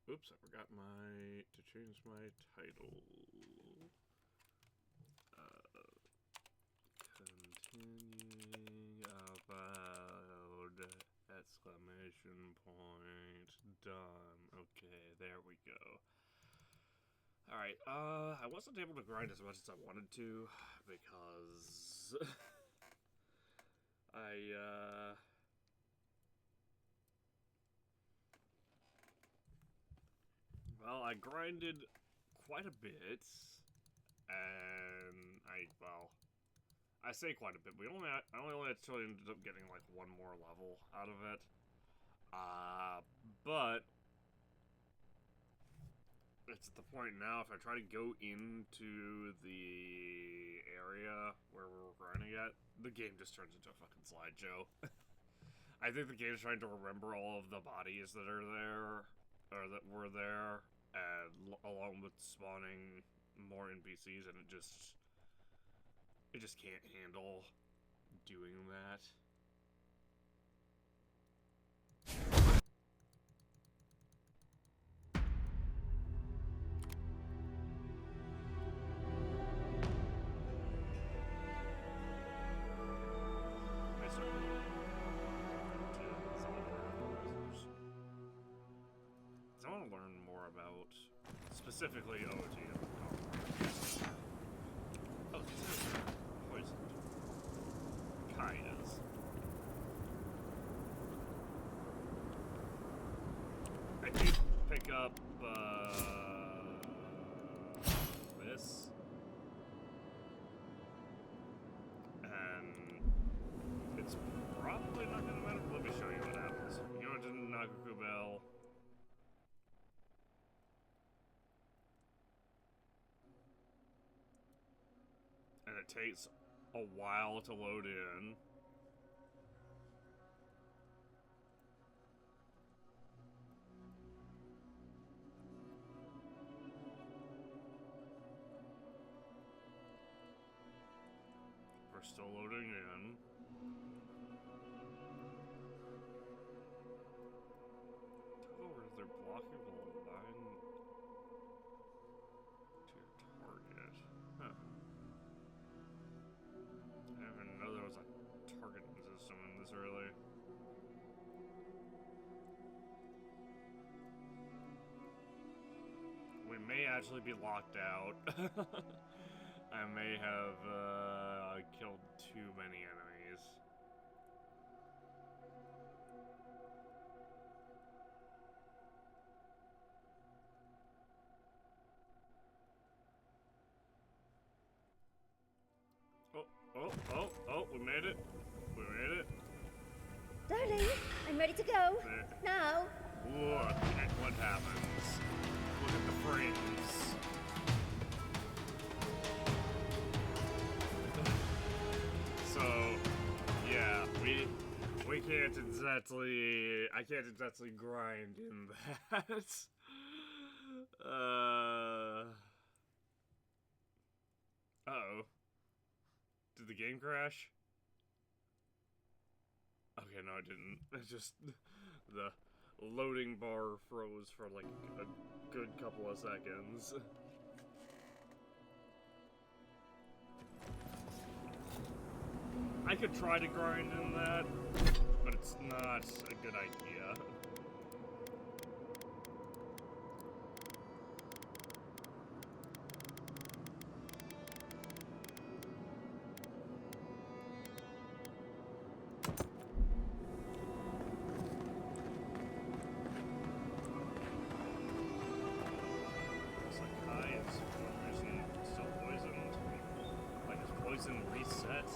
Oops, I forgot to change my title. Continuing Avowed! Exclamation point. Done. Okay, there we go. Alright, I wasn't able to grind as much as I wanted to, because well, I grinded quite a bit, and I say quite a bit. I only actually ended up getting like one more level out of it. But it's at the point now, if I try to go into the area where we're grinding at, the game just turns into a fucking slideshow. I think the game's trying to remember all of the bodies that are there, or that were there, and along with spawning more NPCs, and it just can't handle doing that. I want to learn more about specifically OOTxMM. Oh, this is poisoned. Kai is. I did pick up this, and it's probably not gonna matter. Let me show you what happens. You go into Augur Bell. And it takes a while to load in. We're still loading in. Toggle where they're blocking the line to your target. Huh. I didn't even know there was a targeting system in this early. We may actually be locked out. I may have killed too many enemies. Oh, we made it. We made it. Darling, I'm ready to go. Now. Look at what happens. Look at the frames. So, yeah, we can't exactly, I can't exactly grind in that. Uh-oh. Did the game crash? Okay, no, it didn't. It's just the loading bar froze for like a good couple of seconds. I could try to grind in that, but it's not a good idea. Poison reset.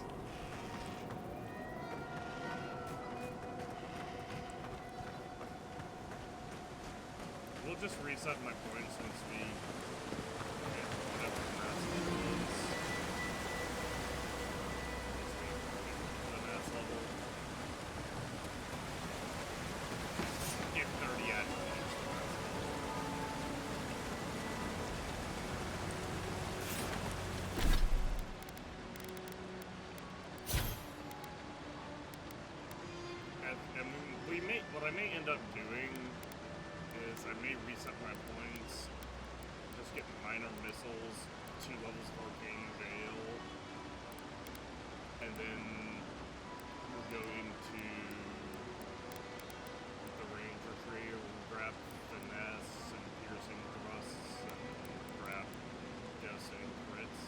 We'll just reset my points once we get whatever mass level is. Once we get the mass level. Get 30 at what I may end up doing is is I may reset my points, just get minor missiles, 2 levels of arcane veil, and then we'll go into the ranger tree, or we'll grab finesse and piercing thrusts and grab devastating crits.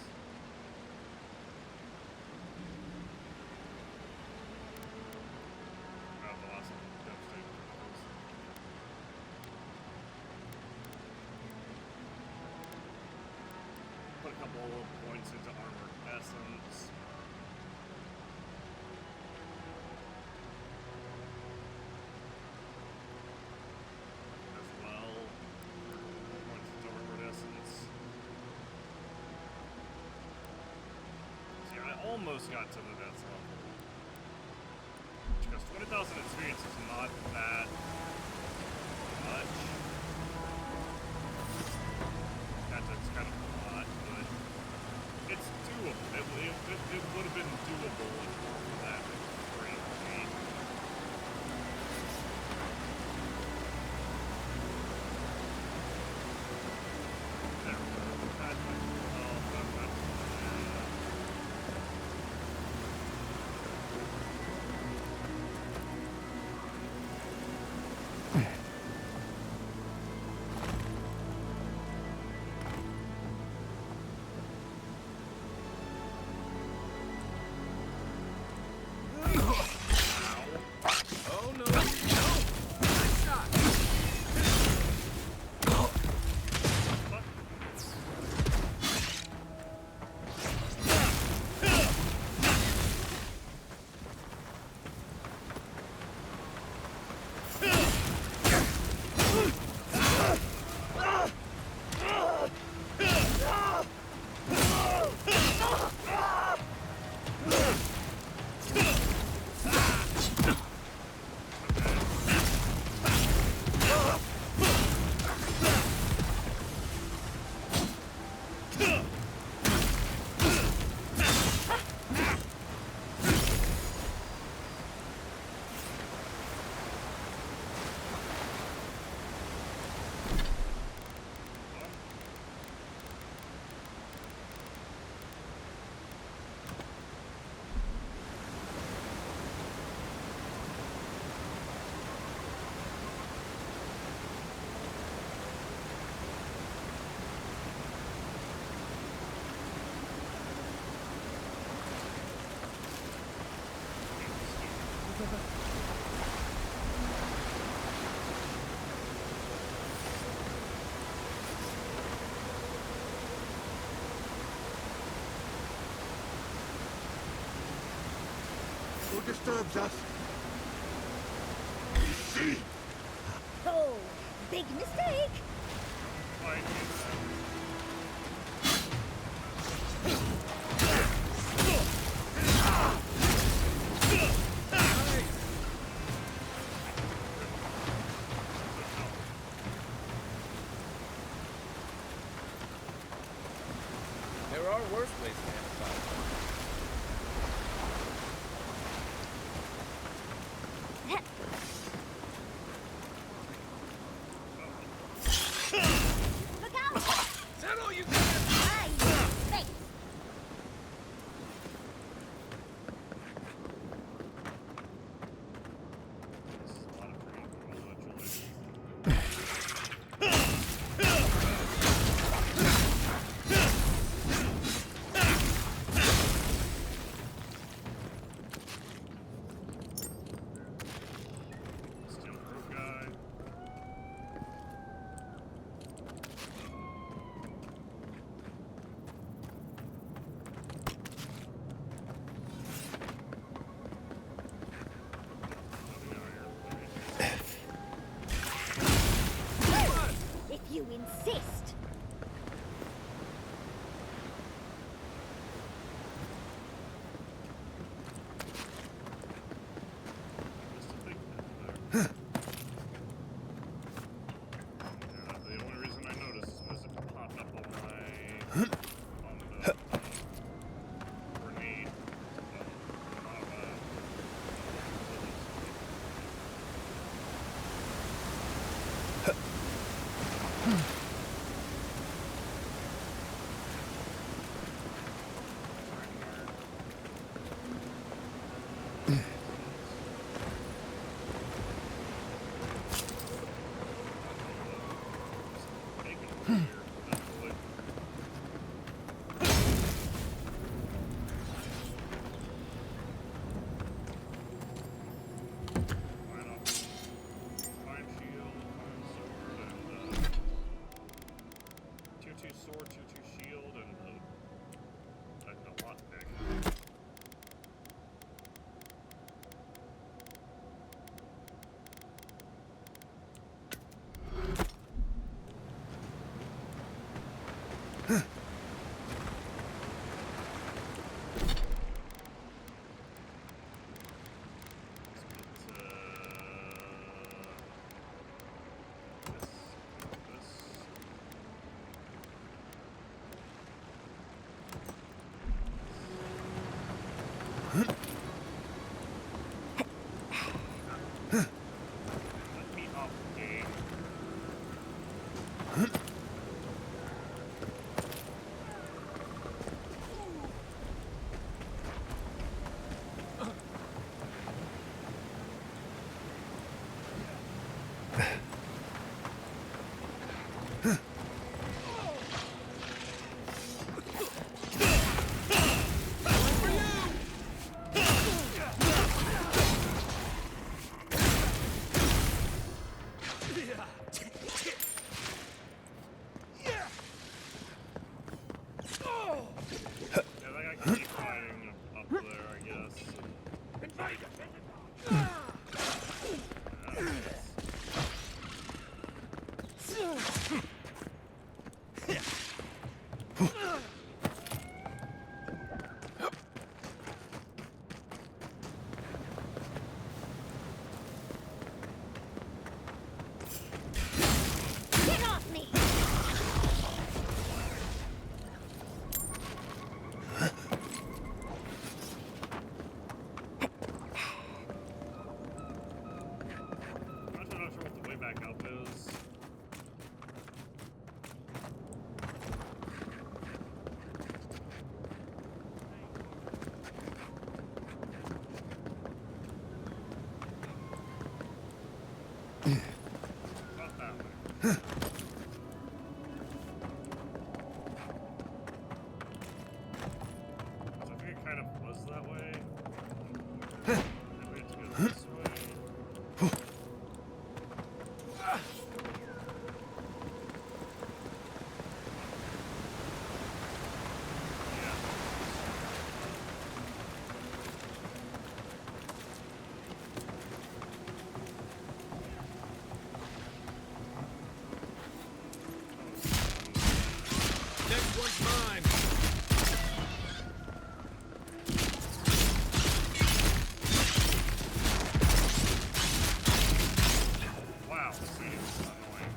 Grab the last one, devastating criticals. Put a couple of points into armored essence. As well. Points into armored essence. See, I almost got to the death level. Because 20,000 experience is not that much. That's kind of a lot, but it's doable. It would have been doable if it weren't for that great game. There we go. That's my Who disturbs us? See? Oh, big mistake. Like, There are worse ways to handle fire. Look out! Is that all you got? Aye, thanks. this is a lot of free eventually. Get off me! I'm not sure what the way back up is. Not that way. So I think it kind of was that way. Maybe we have to go this way. Yeah. Next one's mine. Wow, this thing is annoying.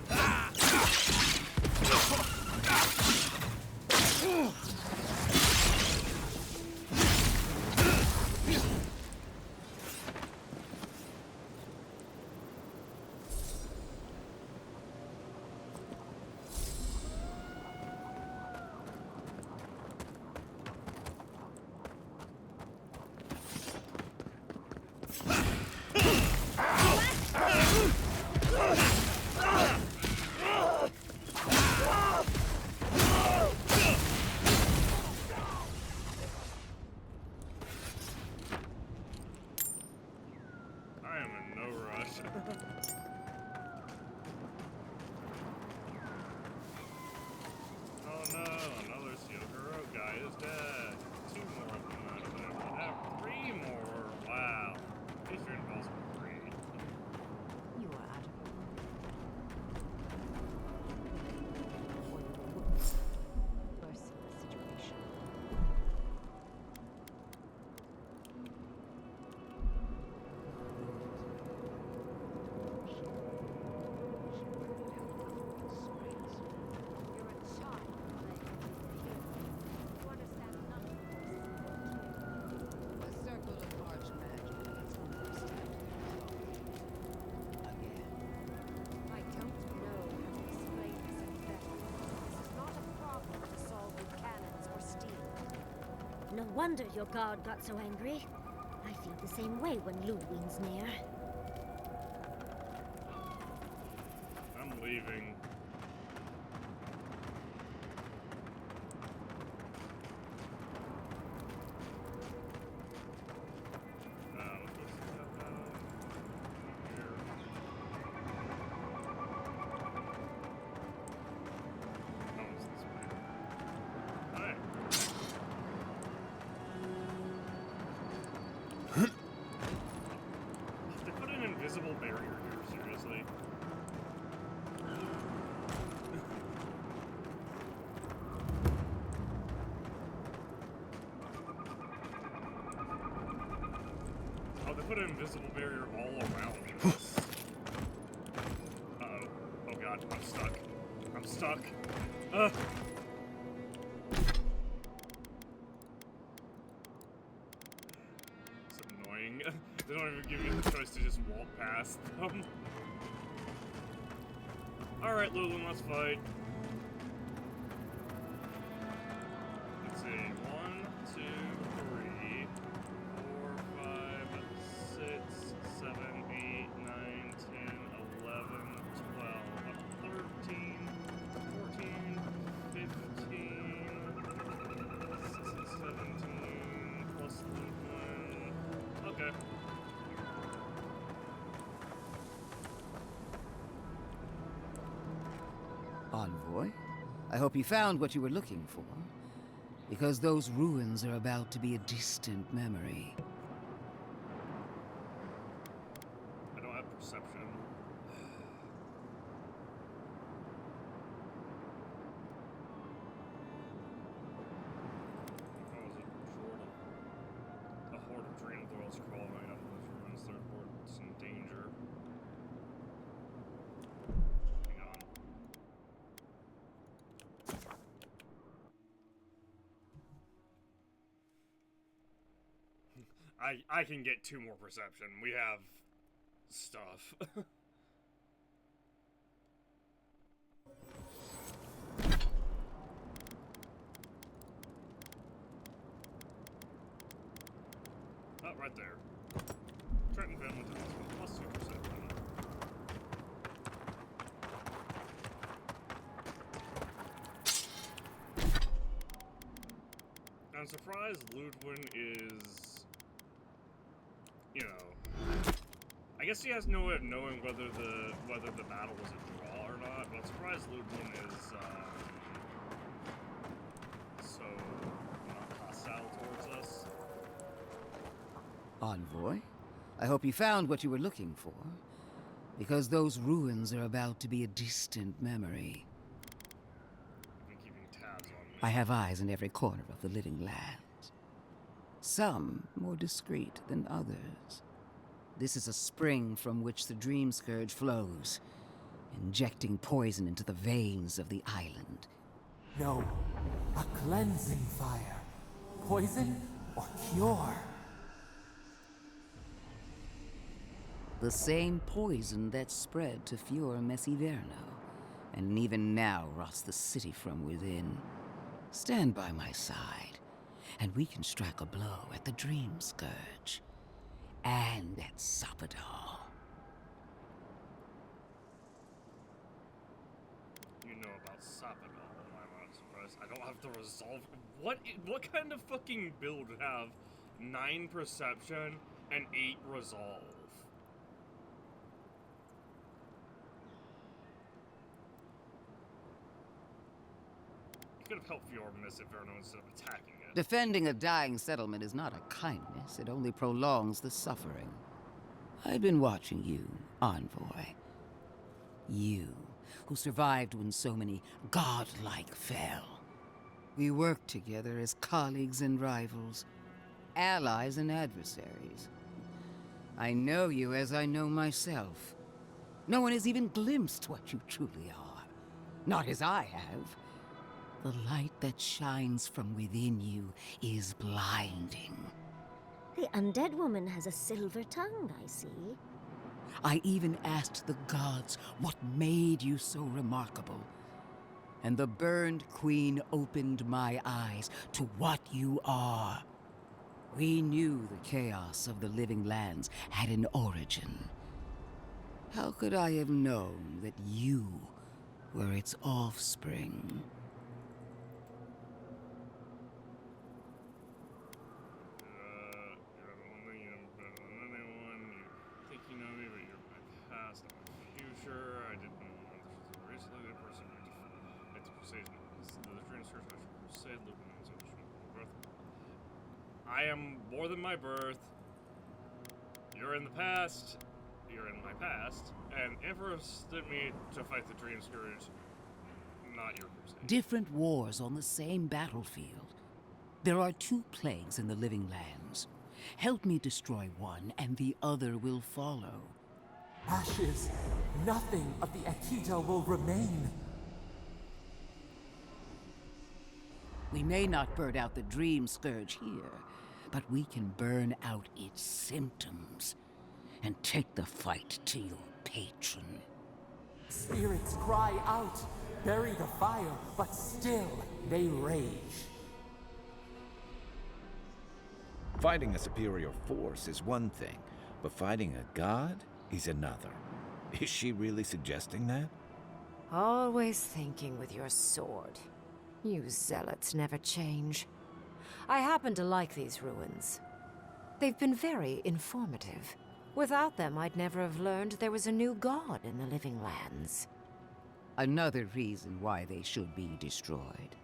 I am in no rush. Oh no, another Augur guy is dead. 2 more of them. I have 3 more. Wow. These are impossible for 3. You are out of worse situation. You're a child. You understand nothing. A circle of archmagic has understood again. I don't know how to explain this any better. This is not a problem to solve with cannons or steel. No wonder your guard got so angry. I feel the same way when Ludwig's near. I'm leaving. They put an invisible barrier here, seriously. Oh, they put an invisible barrier all around this. Uh-oh. Oh god, I'm stuck. I'm stuck. It's annoying. They don't even give you the choice to just walk past them. Alright, Lulu, let's fight. Let's see. 1, 2, 3, 4, 5, 6, 7, 8, 9, 10, 11, 12, 13, 14, 15, 16, 17, plus 1. Okay. Envoy, I hope you found what you were looking for, because those ruins are about to be a distant memory. perception. A horde of drain dwellers crawling out of those ruins. Their horde's in danger. Hang on. I can get 2 more perception. We have stuff. Oh, right there. Trenton family townsman, plus 2%. I'm surprised Ludwin is, you know, I guess he has no way of knowing whether the battle was a draw or not, but I'm surprised Ludwin is so not hostile towards us. Envoy, I hope you found what you were looking for, because those ruins are about to be a distant memory. I've been keeping tabs on me. I have eyes in every corner of the living lands. Some more discreet than others. This is a spring from which the Dream Scourge flows, injecting poison into the veins of the island. No, a cleansing fire. Poison or cure? The same poison that spread to Fior Messiverno, and even now rots the city from within. Stand by my side, and we can strike a blow at the Dream Scourge. And at Sapadal. You know about Sapadal, I'm not surprised. I don't have to resolve. What kind of fucking build would have 9 perception and 8 resolve? You could have helped Fior Messiverno instead of attacking it. Defending a dying settlement is not a kindness, it only prolongs the suffering. I've been watching you, Envoy. You, who survived when so many godlike fell. We worked together as colleagues and rivals, allies and adversaries. I know you as I know myself. No one has even glimpsed what you truly are. Not as I have. The light that shines from within you is blinding. The undead woman has a silver tongue, I see. I even asked the gods what made you so remarkable. And the burned queen opened my eyes to what you are. We knew the chaos of the living lands had an origin. How could I have known that you were its offspring? I am more than my birth. You're in the past. You're in my past. And Emperor sent me to fight the Dream Scourge. Not your crusade. Different wars on the same battlefield. There are 2 plagues in the living lands. Help me destroy one, and the other will follow. Ashes. Nothing of the Akita will remain. We may not burn out the Dream Scourge here, but we can burn out its symptoms and take the fight to your patron. Spirits cry out, bury the fire, but still they rage. Fighting a superior force is one thing, but fighting a god is another. Is she really suggesting that? Always thinking with your sword. You zealots never change. I happen to like these ruins. They've been very informative. Without them, I'd never have learned there was a new god in the living lands. Another reason why they should be destroyed.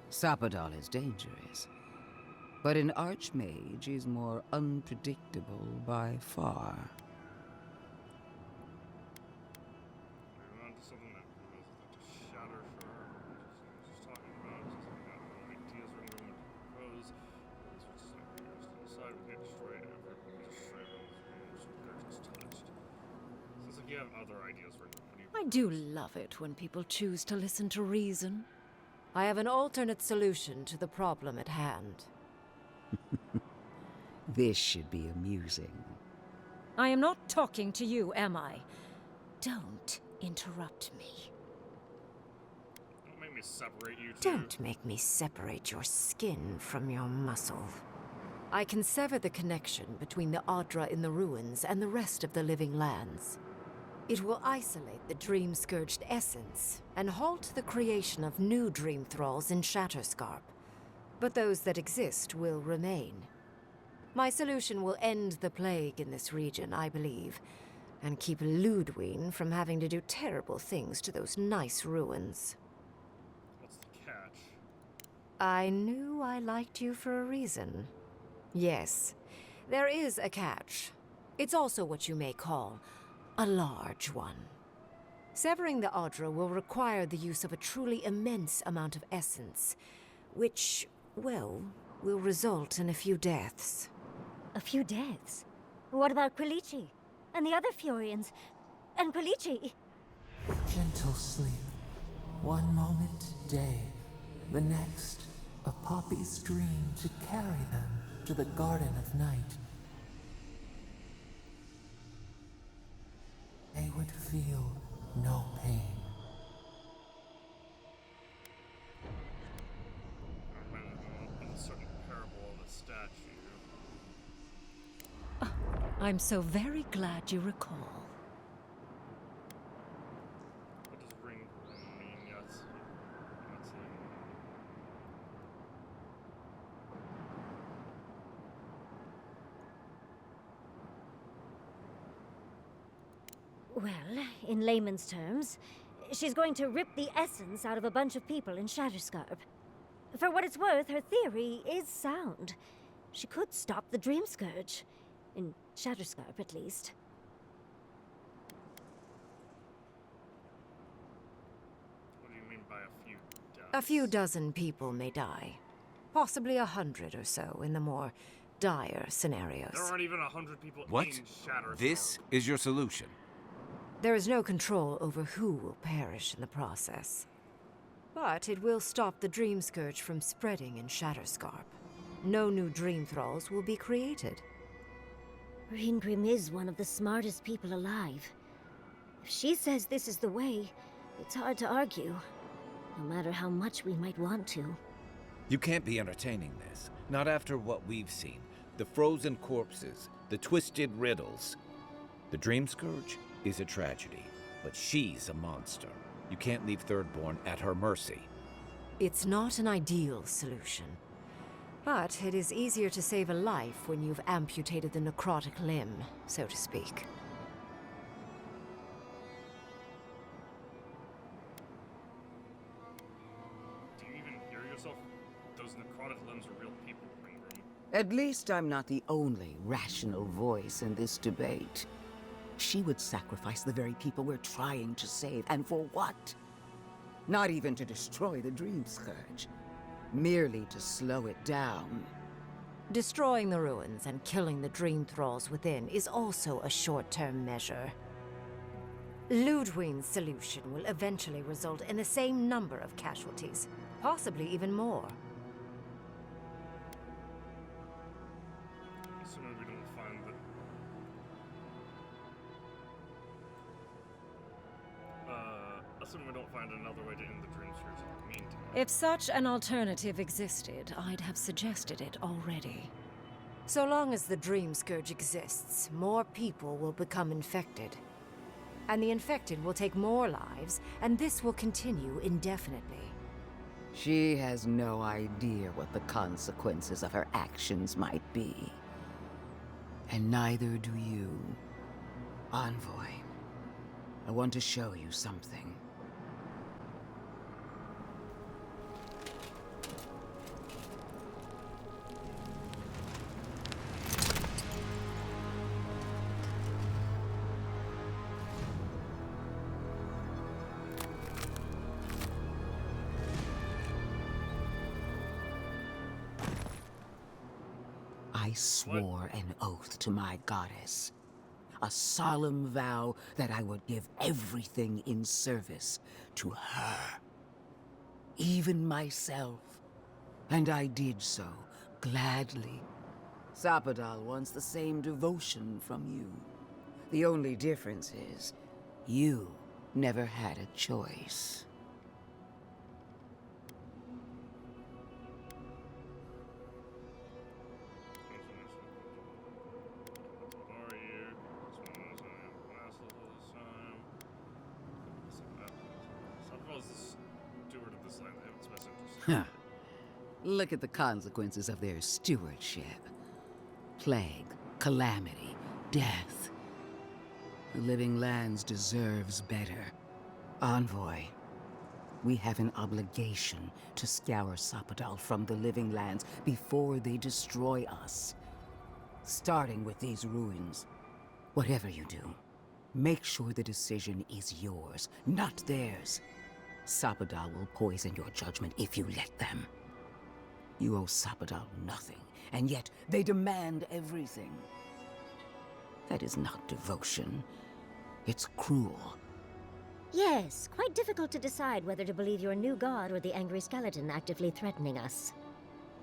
Sapadal is dangerous, but an archmage is more unpredictable by far. like you have other ideas for what do you... I do love it when people choose to listen to reason. I have an alternate solution to the problem at hand. This should be amusing. I am not talking to you, am I? Don't interrupt me. Don't make me separate you two. Don't make me separate your skin from your muscle. I can sever the connection between the Audra in the ruins and the rest of the living lands. It will isolate the dream-scourged essence and halt the creation of new dream thralls in Shatterscarp. But those that exist will remain. My solution will end the plague in this region, I believe, and keep Ludwig from having to do terrible things to those nice ruins. What's the catch? I knew I liked you for a reason. Yes, there is a catch. It's also what you may call a large one. Severing the Audra will require the use of a truly immense amount of essence, which, well, will result in a few deaths. A few deaths? What about Quilici? And the other Furians? And Quilici? Gentle sleep. One moment, day. The next, a poppy's dream to carry them to the Garden of Night. They would feel no pain. I remember in a certain parable of a statue. I'm so very glad you recall. What does ring mean? Yes. Let's see. Well, in layman's terms, she's going to rip the essence out of a bunch of people in Shatterscarp. For what it's worth, her theory is sound. She could stop the Dream Scourge. In Shatterscarp, at least. What do you mean by a few deaths? A few dozen people may die. Possibly 100 or so in the more dire scenarios. There aren't even 100 people What? in Shatterscarp. This is your solution? There is no control over who will perish in the process. But it will stop the Dream Scourge from spreading in Shatterscarp. No new Dream Thralls will be created. Ringrim is one of the smartest people alive. If she says this is the way, it's hard to argue. No matter how much we might want to. You can't be entertaining this. Not after what we've seen. The frozen corpses, the twisted riddles. The Dream Scourge is a tragedy, but she's a monster. You can't leave Thirdborn at her mercy. It's not an ideal solution. But it is easier to save a life when you've amputated the necrotic limb, so to speak. Do you even hear yourself? Those necrotic limbs are real people, Ringrim. At least I'm not the only rational voice in this debate. She would sacrifice the very people we're trying to save, and for what? Not even to destroy the Dream Scourge. Merely to slow it down. Destroying the ruins and killing the Dream Thralls within is also a short-term measure. Ludwig's solution will eventually result in the same number of casualties, possibly even more. Assuming we don't find the... assuming we don't find another way to end the Dream Scourge in the meantime. If such an alternative existed, I'd have suggested it already. So long as the Dream Scourge exists, more people will become infected. And the infected will take more lives, and this will continue indefinitely. She has no idea what the consequences of her actions might be. And neither do you. Envoy, I want to show you something. I swore an oath to my goddess. a solemn vow that I would give everything in service to her. Even myself. And I did so, gladly. Sapadal wants the same devotion from you. The only difference is, you never had a choice. Huh. Look at the consequences of their stewardship. Plague, calamity, death. The Living Lands deserves better. Envoy, we have an obligation to scour Sapadal from the Living Lands before they destroy us. Starting with these ruins. Whatever you do, make sure the decision is yours, not theirs. Sapadal will poison your judgment if you let them. You owe Sapadal nothing, and yet they demand everything. That is not devotion. It's cruel. Yes, quite difficult to decide whether to believe your new god or the angry skeleton actively threatening us.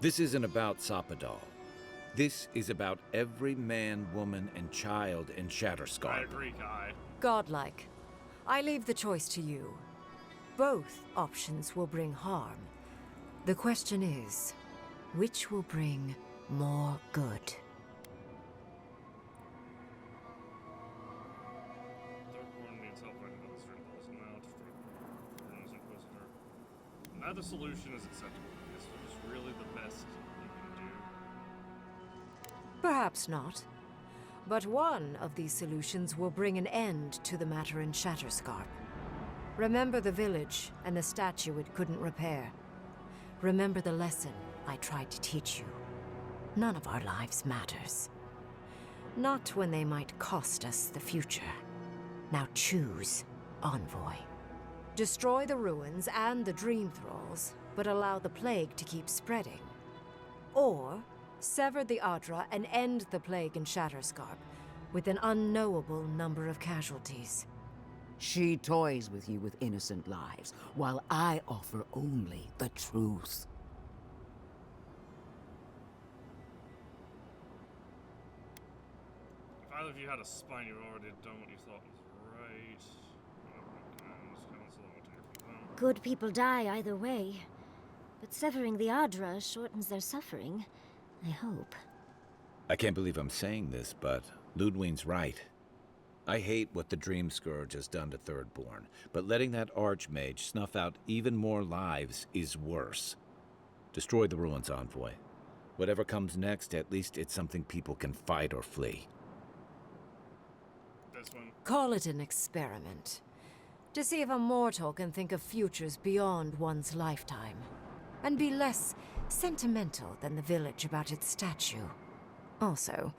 This isn't about Sapadal. This is about every man, woman, and child in Shatterscarp. I agree, Kai. Godlike. I leave the choice to you. Both options will bring harm. The question is, which will bring more good? Darkborn needs help finding those riddles now to Ruins Inquisitor. Neither solution is acceptable. This is really the best you can do. Perhaps not. But one of these solutions will bring an end to the matter in Shatterscarp. Remember the village and the statue it couldn't repair. Remember the lesson I tried to teach you. None of our lives matters. Not when they might cost us the future. Now choose, Envoy. Destroy the ruins and the Dream Thralls, but allow the plague to keep spreading. Or sever the Adra and end the plague in Shatterscarp with an unknowable number of casualties. She toys with you with innocent lives, while I offer only the truth. If either of you had a spine, you already done what you thought was right. Good people die either way. But severing the Adra shortens their suffering, I hope. I can't believe I'm saying this, but Ludwig's right. I hate what the Dream Scourge has done to Thirdborn, but letting that Archmage snuff out even more lives is worse. Destroy the ruins, Envoy. Whatever comes next, at least it's something people can fight or flee. This one. Call it an experiment. To see if a mortal can think of futures beyond one's lifetime. And be less sentimental than the village about its statue. Also,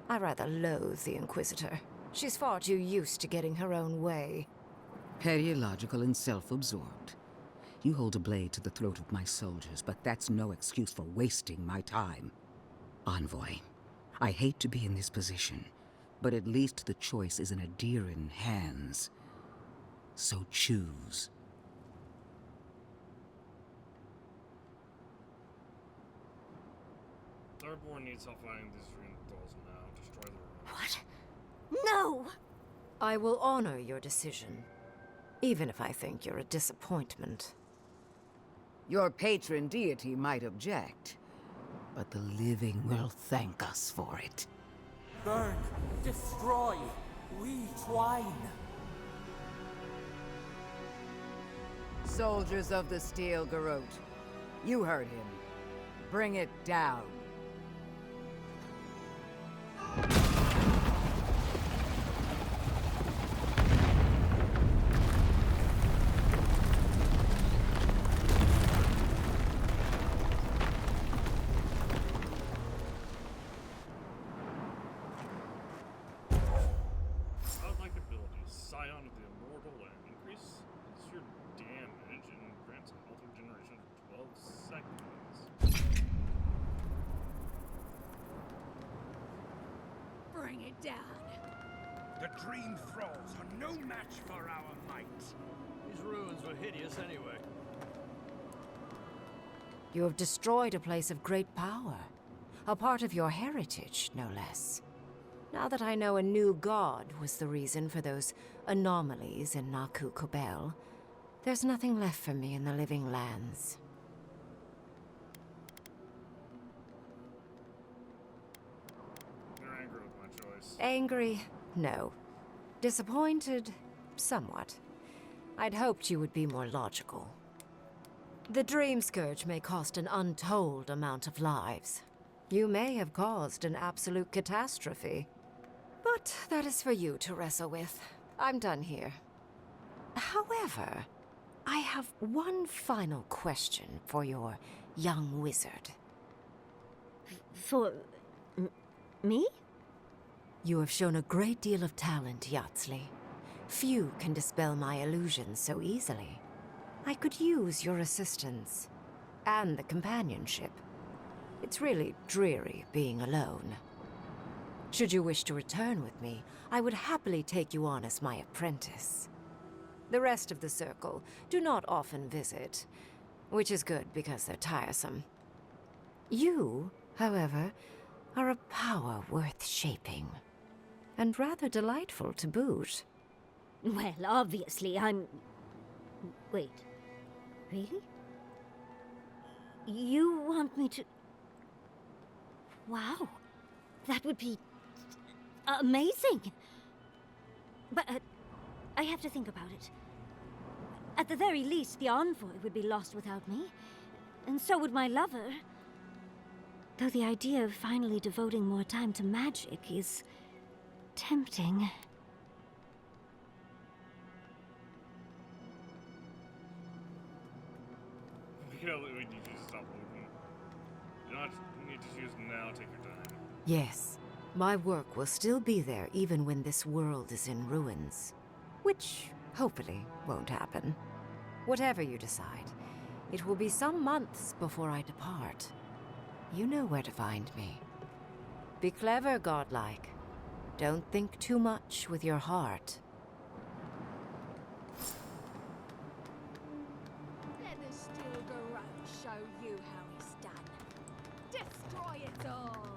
I rather loathe the Inquisitor. She's far too used to getting her own way. Periological and self-absorbed. You hold a blade to the throat of my soldiers, but that's no excuse for wasting my time. Envoy, I hate to be in this position, but at least the choice is in Adiran hands. So choose. Thirdborn needs help finding these Dream Thralls now. Destroy the ruins. What? No! I will honor your decision, even if I think you're a disappointment. Your patron deity might object, but the living will thank us for it. Burn, destroy, retwine. Soldiers of the Steel Garrote, you heard him. Bring it down. Godlike abilities. Scion of the Immortal and increase your damage and grants a health regeneration for 12 seconds. Bring it down. The Dream Thralls are no match for our might. These ruins were hideous anyway. You have destroyed a place of great power. A part of your heritage, no less. Now that I know a new god was the reason for those anomalies in Naku Kubel, there's nothing left for me in the living lands. You're angry with my choice. Angry? No. Disappointed? Somewhat. I'd hoped you would be more logical. The Dream Scourge may cost an untold amount of lives. You may have caused an absolute catastrophe. But that is for you to wrestle with. I'm done here. However, I have one final question for your young wizard. For... me? You have shown a great deal of talent, Yatsley. Few can dispel my illusions so easily. I could use your assistance. And the companionship. It's really dreary being alone. Should you wish to return with me, I would happily take you on as my apprentice. The rest of the circle do not often visit, which is good because they're tiresome. You, however, are a power worth shaping. And rather delightful to boot. Well, obviously, I'm... Wait. Really? You want me to... Wow. That would be... amazing! But, I have to think about it. At the very least, the envoy would be lost without me. And so would my lover. Though the idea of finally devoting more time to magic is... tempting. We need you to stop moving. You don't need to choose now, take your time. Yes, my work will still be there even when this world is in ruins. Which, hopefully, won't happen. Whatever you decide, it will be some months before I depart. You know where to find me. Be clever, godlike. Don't think too much with your heart. Let the steel garage show you how it's done. Destroy it all!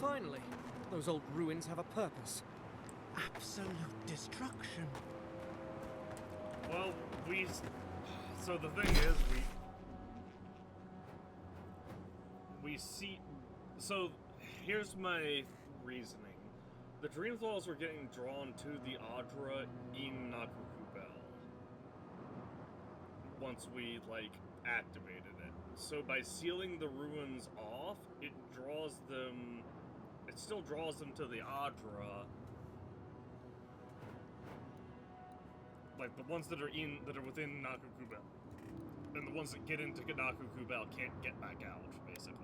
Finally, those old ruins have a purpose. Absolute destruction. Well, so the thing is, we see... So, here's my reasoning. The Dream Thralls were getting drawn to the Audra in Naku Kubel. Once we, activated it. So by sealing the ruins off, it draws them... It still draws them to the Audra. Like, the ones that are within Naku Kubel. And the ones that get into Naku Kubel can't get back out, basically.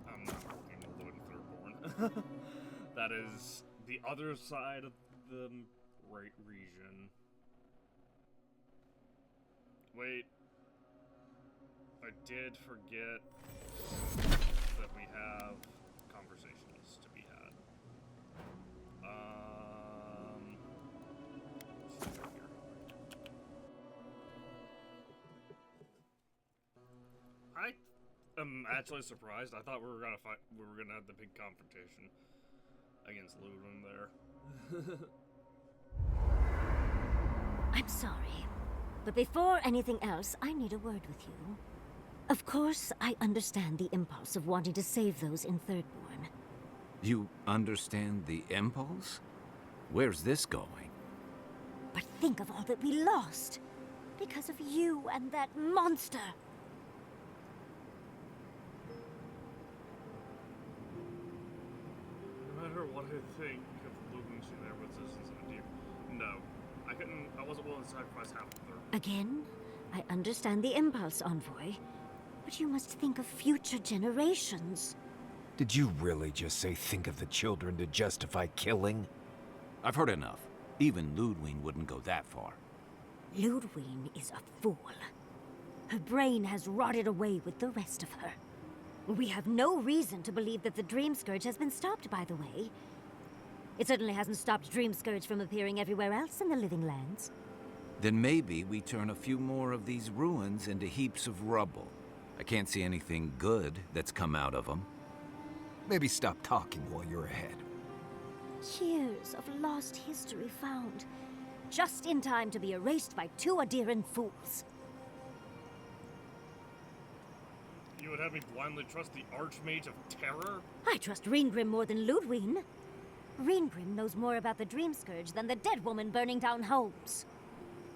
I'm not working with Lord Thirdborn. That is the other side of the region. Wait. I did forget that we have conversations to be had. Let's see right here. I am actually surprised. I thought we were gonna have the big confrontation against Ludwig there. I'm sorry. But before anything else, I need a word with you. Of course, I understand the impulse of wanting to save those in Thirdborn. You understand the impulse? Where's this going? But think of all that we lost. Because of you and that monster. No matter what I think of Ludwig's there with resistance and deep. No. I wasn't willing to sacrifice half of their... Again, I understand the impulse, Envoy. But you must think of future generations. Did you really just say think of the children to justify killing? I've heard enough. Even Ludwig wouldn't go that far. Ludwig is a fool. Her brain has rotted away with the rest of her. We have no reason to believe that the Dream Scourge has been stopped, by the way. It certainly hasn't stopped Dream Scourge from appearing everywhere else in the Living Lands. Then maybe we turn a few more of these ruins into heaps of rubble. I can't see anything good that's come out of them. Maybe stop talking while you're ahead. Years of lost history found, just in time to be erased by two Adiran fools. You would have me blindly trust the Archmage of Terror? I trust Reengrim more than Ludwig. Reengrim knows more about the Dream Scourge than the dead woman burning down homes.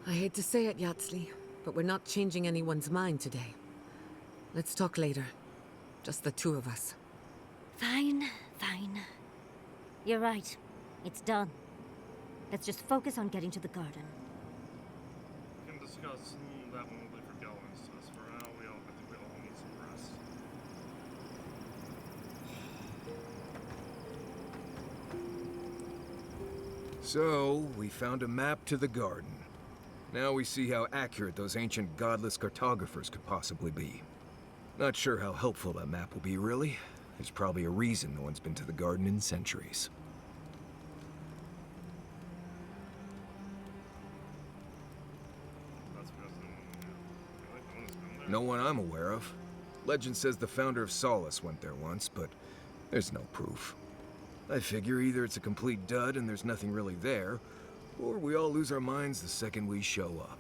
I hate to say it, Yatsley, but we're not changing anyone's mind today. Let's talk later. Just the two of us. Fine, fine. You're right. It's done. Let's just focus on getting to the garden. We can discuss that one will be for Gellens. As for now, I think we all need some rest. So, we found a map to the garden. Now we see how accurate those ancient godless cartographers could possibly be. Not sure how helpful that map will be, really. There's probably a reason no one's been to the garden in centuries. That's because no one's been there. No one I'm aware of. Legend says the founder of Solace went there once, but there's no proof. I figure either it's a complete dud and there's nothing really there, or we all lose our minds the second we show up.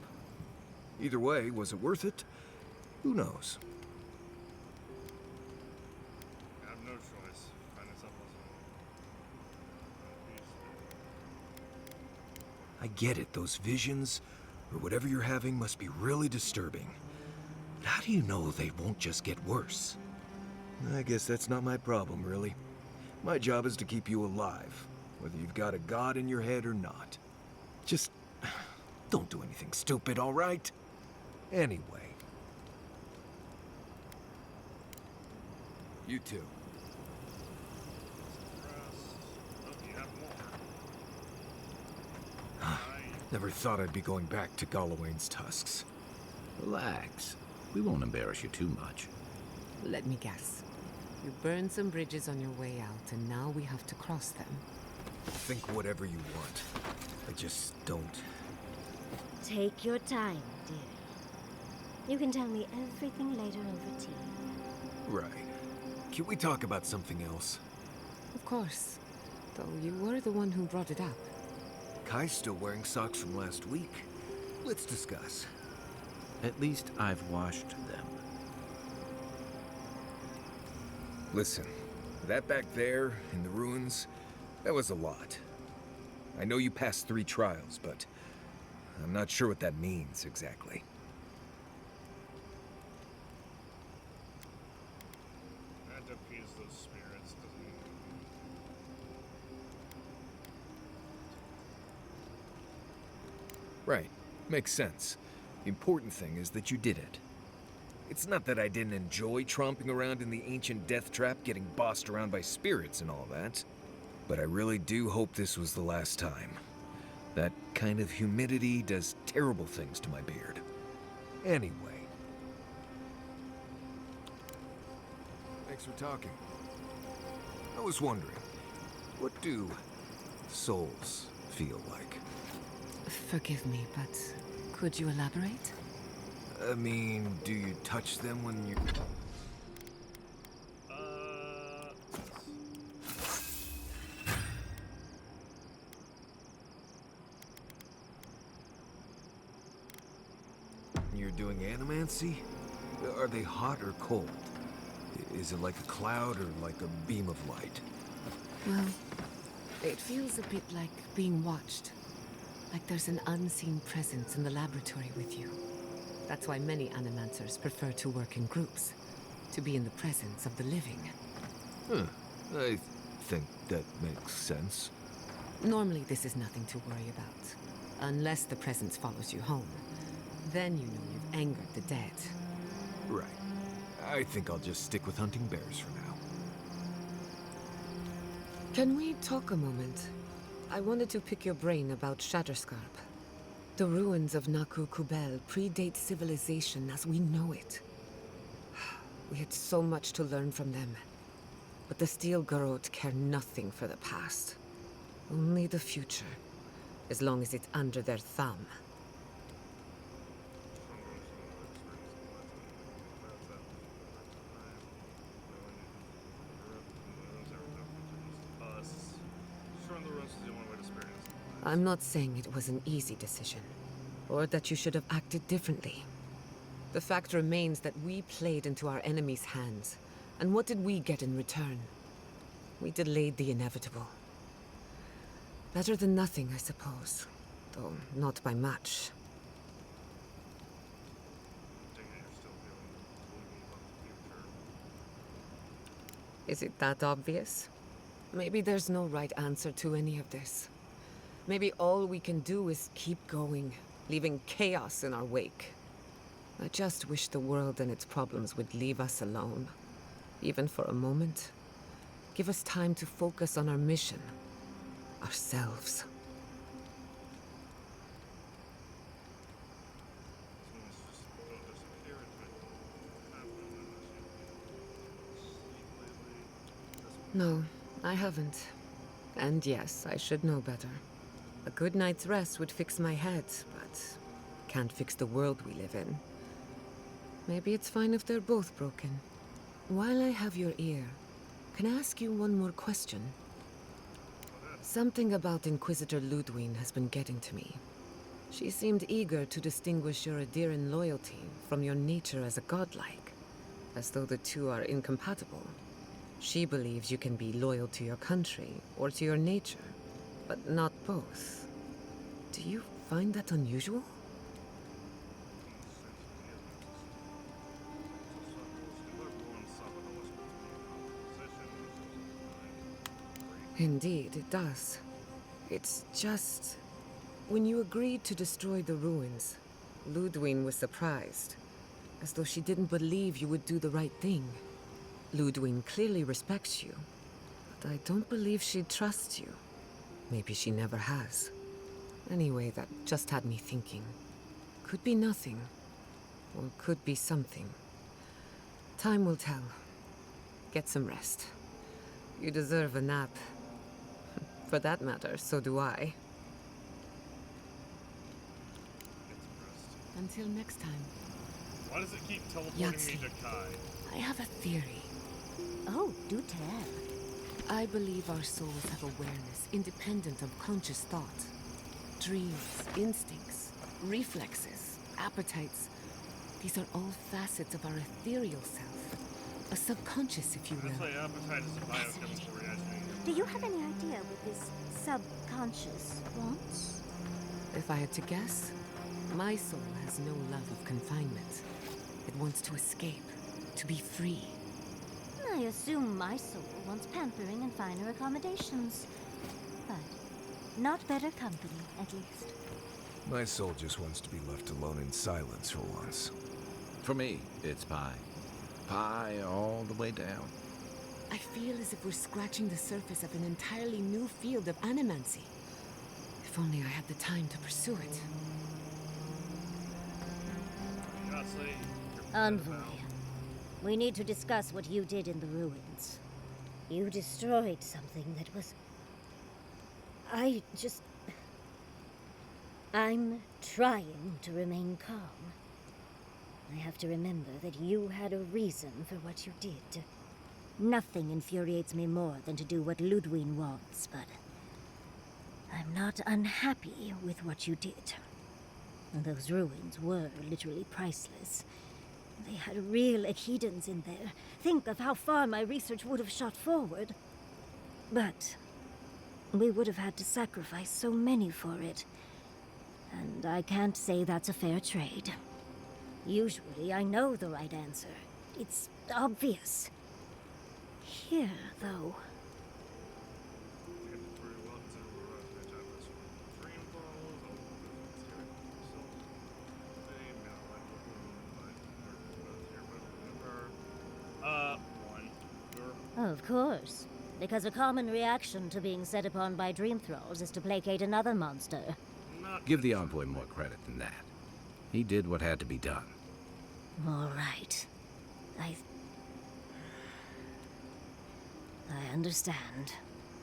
Either way, was it worth it? Who knows? I have no choice. Find yourself I get it, those visions, or whatever you're having, must be really disturbing. But how do you know they won't just get worse? I guess that's not my problem, really. My job is to keep you alive, whether you've got a god in your head or not. Just don't do anything stupid, all right? Anyway. You too. Never thought I'd be going back to Galawain's tusks. Relax. We won't embarrass you too much. Let me guess. You burned some bridges on your way out, and now we have to cross them. Think whatever you want. I just don't. Take your time, dearie. You can tell me everything later over tea. Right. Can we talk about something else? Of course. Though you were the one who brought it up. Kai's still wearing socks from last week. Let's discuss. At least I've washed them. Listen, that back there, in the ruins, that was a lot. I know you passed 3 trials, but I'm not sure what that means exactly. Had to appease those spirits, doesn't it? Right. Makes sense. The important thing is that you did it. It's not that I didn't enjoy tromping around in the ancient death trap, getting bossed around by spirits and all that. But I really do hope this was the last time. That kind of humidity does terrible things to my beard. Anyway. Thanks for talking. I was wondering, what do souls feel like? Forgive me, but could you elaborate? I mean, do you touch them when you... You're doing animancy? Are they hot or cold? Is it like a cloud or like a beam of light? Well, it feels a bit like being watched. Like there's an unseen presence in the laboratory with you. That's why many animancers prefer to work in groups, to be in the presence of the living. Huh. I think that makes sense. Normally this is nothing to worry about, unless the presence follows you home. Then you know you've angered the dead. Right. I think I'll just stick with hunting bears for now. Can we talk a moment? I wanted to pick your brain about Shatterscarp. The ruins of Naku Kubel predate civilization as we know it. We had so much to learn from them. But the Steel Garrote care nothing for the past. Only the future, as long as it's under their thumb. I'm not saying it was an easy decision, or that you should have acted differently. The fact remains that we played into our enemy's hands, and what did we get in return? We delayed the inevitable. Better than nothing, I suppose, though not by much. Is it that obvious? Maybe there's no right answer to any of this. Maybe all we can do is keep going, leaving chaos in our wake. I just wish the world and its problems would leave us alone. Even for a moment. Give us time to focus on our mission. Ourselves. No, I haven't. And yes, I should know better. A good night's rest would fix my head, but can't fix the world we live in. Maybe it's fine if they're both broken. While I have your ear, can I ask you one more question? Something about Inquisitor Ludwig has been getting to me. She seemed eager to distinguish your Adiran loyalty from your nature as a godlike, as though the two are incompatible. She believes you can be loyal to your country or to your nature, but not both. Do you find that unusual? Indeed, it does. It's just... When you agreed to destroy the ruins, Ludwig was surprised, as though she didn't believe you would do the right thing. Ludwig clearly respects you, but I don't believe she trusts you. Maybe she never has. Anyway, that just had me thinking. Could be nothing, or could be something. Time will tell. Get some rest. You deserve a nap. For that matter, so do I. Until next time. Why does it keep teleporting me to Kai? I have a theory. Oh, do tell. I believe our souls have awareness independent of conscious thought. Dreams, instincts, reflexes, appetites. These are all facets of our ethereal self. A subconscious, if you will. That's why appetite is a biochemical reaction. Do you have any idea what this subconscious wants? If I had to guess, my soul has no love of confinement. It wants to escape, to be free. I assume my soul wants pampering and finer accommodations. But not better company, at least. My soul just wants to be left alone in silence for once. For me, it's pie. Pie all the way down. I feel as if we're scratching the surface of an entirely new field of animancy. If only I had the time to pursue it. Envoy, we need to discuss what you did in the ruins. You destroyed something that was... I'm trying to remain calm. I have to remember that you had a reason for what you did. Nothing infuriates me more than to do what Ludwig wants, but... I'm not unhappy with what you did. Those ruins were literally priceless. They had real Echidans in there. Think of how far my research would have shot forward. But we would have had to sacrifice so many for it. And I can't say that's a fair trade. Usually I know the right answer. It's obvious. Here, though... Of course. Because a common reaction to being set upon by dream thralls is to placate another monster. No, not Give the envoy more credit than that. He did what had to be done. All right. I understand.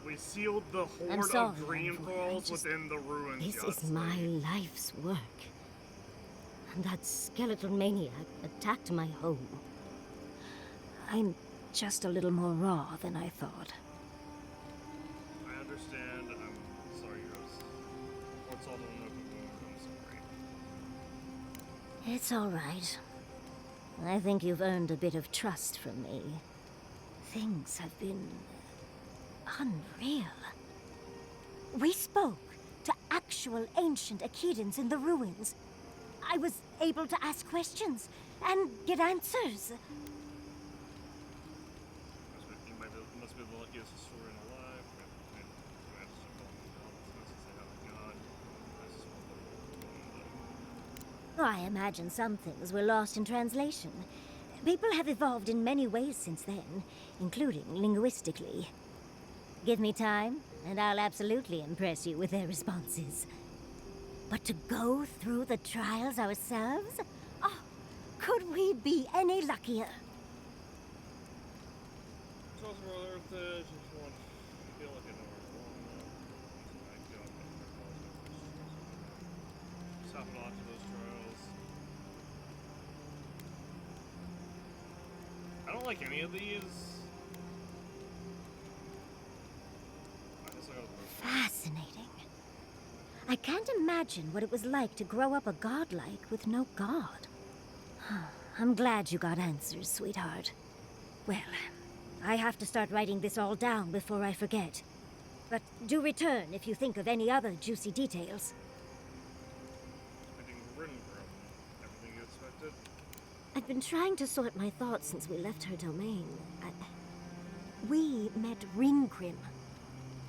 We sealed the I'm horde sorry, of dream Envoy, thralls within the ruins. This is Justly. my life's work. And that skeletal maniac attacked my home. I'm just a little more raw than I thought. I understand. I'm sorry, Rose. What's all the open wound? I'm sorry. It's all right. I think you've earned a bit of trust from me. Things have been unreal. We spoke to actual ancient Akedans in the ruins. I was able to ask questions and get answers. Must be the luckiest historian alive. I imagine some things were lost in translation. People have evolved in many ways since then, including linguistically. Give me time, and I'll absolutely impress you with their responses. But to go through the trials ourselves? Oh, could we be any luckier? I don't like any of these. Fascinating. I can't imagine what it was like to grow up a godlike with no god. I'm glad you got answers, sweetheart. Well, I have to start writing this all down before I forget. But do return if you think of any other juicy details. Everything you expected? I've been trying to sort my thoughts since we left her domain. We met Ringrim.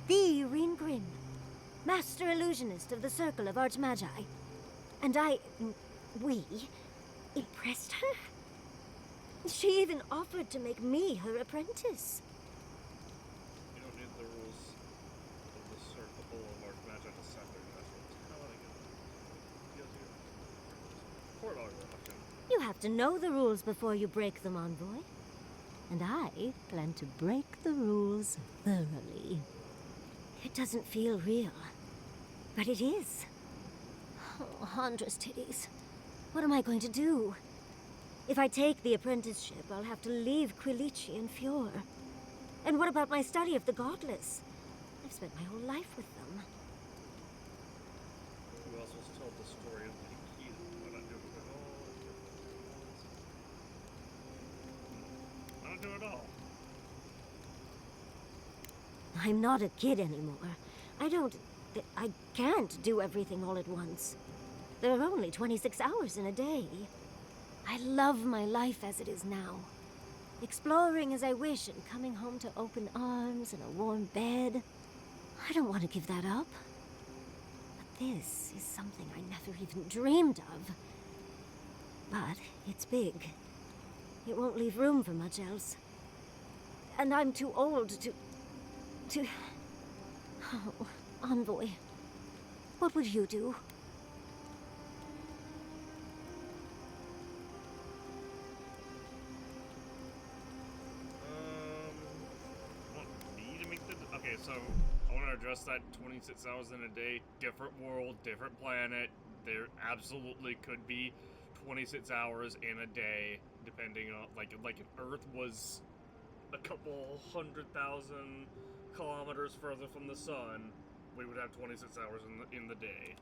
The Ringrim. Master illusionist of the Circle of Archmagi. And we impressed her. She even offered to make me her apprentice. You don't need the rules of the Circle of Archmagi to set their natural talent. Poor Augur. You have to know the rules before you break them, Envoy. And I plan to break the rules thoroughly. It doesn't feel real, but it is. Oh, Handra's titties. What am I going to do? If I take the apprenticeship, I'll have to leave Quilici and Fjord. And what about my study of the Godless? I've spent my whole life with them. Who else was told the story of the key? Why not do it all? Why not do it all? I'm not a kid anymore. I can't do everything all at once. There are only 26 hours in a day. I love my life as it is now. Exploring as I wish and coming home to open arms and a warm bed. I don't want to give that up. But this is something I never even dreamed of. But it's big. It won't leave room for much else. And I'm too old to... Oh, Envoy. What would you do? Want me to make the... Okay, so I want to address that 26 hours in a day, different world, different planet. There absolutely could be 26 hours in a day, depending on, like if Earth was a couple 100,000 kilometers further from the sun, we would have 26 hours in the day.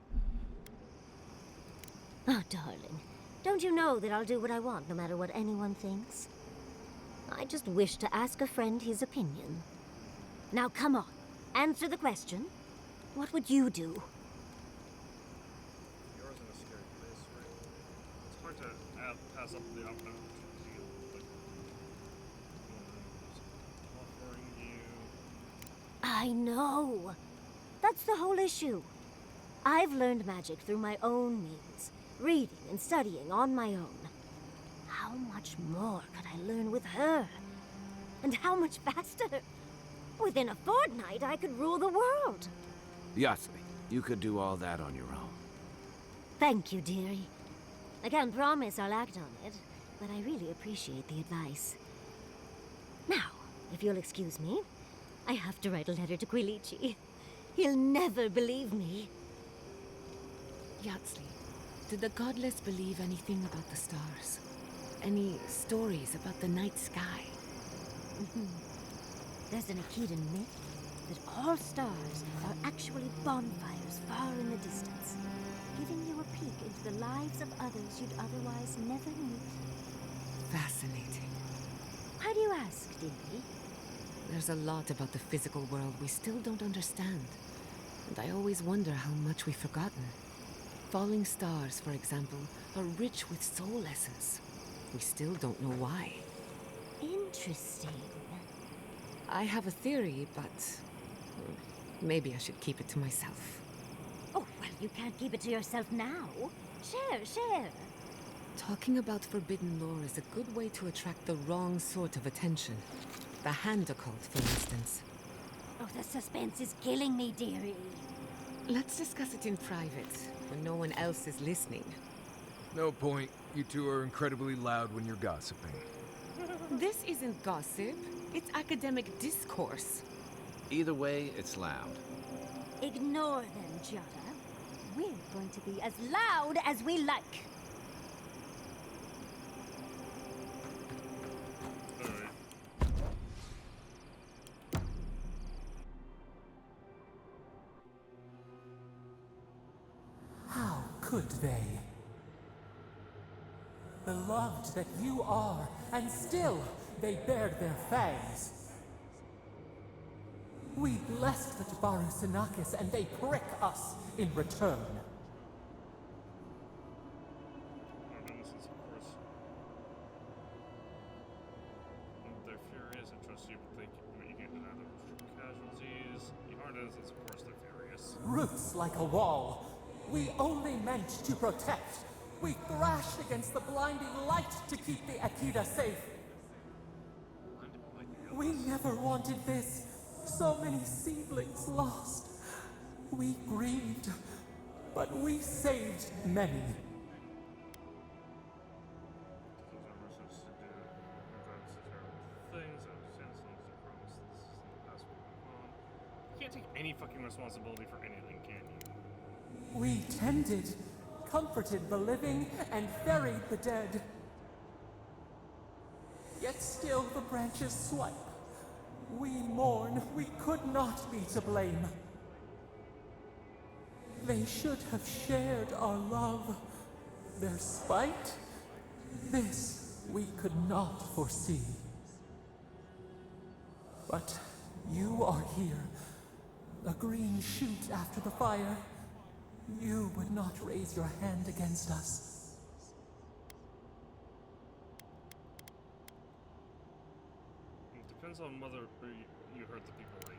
Oh, darling. Don't you know that I'll do what I want, no matter what anyone thinks? I just wish to ask a friend his opinion. Now, come on. Answer the question. What would you do? Yours in a scary place, right? It's hard to pass up the opportunity. Offering you... I know. That's the whole issue. I've learned magic through my own means, reading and studying on my own. How much more could I learn with her? And how much faster? Within a fortnight, I could rule the world. Yasli, you could do all that on your own. Thank you, dearie. I can't promise I'll act on it, but I really appreciate the advice. Now, if you'll excuse me, I have to write a letter to Quilici. He'll never believe me. Yatsley, did the godless believe anything about the stars? Any stories about the night sky? There's an Akedan myth that all stars are actually bonfires far in the distance, giving you a peek into the lives of others you'd otherwise never meet. Fascinating. Why do you ask, dearie? There's a lot about the physical world we still don't understand. And I always wonder how much we've forgotten. Falling stars, for example, are rich with soul essence. We still don't know why. Interesting. I have a theory, but maybe I should keep it to myself. Oh, well, you can't keep it to yourself now. Share. Talking about forbidden lore is a good way to attract the wrong sort of attention. The hand occult, for instance. Oh, the suspense is killing me, dearie. Let's discuss it in private, when no one else is listening. No point. You two are incredibly loud when you're gossiping. This isn't gossip. It's academic discourse. Either way, it's loud. Ignore them, Jada. We're going to be as loud as we like. How could they? Beloved that you are, and still they bared their fangs. We blessed the Tabaru Sinakis, and they prick us in return. They're furious. I trust you, but you can't deny them casualties. You aren't innocent, of course they're furious. Roots like a wall. We only meant to protect. We thrashed against the blinding light to keep the Akita safe. We never wanted this. So many seedlings lost. We grieved, but we saved many. You can't take any fucking responsibility for anything, can you? We tended, comforted the living, and buried the dead. Yet still the branches swipe. We mourn. We could not be to blame. They should have shared our love. Their spite? This we could not foresee. But you are here. A green shoot after the fire. You would not raise your hand against us. It depends on whether you hurt the people like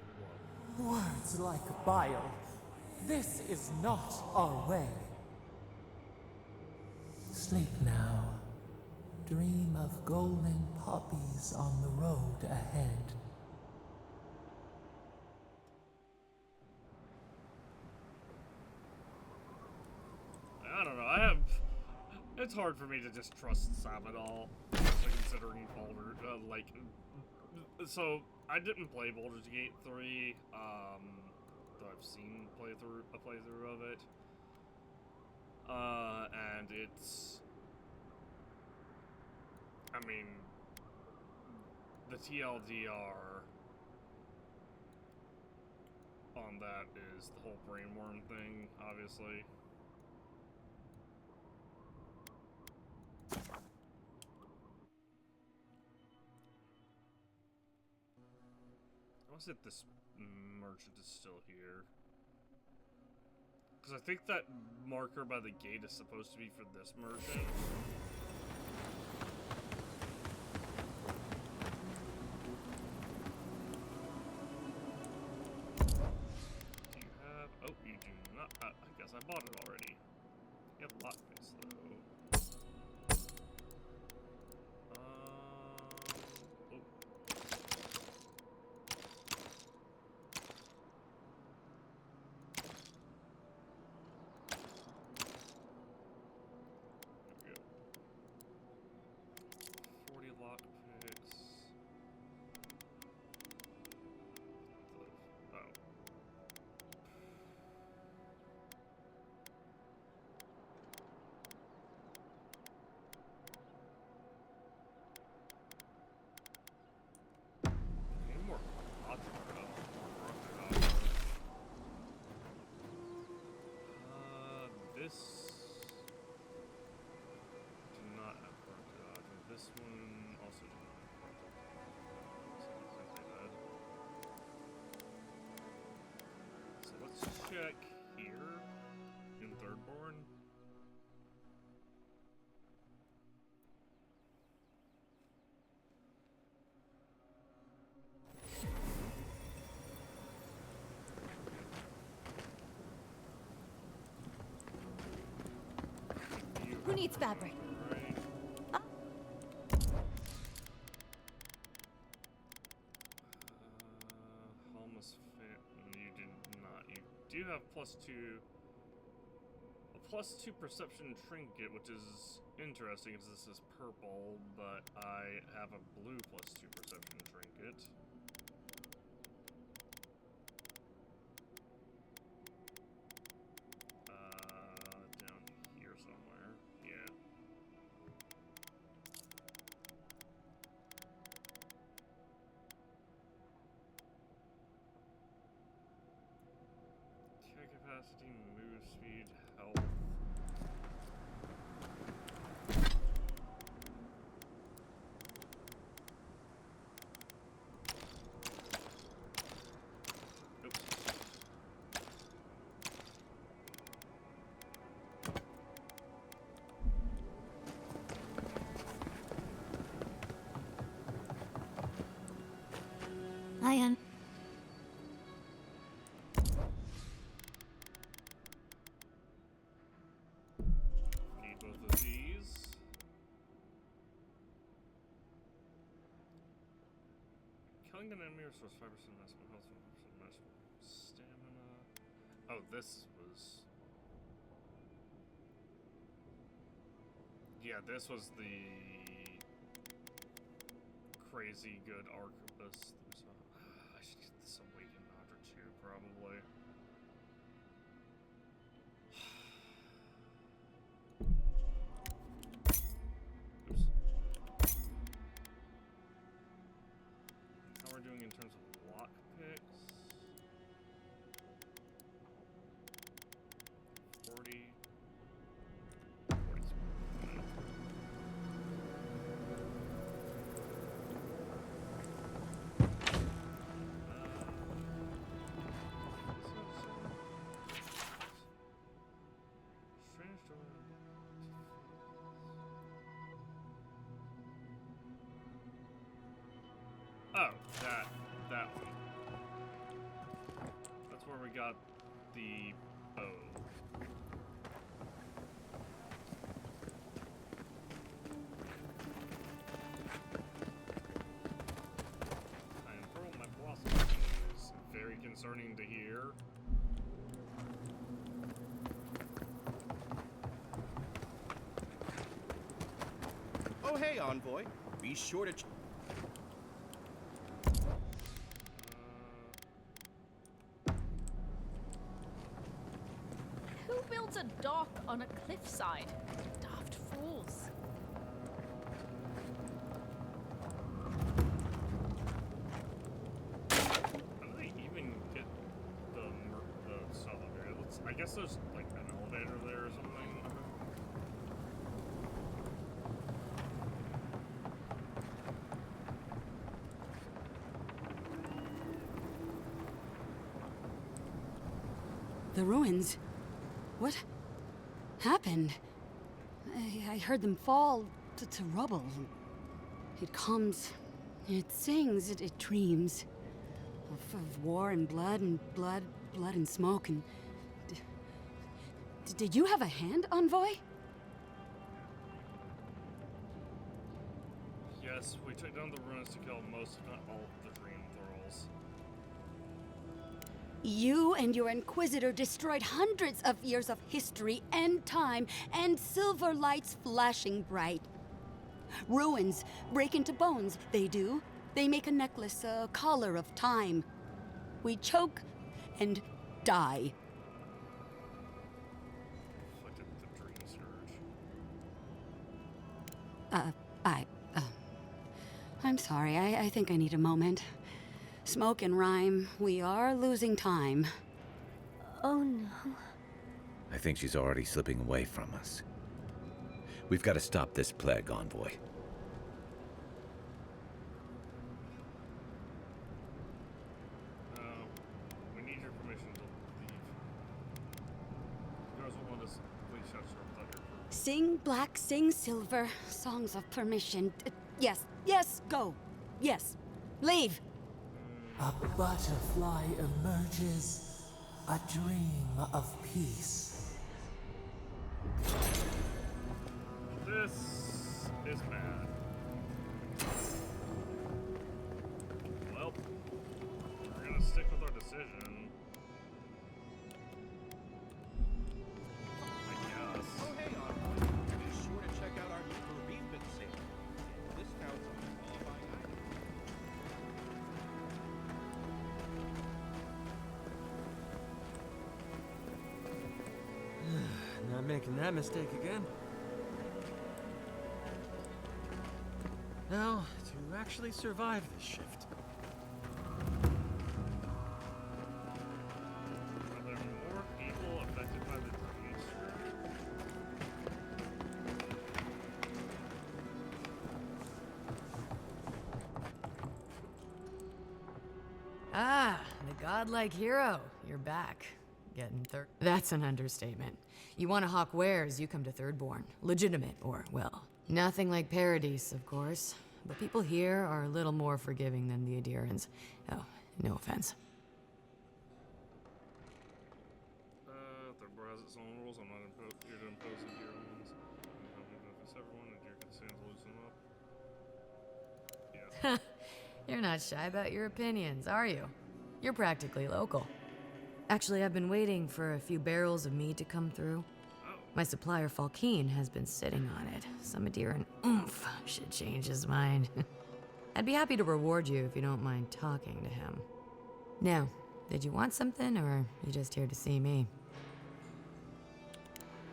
what. Words like bile. This is not our way. Sleep now. Dream of golden poppies on the road ahead. I don't know. It's hard for me to just trust Sam at all, considering Baldur. So I didn't play Baldur's Gate 3. Though I've seen a playthrough of it. And it's. I mean, the TLDR on that is the whole brainworm thing, obviously. I want to see if this merchant is still here. Because I think that marker by the gate is supposed to be for this merchant. Do you have... Oh, you do not. I guess I bought it already. You have lockpicks, though. Who needs fabric? Almost fit. You did not. You do have a +2 perception trinket, which is interesting because this is purple, but I have a blue +2 perception trinket. Down here somewhere. Yeah. Carry capacity, move speed, health. Oops. I am. Need both of these. Killing an enemy restores 5% maximum health, 5% maximum stamina. Oh, this was. Yeah, this was the crazy good arquebus. I should get this awakened Audra too, probably. Oops. How we're doing in terms of lockpicks? 40. 40. Strange door. Oh, that one. That's where we got the bow. I unfurl my blossom. It's very concerning to hear. Oh, hey, Envoy. Be sure to... Who builds a dock on a cliffside? Daft fools. How do they even get the stuff up here? I guess there's like an elevator there or something. The ruins. What happened? I heard them fall to rubble. It comes, it sings, it dreams of war and blood and smoke. And did you have a hand, Envoy? Yes, we took down the ruins to kill most, if not all, of the dream thralls. You and your Inquisitor destroyed hundreds of years of history and time and silver lights flashing bright. Ruins break into bones, they do. They make a necklace, a collar of time. We choke and die. Afflicted with the dream scourge. I'm sorry, I think I need a moment. Smoke and rhyme, we are losing time. Oh no. I think she's already slipping away from us. We've got to stop this plague, Envoy. We need your permission to leave. You guys will let us please shut your thunder. Sing black, sing silver, songs of permission. Yes, go. Yes, leave. A butterfly emerges, a dream of peace. This is bad. Well, we're gonna stick with our decision. I guess. Oh, hey, Envoy. Be sure to check out our new bereavement sale. Discounts on qualifying items. Not making that mistake again. Now, to actually survive this shift. Are there more people affected by the dream scourge? Ah, the godlike hero. You're back. Getting third. That's an understatement. You want to hawk wares, you come to Thirdborn. Legitimate, or, well, nothing like Paradise, of course. But people here are a little more forgiving than the Adirans. Oh, no offense. Thirdborn has its own rules. I'm not here to impose the hero ones. I'm going to benefit everyone, and you're going to stand to loosen them up. Yeah. You're not shy about your opinions, are you? You're practically local. Actually, I've been waiting for a few barrels of mead to come through. My supplier, Falkeen, has been sitting on it. Some Adiran oomph should change his mind. I'd be happy to reward you if you don't mind talking to him. Now, did you want something, or are you just here to see me?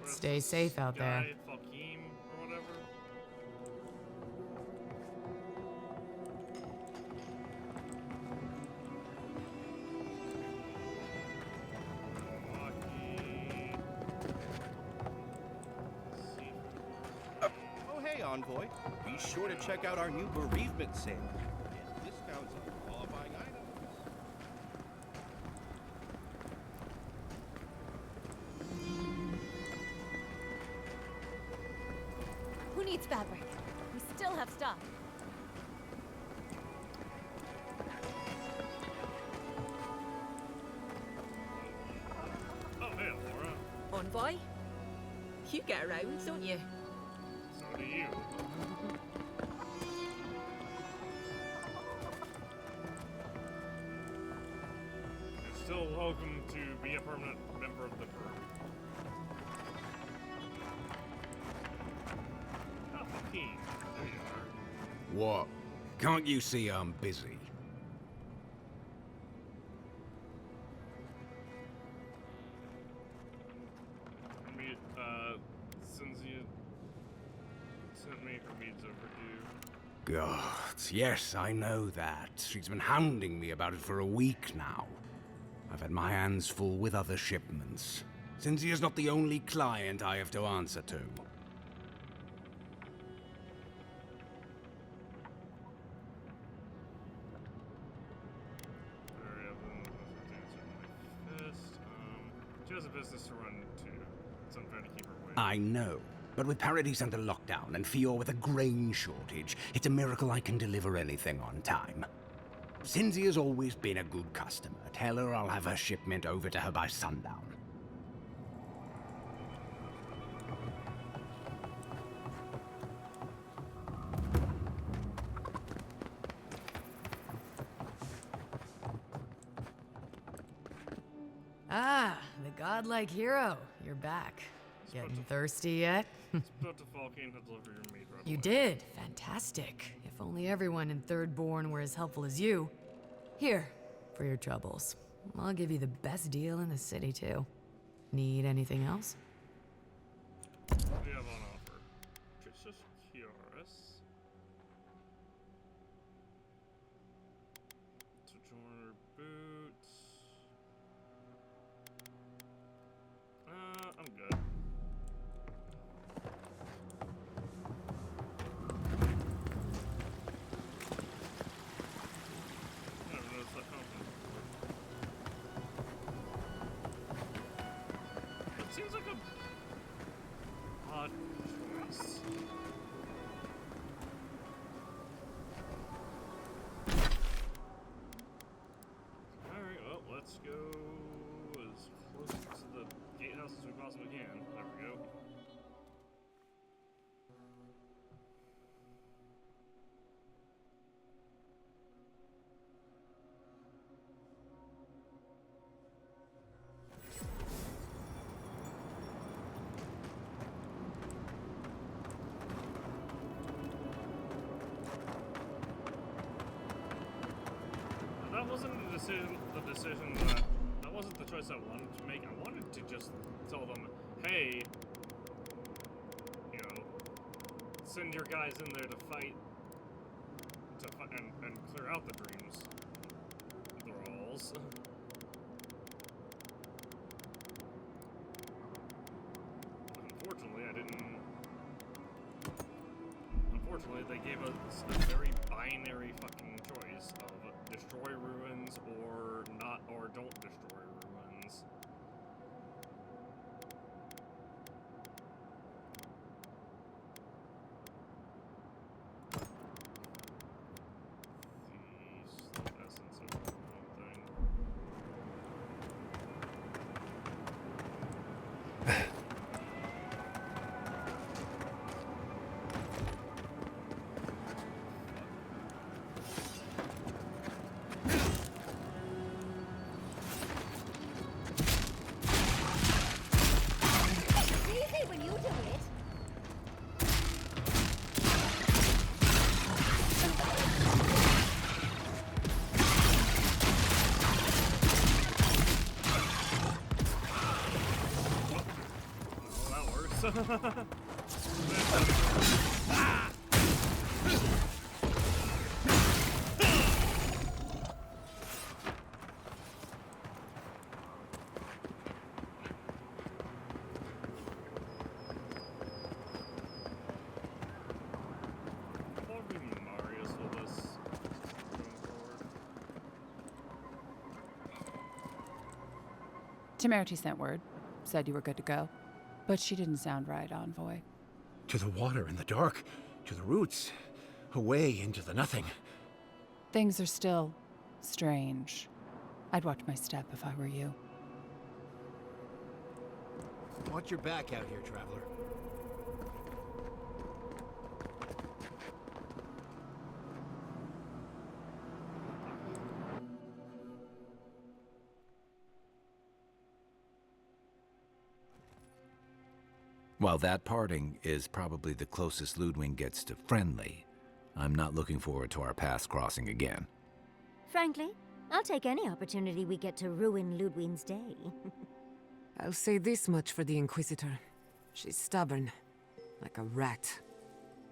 Stay safe out there. Falkeen or whatever. Oh, hey, Envoy. Be sure to check out our new bereavement sale. Discounts on qualifying items. Who needs fabric? We still have stuff. Oh, hey, Laura. Envoy? You get around, don't you? So do you. You're still welcome to be a permanent member of the group. Oh, Falkeen. There you are. What? Can't you see I'm busy? Since you sent me her mead's overdue. God, yes, I know that. She's been hounding me about it for a week now. I've had my hands full with other shipments. Cinzia is not the only client I have to answer to. She has a business to run too, so I'm trying to keep her away. I know. But with Paradise under lockdown and Fior with a grain shortage, it's a miracle I can deliver anything on time. Cinzia's always been a good customer. Tell her I'll have her shipment over to her by sundown. Ah, the godlike hero. You're back. Getting thirsty yet? Spoke to Falkeen to deliver your mead right You away. did. Fantastic. If only everyone in Thirdborn were as helpful as you. Here, for your troubles. I'll give you the best deal in the city, too. Need anything else? What do you have on offer? Just curious. Sojourner boots. I'm good. I never noticed that confidence before. It seems like a odd choice. that wasn't the decision that wasn't the choice I wanted to make. I wanted to just tell them, hey, you know, send your guys in there to fight, and clear out the dreams thralls. Unfortunately, they gave us a very binary fucking choice of destroy ruins or not, or don't destroy ruins. The essence of the whole thing. Temerity sent word. Said you were good to go. But she didn't sound right, Envoy. To the water in the dark, to the roots, away into the nothing. Things are still strange. I'd watch my step if I were you. Watch your back out here, traveler. While that parting is probably the closest Ludwig gets to friendly, I'm not looking forward to our paths crossing again. Frankly, I'll take any opportunity we get to ruin Ludwig's day. I'll say this much for the Inquisitor. She's stubborn, like a rat.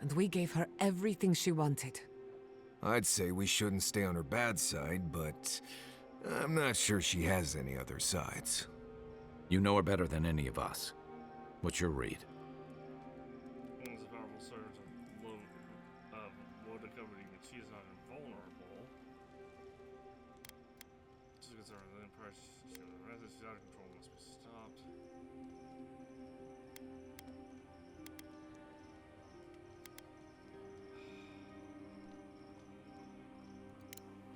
And we gave her everything she wanted. I'd say we shouldn't stay on her bad side, but I'm not sure she has any other sides. You know her better than any of us. What's your read? One's a powerful surge of wood accompanying the cheese not invulnerable. Just because the Empire show the method she's out of control must be stopped.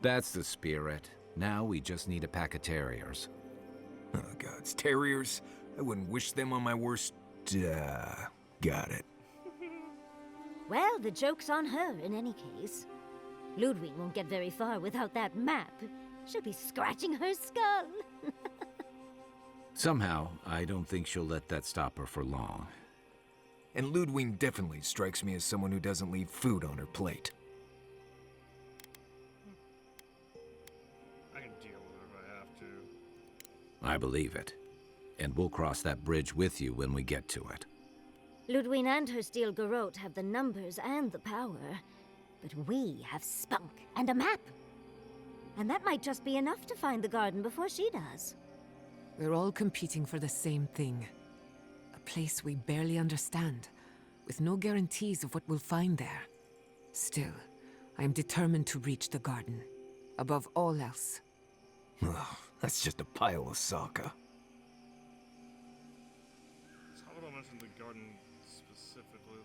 That's the spirit. Now we just need a pack of terriers. Oh, gods, terriers? I wouldn't wish them on my worst... got it. Well, the joke's on her in any case. Ludwig won't get very far without that map. She'll be scratching her skull. Somehow, I don't think she'll let that stop her for long. And Ludwig definitely strikes me as someone who doesn't leave food on her plate. I can deal with her if I have to. I believe it. And we'll cross that bridge with you when we get to it. Ludwig and her steel garrote have the numbers and the power, but we have spunk and a map. And that might just be enough to find the garden before she does. We're all competing for the same thing. A place we barely understand, with no guarantees of what we'll find there. Still, I am determined to reach the garden, above all else. Ugh, that's just a pile of Sokka. Salvador mentioned the garden specifically.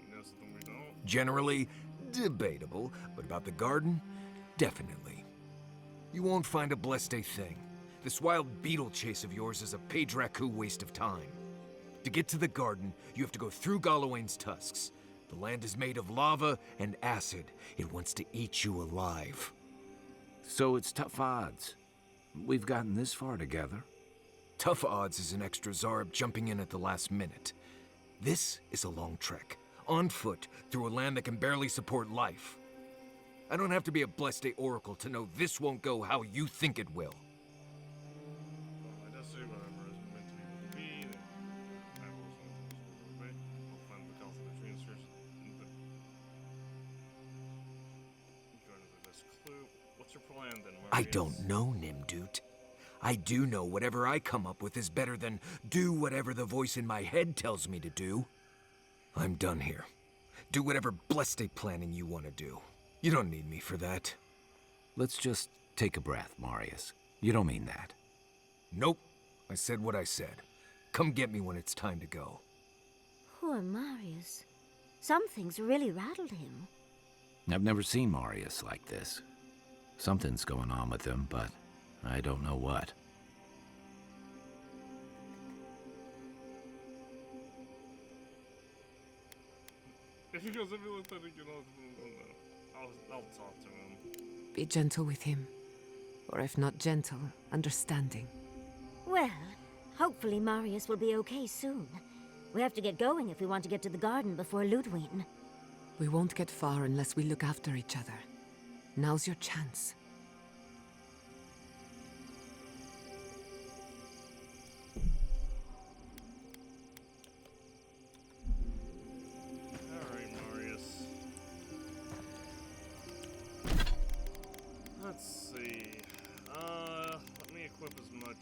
You know something we don't? Generally, debatable, but about the garden, definitely. You won't find a blessed thing. This wild beetle chase of yours is a page-raku waste of time. To get to the garden, you have to go through Galawain's tusks. The land is made of lava and acid. It wants to eat you alive. So it's tough odds. We've gotten this far together. Tough odds is an extra Zarb jumping in at the last minute. This is a long trek, on foot, through a land that can barely support life. I don't have to be a Blessed Oracle to know this won't go how you think it will. Well, I just say whatever is meant to be. I will obey. I'll find the cause of the transfers. Clue. What's your plan then, Marius? I don't know, Nimdut. I do know whatever I come up with is better than do whatever the voice in my head tells me to do. I'm done here. Do whatever Blessed planning you want to do. You don't need me for that. Let's just take a breath, Marius. You don't mean that. Nope. I said what I said. Come get me when it's time to go. Poor Marius. Something's really rattled him. I've never seen Marius like this. Something's going on with him, but I don't know what. If he goes every little thing, you know, I'll talk to him. Be gentle with him. Or if not gentle, understanding. Well, hopefully Marius will be okay soon. We have to get going if we want to get to the garden before Ludwig. We won't get far unless we look after each other. Now's your chance. Alright, Marius. Let's see. Let me equip as much.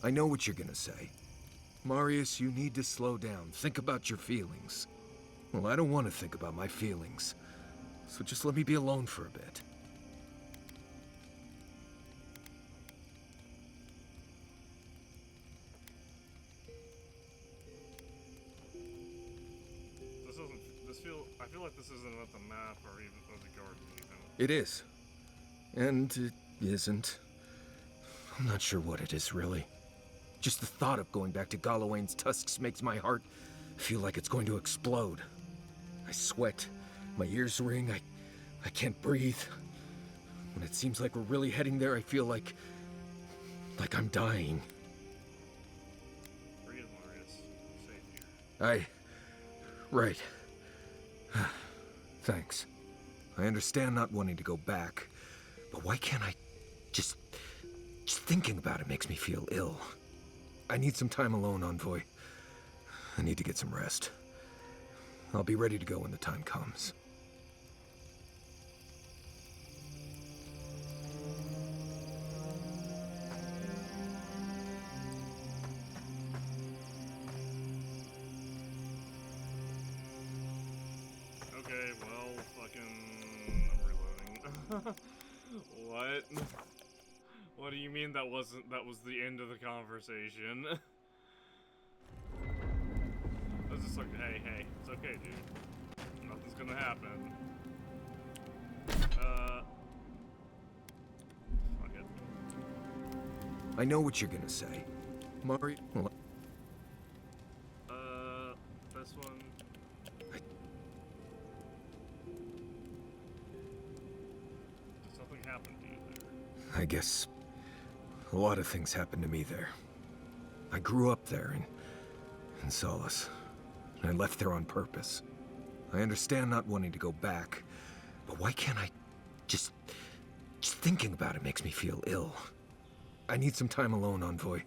I know what you're gonna say. Marius, you need to slow down. Think about your feelings. Well, I don't want to think about my feelings. So just let me be alone for a bit. I feel like this isn't about the map or even or the garden even. It is. And it isn't. I'm not sure what it is, really. Just the thought of going back to Galawain's tusks makes my heart feel like it's going to explode. I sweat. My ears ring. I can't breathe. When it seems like we're really heading there, I feel like I'm dying. Breathe, Marius. I'm safe here. Right. Thanks. I understand not wanting to go back, but why can't I just thinking about it makes me feel ill. I need some time alone, Envoy. I need to get some rest. I'll be ready to go when the time comes. Okay, well, fucking... I'm reloading. What? What do you mean that was the end of the conversation? I was just like, hey, it's okay, dude. Nothing's gonna happen. Fuck it. I know what you're gonna say. Mari... This one... Does something happen to you there? I guess a lot of things happened to me there. I grew up there in Solace. I left there on purpose. I understand not wanting to go back, but why can't I just thinking about it makes me feel ill. I need some time alone, Envoy.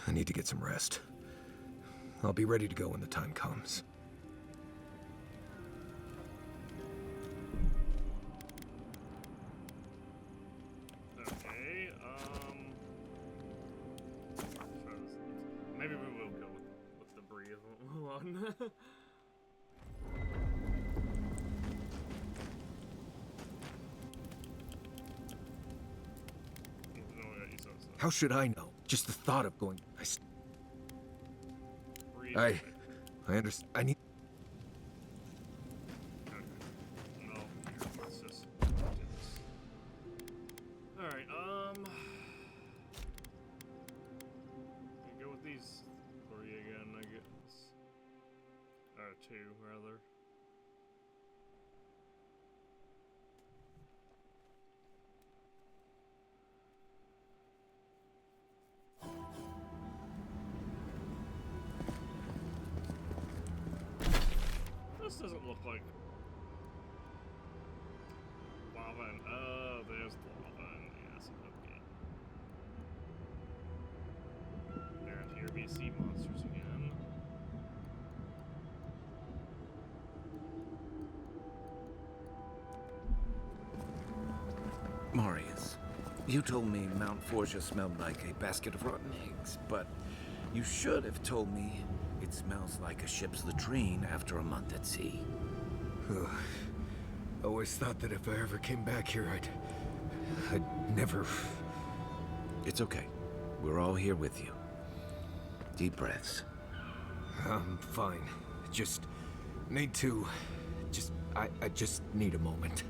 I need to get some rest. I'll be ready to go when the time comes. Okay, maybe we will go with the breathe one. How should I know? Just the thought of going... I understand. I need. No, let's just do this. Alright, go with these 3 again, I guess. 2, rather. This doesn't look like lava and oh, there's the lava and the acid. Okay. And here we see monsters again. Marius, you told me Mount Forgia smelled like a basket of rotten eggs, but you should have told me it smells like a ship's latrine after a month at sea. Always thought that if I ever came back here, I'd never... It's okay. We're all here with you. Deep breaths. I'm fine. Just need to... I just need a moment.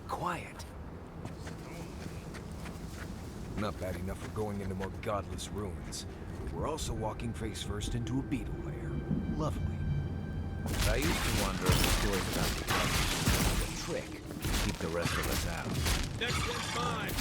Quiet. Not bad enough for going into more godless ruins. We're also walking face first into a beetle lair. Lovely. I used to wonder if the stories about the others was a trick to keep the rest of us out. Next one's mine!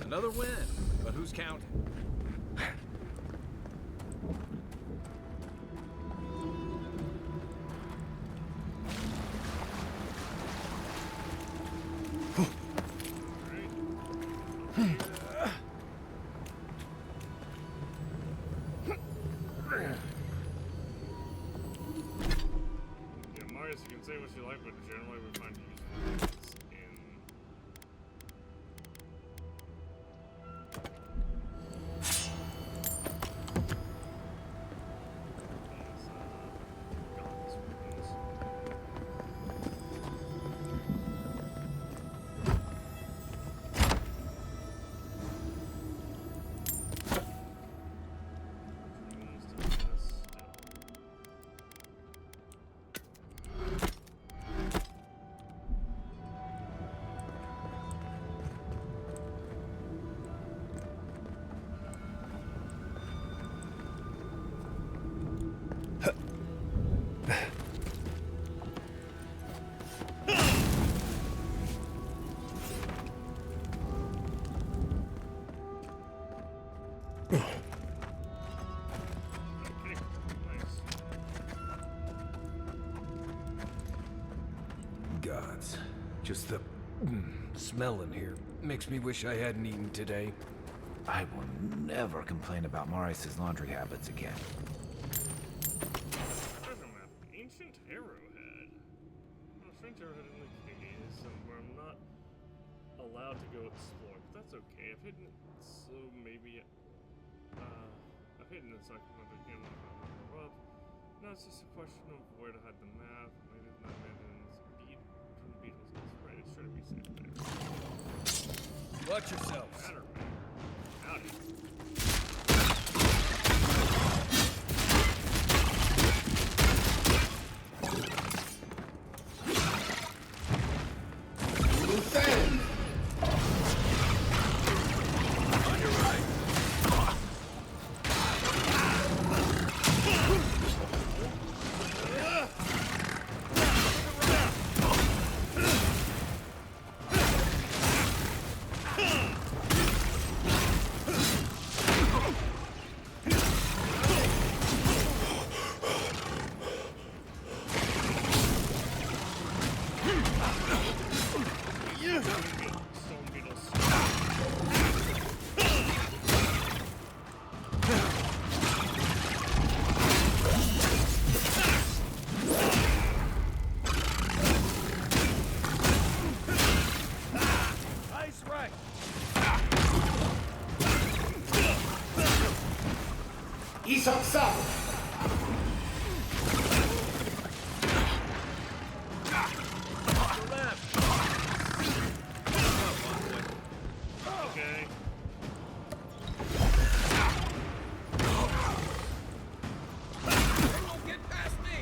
Another win, but who's counting? Yeah, Marius, you can say what you like, but generally we find useful in Gods. Just the smell in here makes me wish I hadn't eaten today. I will never complain about Marius's laundry habits again. Ancient Arrowhead. Ancient Arrowhead in the cave is somewhere I'm not allowed to go explore, but that's okay. I've hidden it, so maybe I've hidden it so I can find it again when I found it up. Now it's just a question of where to hide the map. Maybe it's not abandoned beat from the Beatles. Right, it's sure to be safe there. Watch yourselves. Howdy. Okay. They won't get past me!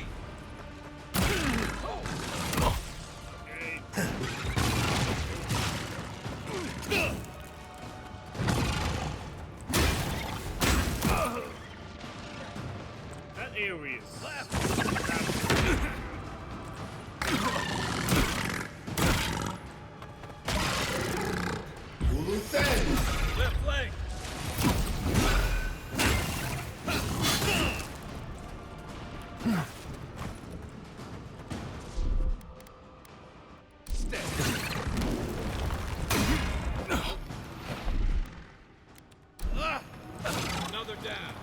That AoE is left. Left flank! Another down.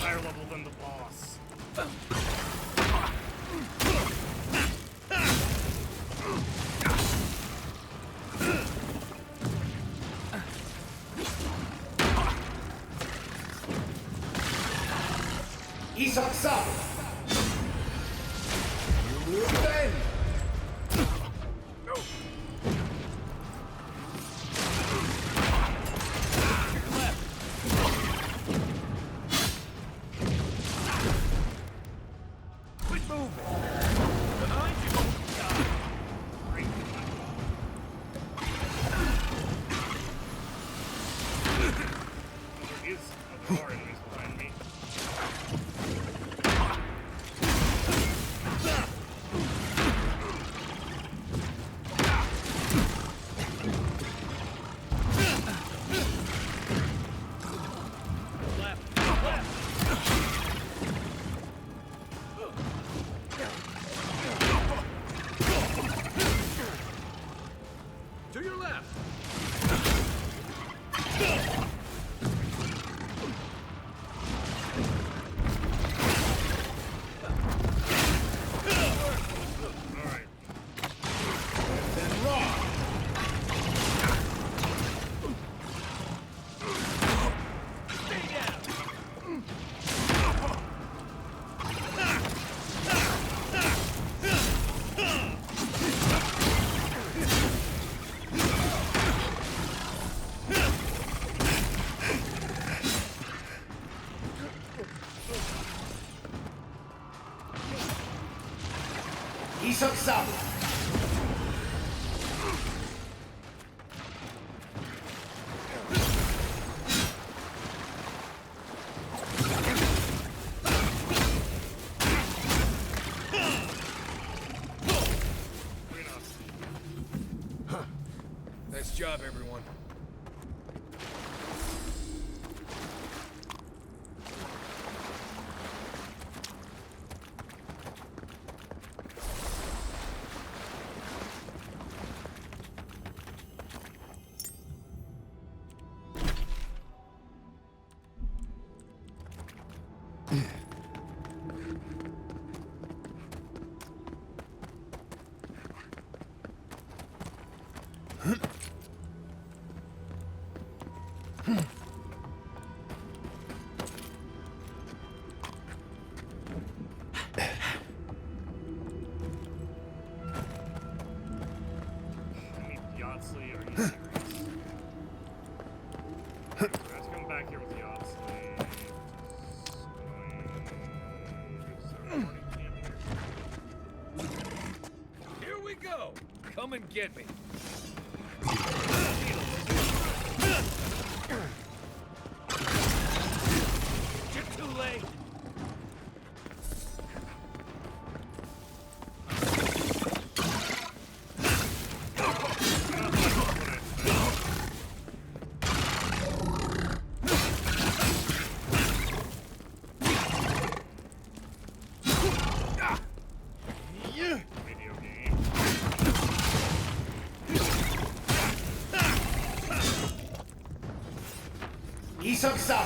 Higher level than the boss. To your left. Alright. Nice job, everyone. Let's come back here with the Yachtley. Here we go. Come and get me. Isoksa!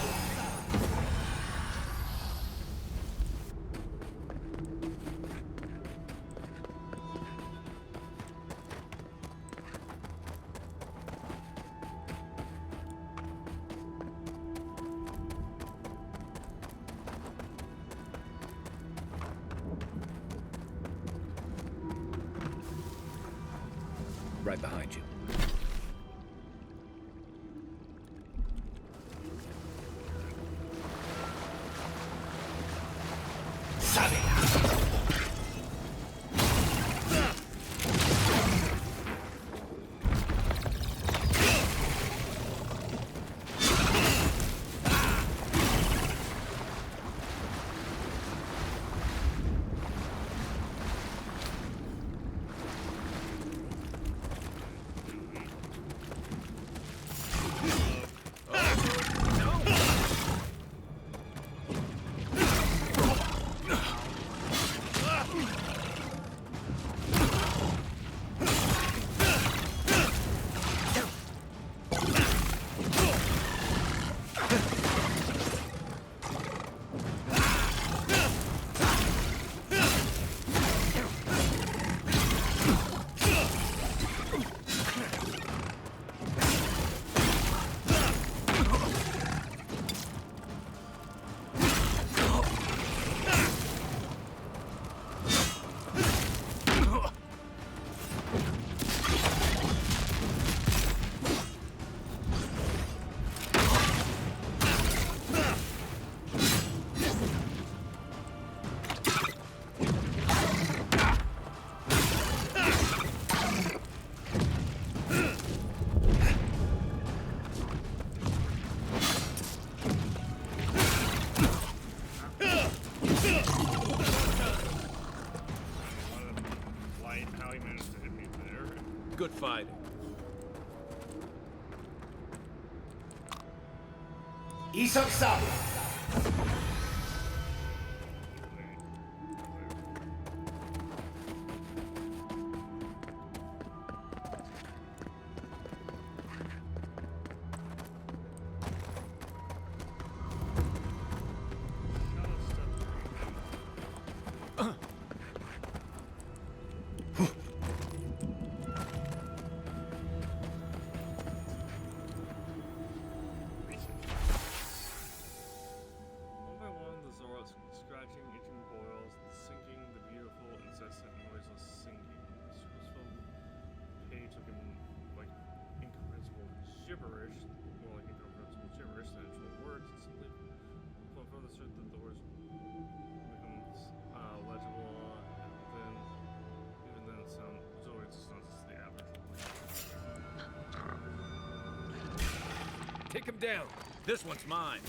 Right behind you. Good fighting. Isoksa! gibberish, more like incomprehensible gibberish than actual words, and simply put further assert that the words becomes legible, and even then sound totally dissonant to the average. Take him down. This one's mine.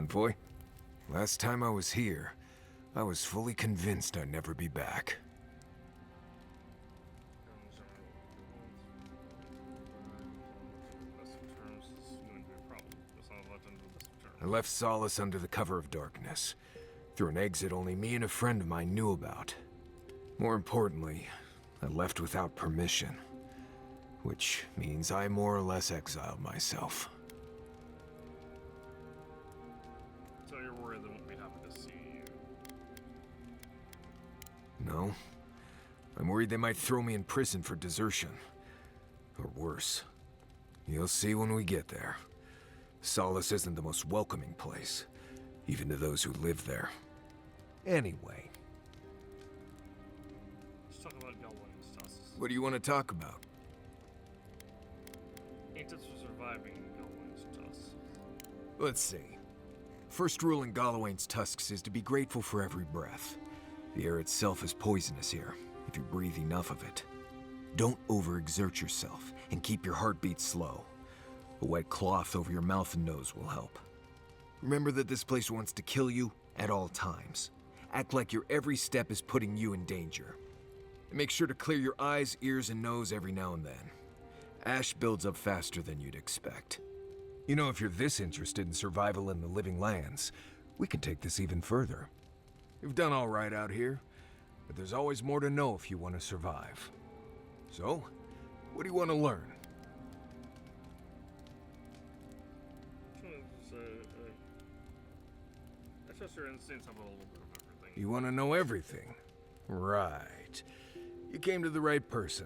Envoy, last time I was here, I was fully convinced I'd never be back. I left Solace under the cover of darkness, through an exit only me and a friend of mine knew about. More importantly, I left without permission, which means I more or less exiled myself. So you're worried they won't be happy to see you? No. I'm worried they might throw me in prison for desertion. Or worse. You'll see when we get there. Solace isn't the most welcoming place, even to those who live there. Anyway. Let's talk about Galwain's tusks. What do you want to talk about? Ain't it for surviving Galwain's tusks? Let's see. First rule in Galawain's tusks is to be grateful for every breath. The air itself is poisonous here, if you breathe enough of it. Don't overexert yourself, and keep your heartbeat slow. A wet cloth over your mouth and nose will help. Remember that this place wants to kill you at all times. Act like your every step is putting you in danger. And make sure to clear your eyes, ears, and nose every now and then. Ash builds up faster than you'd expect. You know, if you're this interested in survival in the living lands, we can take this even further. You've done all right out here, but there's always more to know if you want to survive. So, what do you want to learn? I trust your instincts have a little bit of everything. You want to know everything? Right. You came to the right person.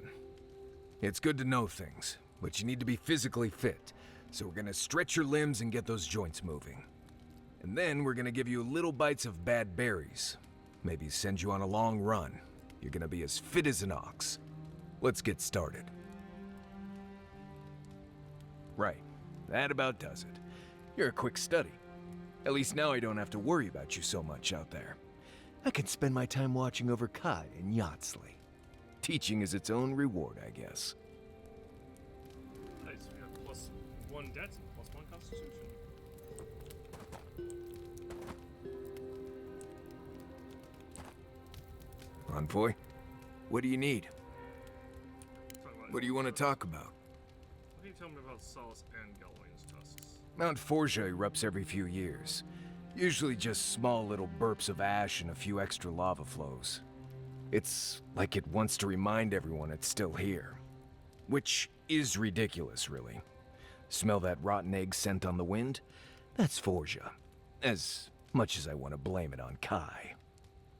It's good to know things, but you need to be physically fit. So we're gonna stretch your limbs and get those joints moving. And then we're gonna give you little bites of bad berries. Maybe send you on a long run. You're gonna be as fit as an ox. Let's get started. Right. That about does it. You're a quick study. At least now I don't have to worry about you so much out there. I can spend my time watching over Kai and Yatsley. Teaching is its own reward, I guess. Nice, we have +1 dex and +1 constitution. Envoy, what do you need? What do you want to talk about? What can you tell me about Solace and Galwain's tusks? Mount Forja erupts every few years. Usually just small little burps of ash and a few extra lava flows. It's like it wants to remind everyone it's still here. Which is ridiculous, really. Smell that rotten egg scent on the wind? That's Forja. As much as I want to blame it on Kai.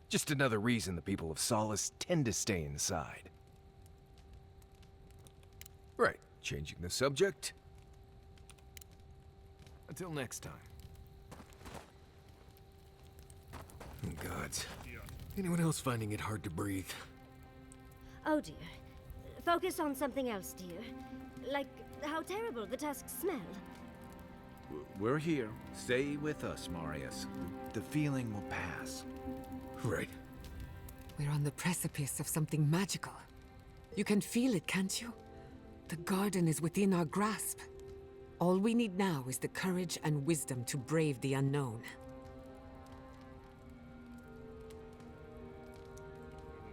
Just another reason the people of Solace tend to stay inside. Right, changing the subject. Until next time. Oh, gods. Anyone else finding it hard to breathe? Oh dear. Focus on something else, dear. Like how terrible the tusks smell. We're here. Stay with us, Marius. The feeling will pass. Right. We're on the precipice of something magical. You can feel it, can't you? The garden is within our grasp. All we need now is the courage and wisdom to brave the unknown.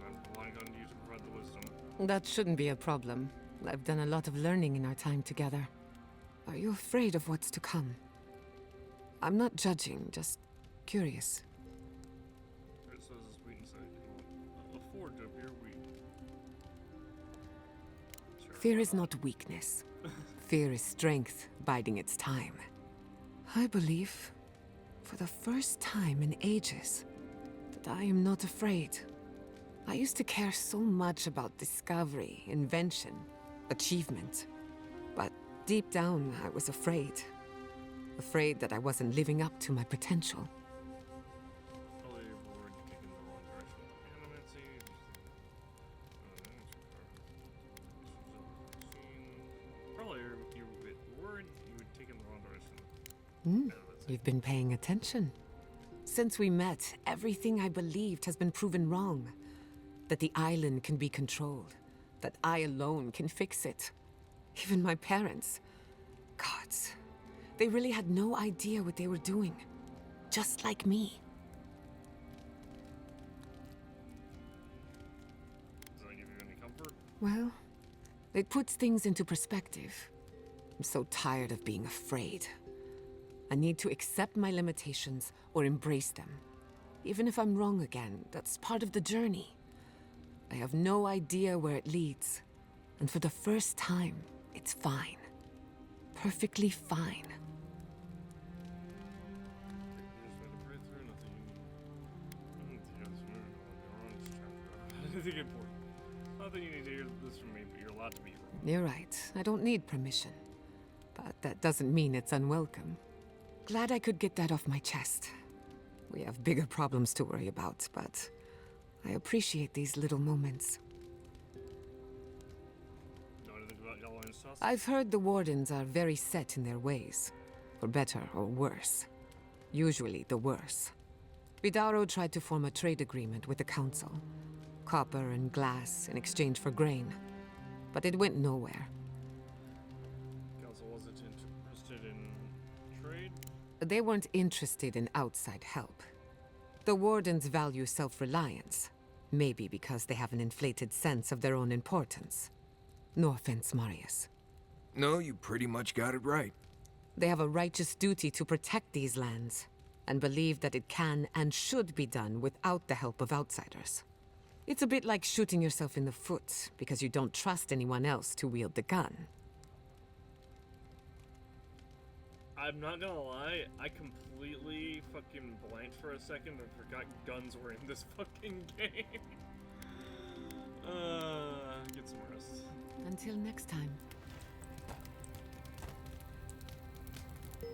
I'm relying on you to provide the wisdom. That shouldn't be a problem. I've done a lot of learning in our time together. Are you afraid of what's to come? I'm not judging, just curious. It says we can say afford to appear weak. Sure. Fear is not weakness. Fear is strength biding its time. I believe, for the first time in ages, that I am not afraid. I used to care so much about discovery, invention, achievement. But deep down, I was afraid. Afraid that I wasn't living up to my potential. You've been paying attention. Since we met, everything I believed has been proven wrong. That the island can be controlled. That I alone can fix it. Even my parents. Gods. They really had no idea what they were doing. just like me. Does that give you any comfort? Well, it puts things into perspective. I'm so tired of being afraid. I need to accept my limitations or embrace them. Even if I'm wrong again, that's part of the journey. I have no idea where it leads. And for the first time, it's fine. Perfectly fine. Anything important. Not that you need to hear this from me, but you're allowed to be wrong. You're right. I don't need permission. But that doesn't mean it's unwelcome. Glad I could get that off my chest. We have bigger problems to worry about, but I appreciate these little moments. Know anything about Yellow and Sus? I've heard the Wardens are very set in their ways, for better or worse. Usually the worse. Vidaro tried to form a trade agreement with the Council. Copper and glass in exchange for grain. But it went nowhere. Council wasn't interested in trade? They weren't interested in outside help. The Wardens value self-reliance. Maybe because they have an inflated sense of their own importance. No offense, Marius. No, you pretty much got it right. They have a righteous duty to protect these lands, and believe that it can and should be done without the help of outsiders. It's a bit like shooting yourself in the foot because you don't trust anyone else to wield the gun. I'm not gonna lie, I completely fucking blanked for a second and forgot guns were in this fucking game. Get some rest. Until next time.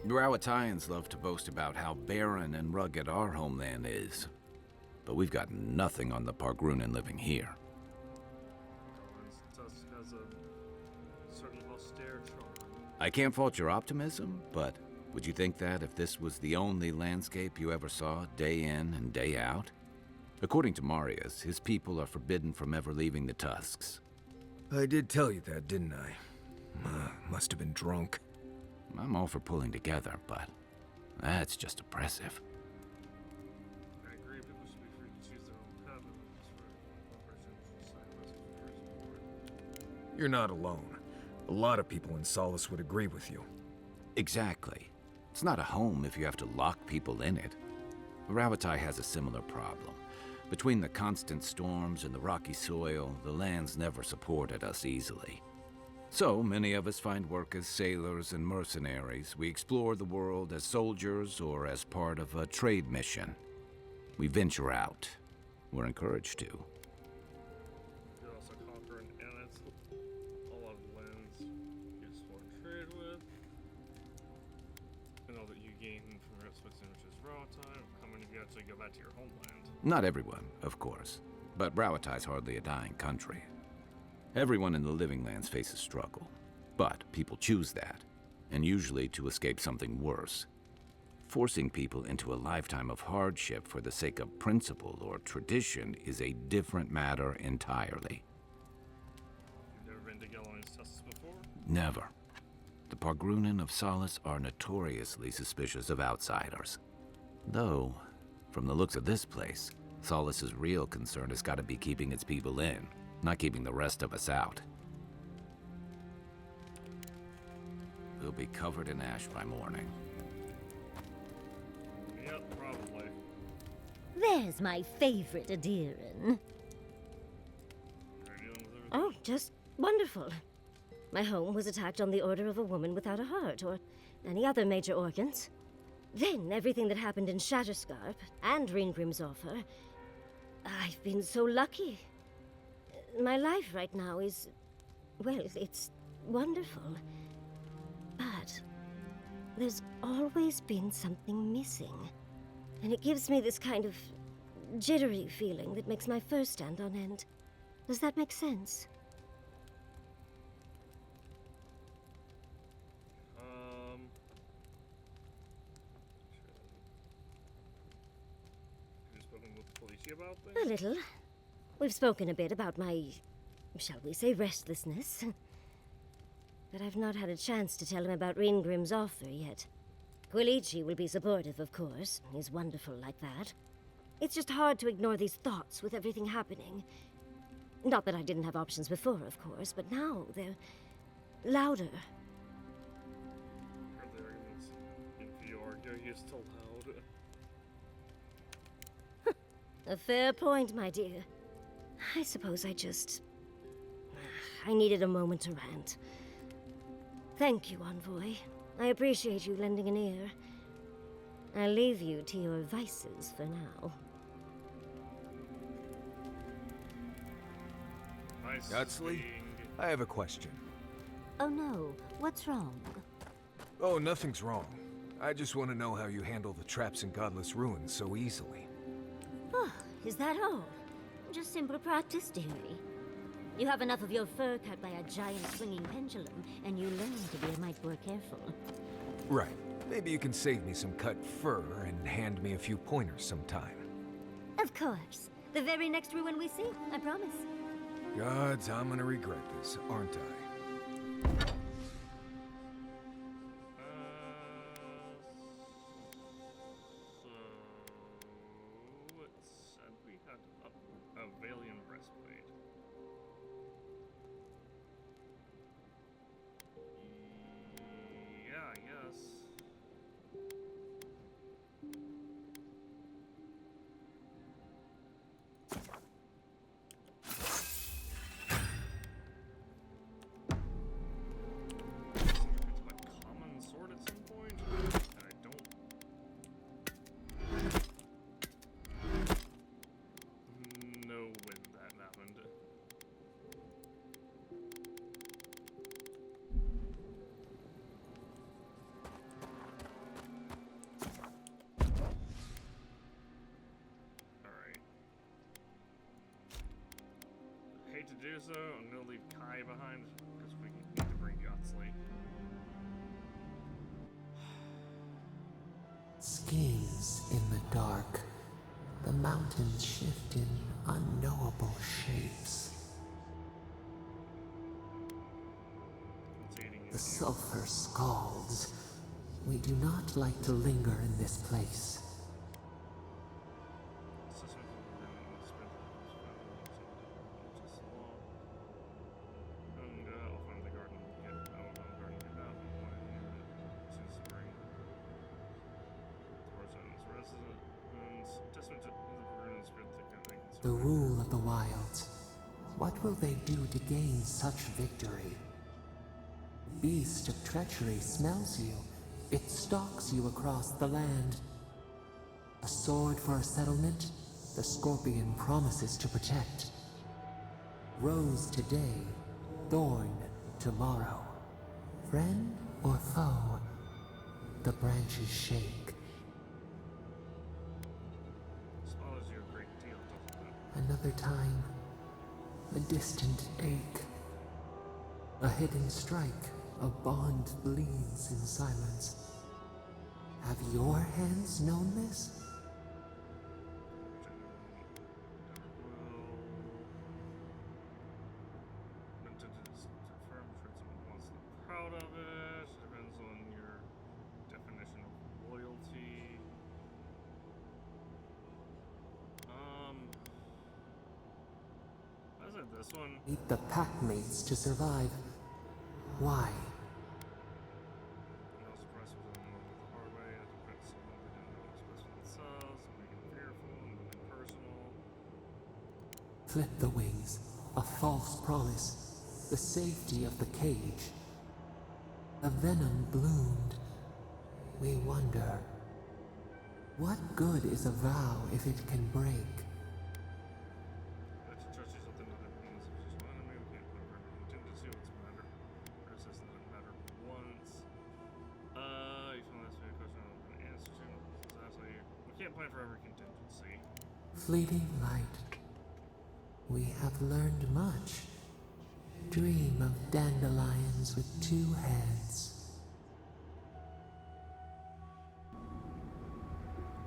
Rawatayans love to boast about how barren and rugged our homeland is. But we've got nothing on the Pargrunan living here. Tusk has a certain austere charm. I can't fault your optimism, but would you think that if this was the only landscape you ever saw, day in and day out? According to Marius, his people are forbidden from ever leaving the Tusks. I did tell you that, didn't I? Must have been drunk. I'm all for pulling together, but that's just oppressive. I agree, people should be free to choose their own path, and it's for corporations to decide what's for yours. You're not alone. A lot of people in Solace would agree with you. Exactly. It's not a home if you have to lock people in it. Rawatai has a similar problem. Between the constant storms and the rocky soil, the lands never supported us easily. So, many of us find work as sailors and mercenaries. We explore the world as soldiers or as part of a trade mission. We venture out. We're encouraged to. You could also conquer and annex a lot of lands you explore and trade with. And all that you gain from your expedition, which is Rawatai. How many of you actually go back to your homeland? Not everyone, of course. But Rawatai's hardly a dying country. Everyone in the Living Lands faces struggle, but people choose that, and usually to escape something worse. Forcing people into a lifetime of hardship for the sake of principle or tradition is a different matter entirely. You've never been to Gelon's Tusks before? Never. The Pargrunan of Solace are notoriously suspicious of outsiders. Though, from the looks of this place, Solace's real concern has got to be keeping its people in. Not keeping the rest of us out. We'll be covered in ash by morning. Yep, probably. There's my favorite Adiran. Oh, just wonderful. My home was attacked on the order of a woman without a heart or any other major organs. Then everything that happened in Shatterscarp and Ringrim's offer. I've been so lucky. My life right now is, well, it's wonderful. But there's always been something missing. And it gives me this kind of jittery feeling that makes my fur stand on end. Does that make sense? Have you spoken with Felicia about this? A little. We've spoken a bit about my, shall we say, restlessness. But I've not had a chance to tell him about Ringrim's offer yet. Quilici will be supportive, of course. He's wonderful like that. It's just hard to ignore these thoughts with everything happening. Not that I didn't have options before, of course, but now they're louder. Heard the arguments in Viorga used to loud. A fair point, my dear. I suppose I needed a moment to rant. Thank you, Envoy. I appreciate you lending an ear. I'll leave you to your vices for now. Dudsley, I have a question. Oh no, what's wrong? Oh, nothing's wrong. I just want to know how you handle the traps in Godless Ruins so easily. Oh, is that all? Just simple practice, dearie. You have enough of your fur cut by a giant swinging pendulum, and you learn to be a mite more careful. Right. Maybe you can save me some cut fur and hand me a few pointers sometime. Of course. The very next ruin we see, I promise. Gods, I'm gonna regret this, aren't I? So it said we had a Valian breastplate. Yeah, I guess. Common sword at some point, and I don't know when that happened. Alright. Hate to do so, I'm gonna leave Kai behind, because we need to bring Yatsley. Schemes in the dark. The mountains shift in unknowable shapes. The sulfur scalds. We do not like to linger in this place. The rule of the wilds. What will they do to gain such victory? Beast of treachery smells you. It stalks you across the land. A sword for a settlement, the scorpion promises to protect. Rose today, thorn tomorrow. Friend or foe, the branches shake. Swallows you a great deal, doesn't it? Another time, a distant ache. A hidden strike, a bond bleeds in silence. Have your hands known this? Proud of it. Depends on your definition of loyalty. Is it this one? Need the packmates to survive. Why? No surprise for them the hard way. I think someone they didn't know express for themselves, make it fearful and personal. Flip the wings, a false promise, the safety of the cage. A venom bloomed. We wonder, what good is a vow if it can break? Let's trust you something not everyone is just one enemy. We can't put over every contingency. What's the matter? Or says that it mattered once. You can ask me a question I'm going to answer to. Exactly. We can't plan for every contingency. Fleeting light. We have learned much. Dream of dandelions with two heads.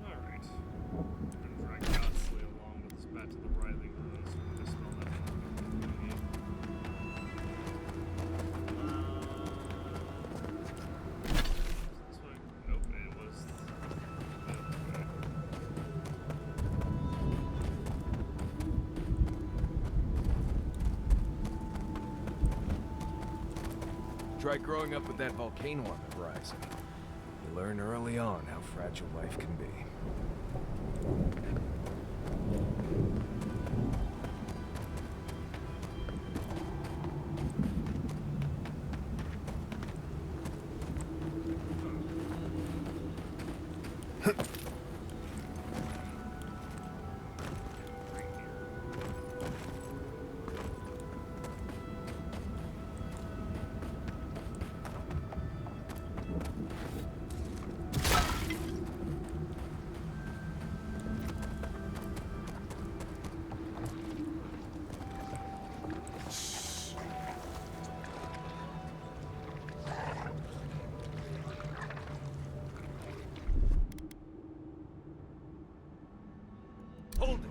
Alright. We're gonna drag Yatsley along with us back to the writhing ruins to dispel that phenomenon. This way? Nope, anyway. Try growing up with that volcano on the horizon. You learn early on how fragile life can be. Hold it!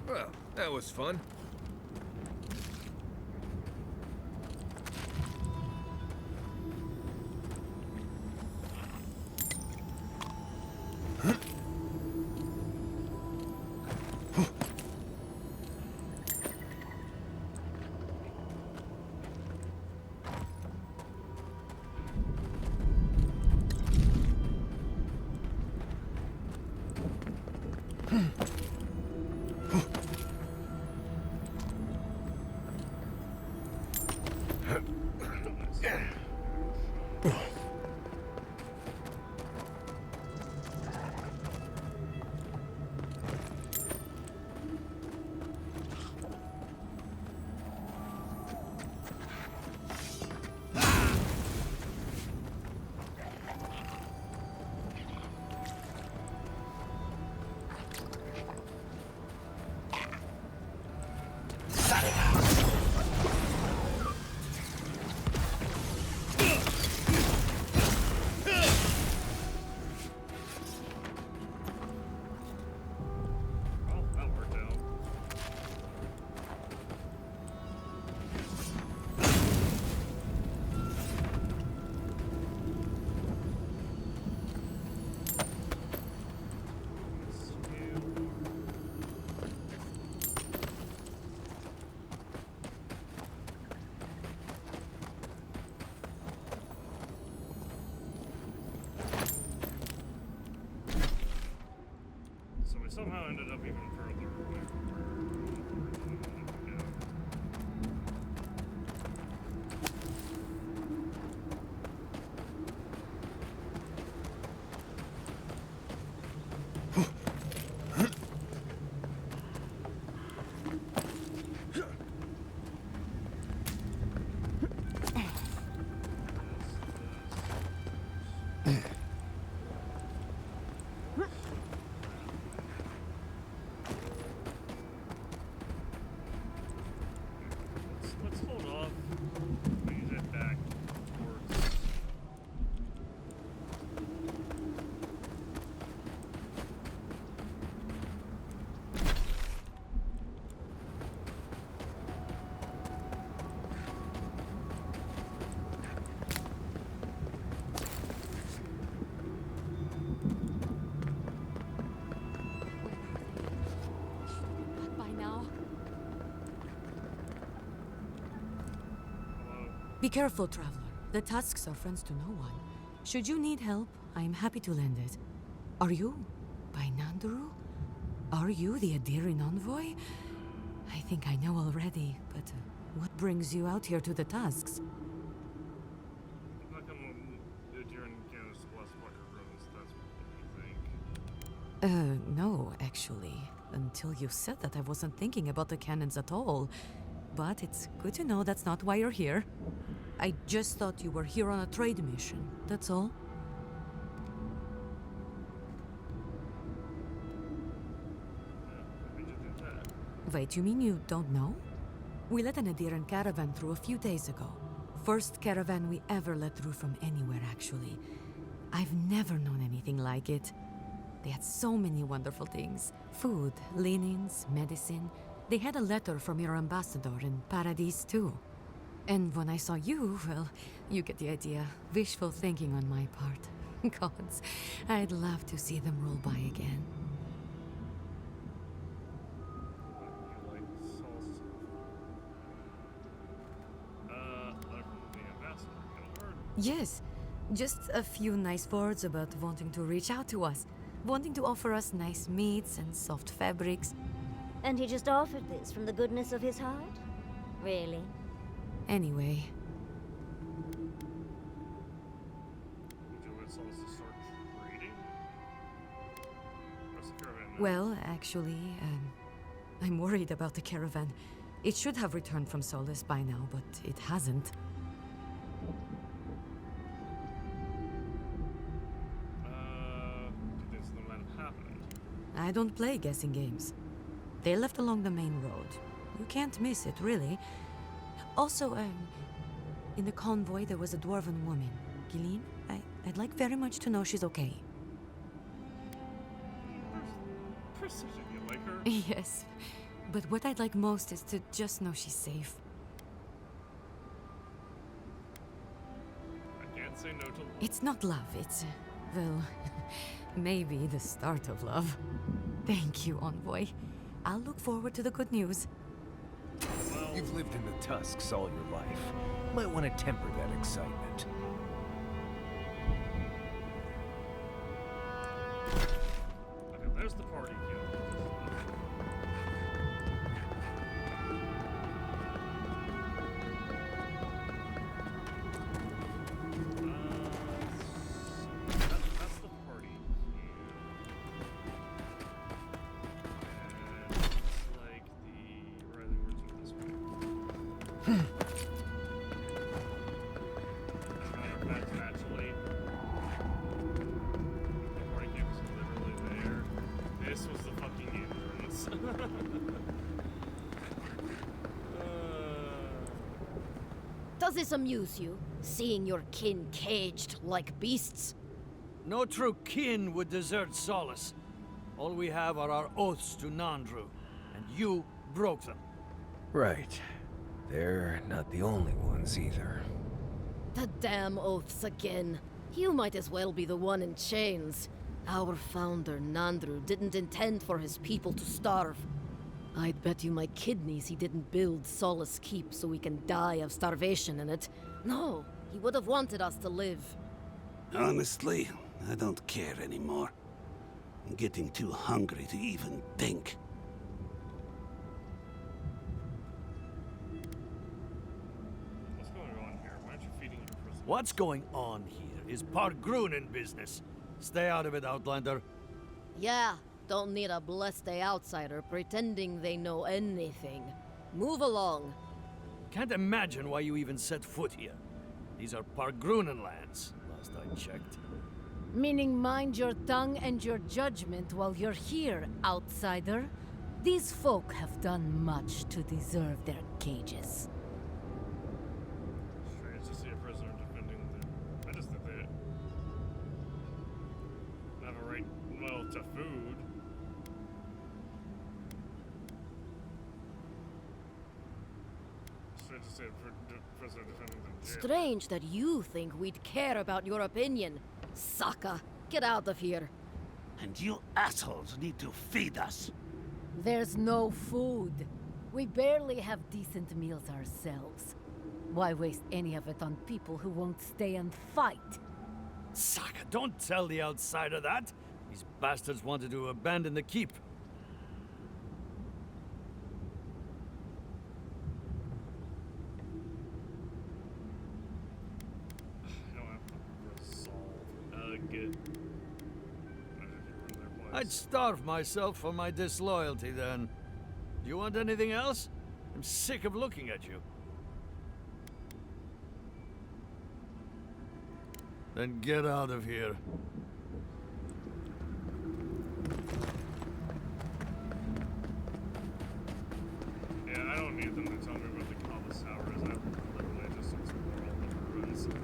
Well, that was fun. Somehow ended up even further away from where we wanted Be careful, traveler. The tusks are friends to no one. Should you need help, I'm happy to lend it. Are you by Nandru? Are you the Adiran envoy? I think I know already, but what brings you out here to the tusks? How come Adiran encounters the Blessed Walker ruins? That's what you think. No, actually. Until you said that, I wasn't thinking about the cannons at all. But it's good to know that's not why you're here. I just thought you were here on a trade mission, that's all. Wait, you mean you don't know? We let an Adiran caravan through a few days ago. First caravan we ever let through from anywhere, actually. I've never known anything like it. They had so many wonderful things. Food, linens, medicine. They had a letter from your ambassador in Paradise, too. And when I saw you, well, you get the idea. Wishful thinking on my part. Gods, I'd love to see them roll by again. Yes, just a few nice words about wanting to reach out to us, wanting to offer us nice meats and soft fabrics. And he just offered this from the goodness of his heart? Really? Anyway. Would you like Solus to start trading? Where's the caravan now? Well, actually, I'm worried about the caravan. It should have returned from Solus by now, but it hasn't. Did something might have happened? I don't play guessing games. They left along the main road. You can't miss it, really. Also, in the convoy there was a dwarven woman, Gilleen. I'd like very much to know she's okay. Precision, you like her? Yes, but what I'd like most is to just know she's safe. I can't say no to love. It's not love, it's, well, maybe the start of love. Thank you, Envoy. I'll look forward to the good news. Well, you've lived in the tusks all your life. Might want to temper that excitement. Okay, there's the party kill. That's the party kill. And it's like the Riley words are this way. That's naturally. The party game is literally there. This was the fucking entrance. Does this amuse you, seeing your kin caged like beasts? No true kin would desert Solace. All we have are our oaths to Nandru, and you broke them. Right. They're not the only ones either. The damn oaths again. You might as well be the one in chains. Our founder, Nandru, didn't intend for his people to starve. I'd bet you my kidneys he didn't build Solace Keep so we can die of starvation in it. No, he would have wanted us to live. Honestly, I don't care anymore. I'm getting too hungry to even think. What's going on here? Why aren't you feeding your prisoners? What's going on here is Pargrunen business. Stay out of it, Outlander. Yeah, don't need a blessed outsider pretending they know anything. Move along. Can't imagine why you even set foot here. These are Pargrunen lands, last I checked. Meaning mind your tongue and your judgment while you're here, outsider. These folk have done much to deserve their cages. Strange to see a prisoner defending the... I just think they have a right, well, to food. Strange to see a prisoner defending the jail. Strange that you think we'd care about your opinion. Sucker, get out of here. And you assholes need to feed us. There's no food. We barely have decent meals ourselves. Why waste any of it on people who won't stay and fight? Saka, don't tell the outsider that! These bastards wanted to abandon the keep. I'd starve myself for my disloyalty then. Do you want anything else? I'm sick of looking at you. Then get out of here. Yeah, I don't need them to tell me where the Kava Tower is. I literally just explore all the ruins. There.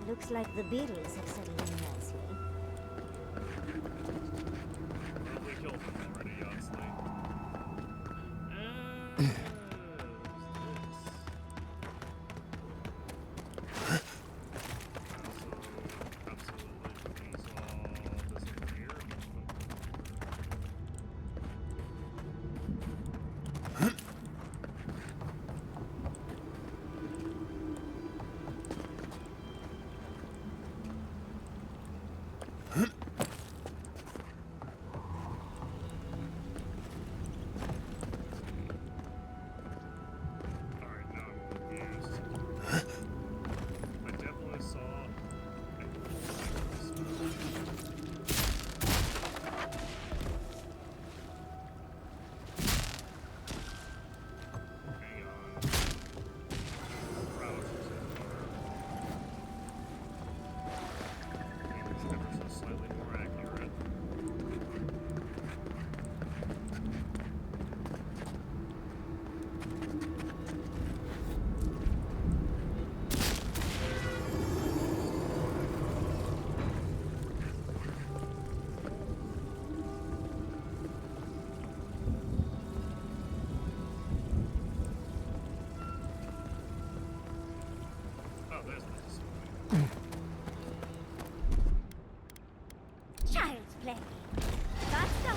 Looks like the beetles have settled in nicely. Well, we killed them already, honestly. Child's play. Basta.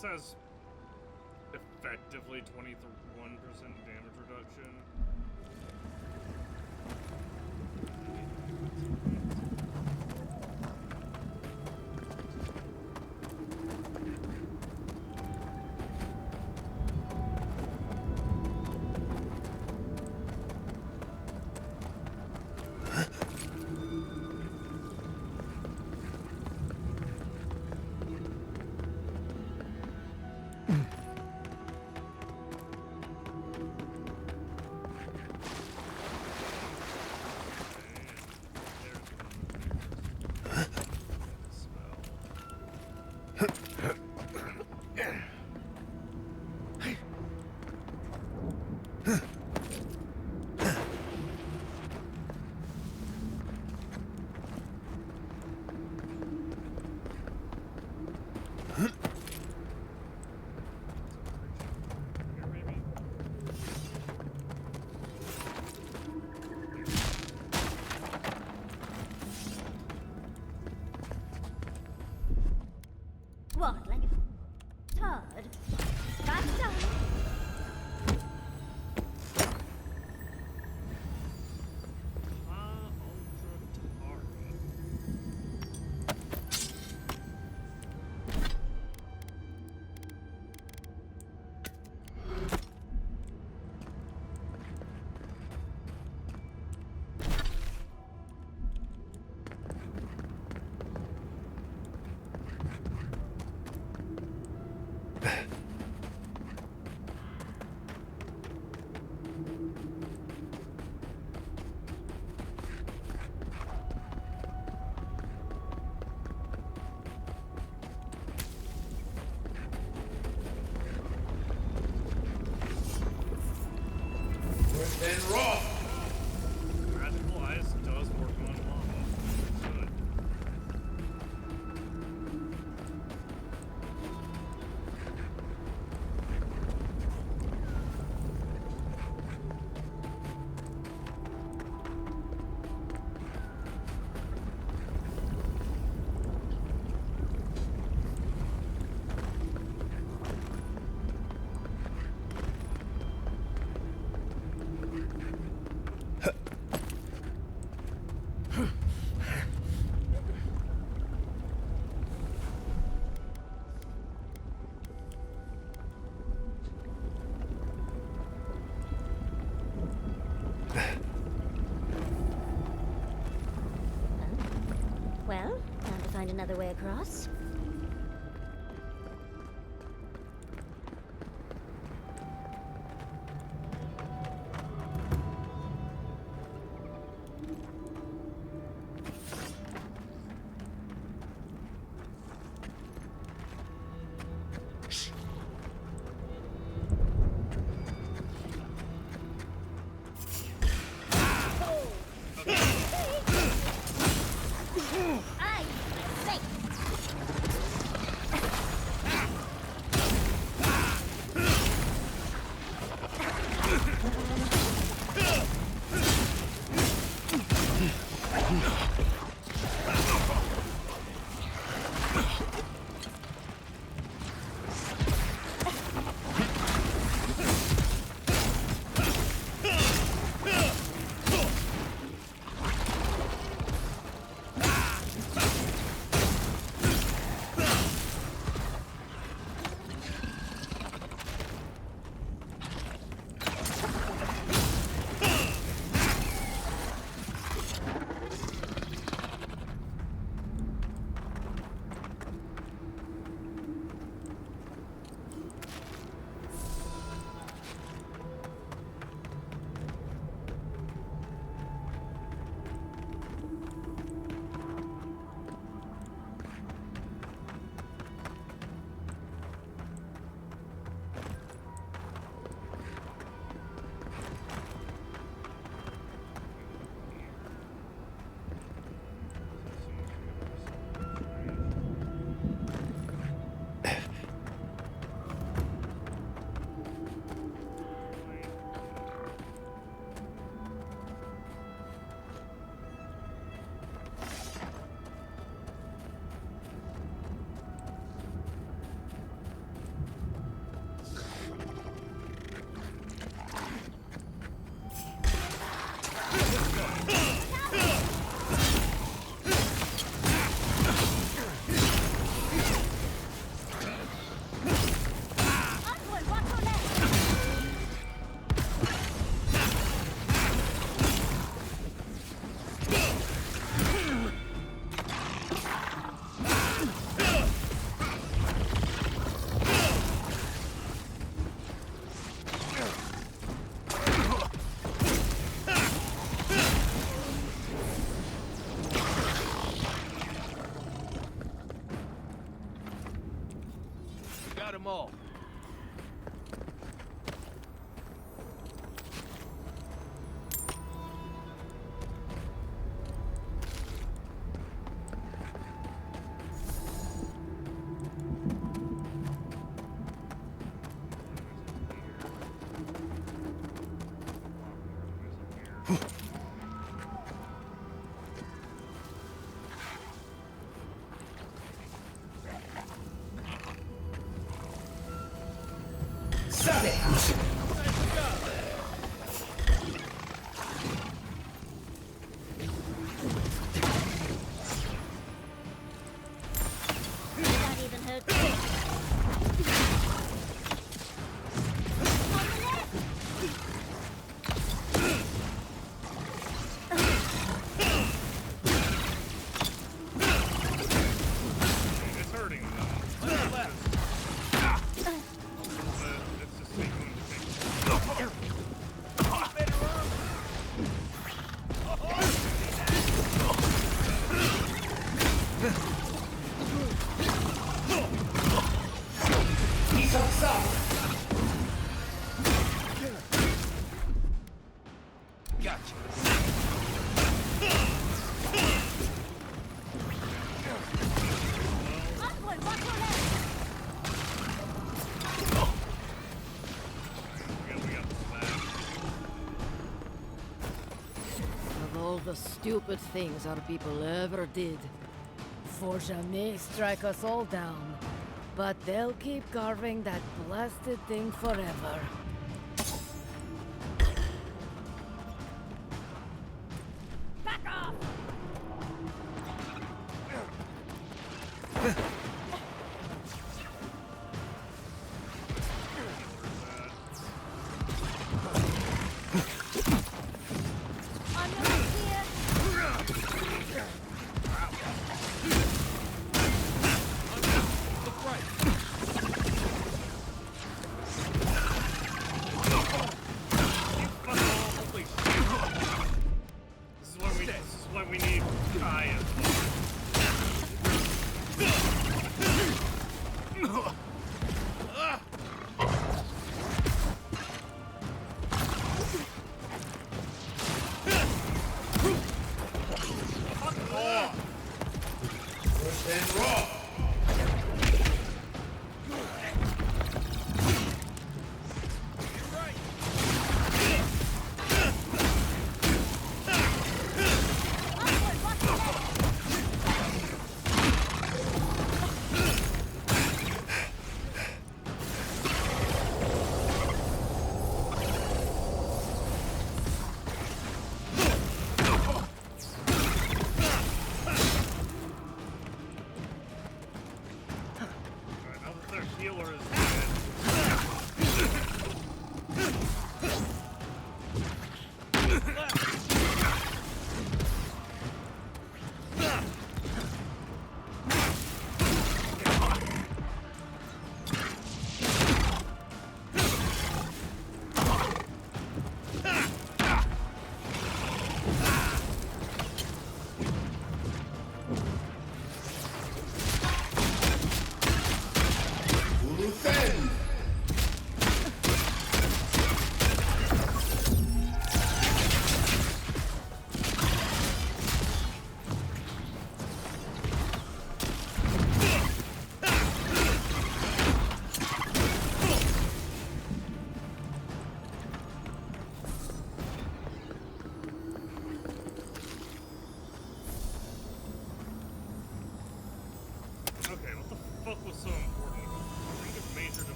This has effectively 21% damage reduction. What, like a turd? That's done. And raw! Magical ice does work on lava. It's good. Well, time to find another way across. That even hurt. It's hurting though. On the left. It's just taking Of all the stupid things our people ever did, Forja may strike us all down, but they'll keep carving that blasted thing forever. Back off! I'm not here. Look right. Holy shit. This is what we need.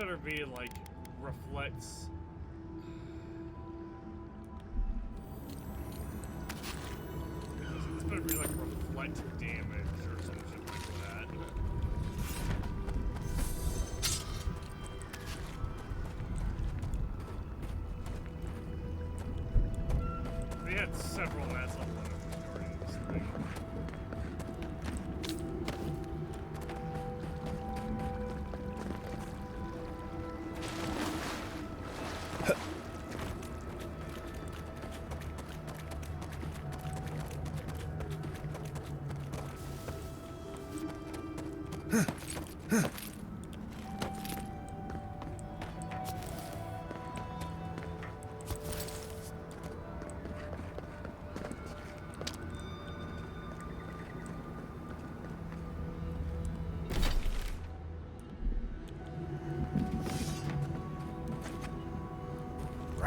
better be like reflects. This better be like reflect damage or some shit like that. We had several mats up during this thing.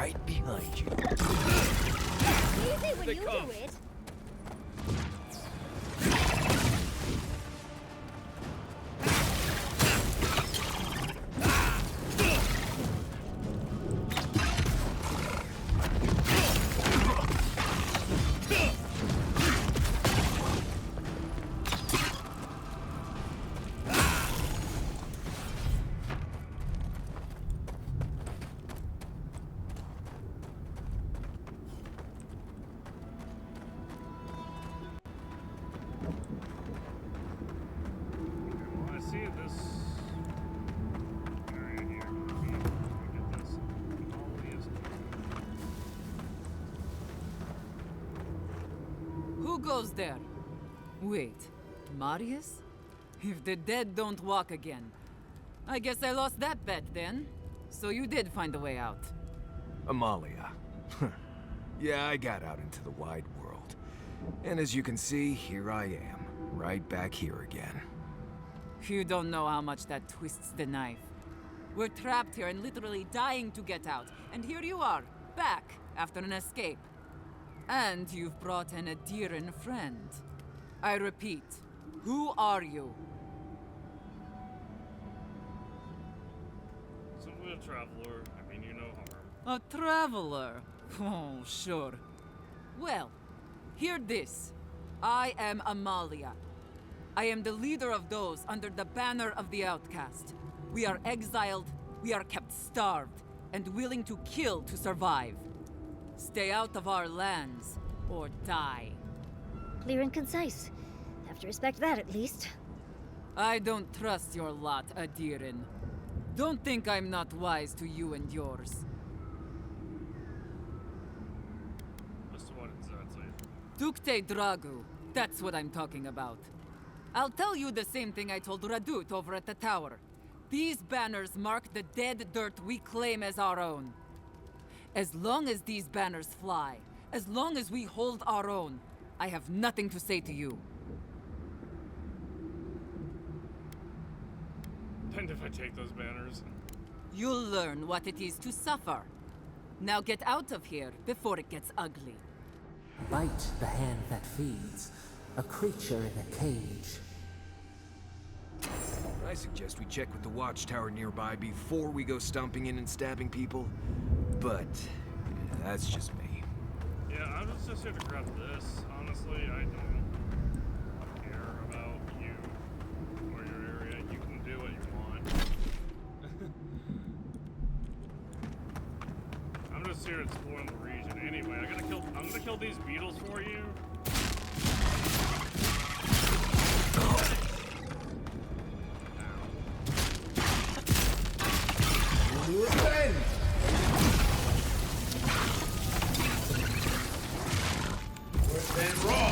right behind you. Easy when you do it. I see this area here. Let me get this. Who goes there? Wait, Marius? If the dead don't walk again. I guess I lost that bet then. So you did find a way out. Amalia. Yeah, I got out into the wide world. And as you can see, here I am, right back here again. You don't know how much that twists the knife. We're trapped here and literally dying to get out. And here you are, back after an escape. And you've brought an Adiran friend. I repeat, who are you? Simply a traveler. I mean, you know harm. A traveler? Oh, sure. Well, hear this. I am Amalia. I am the leader of those under the banner of the outcast. We are exiled, we are kept starved, and willing to kill to survive. Stay out of our lands, or die. Clear and concise. Have to respect that at least. I don't trust your lot, Adiran. Don't think I'm not wise to you and yours. Dukte Dragu, that's what I'm talking about. I'll tell you the same thing I told Radut over at the tower. These banners mark the dead dirt we claim as our own. As long as these banners fly, as long as we hold our own, I have nothing to say to you. And if I take those banners? You'll learn what it is to suffer. Now get out of here before it gets ugly. Bite the hand that feeds, a creature in a cage. I suggest we check with the watchtower nearby before we go stomping in and stabbing people. But that's just me. Yeah, I'm just here to grab this. Honestly, I don't care about you or your area. You can do what you want. I'm just here exploring the region. Anyway, I'm gonna kill these beetles for you. Revenge! Worse than raw!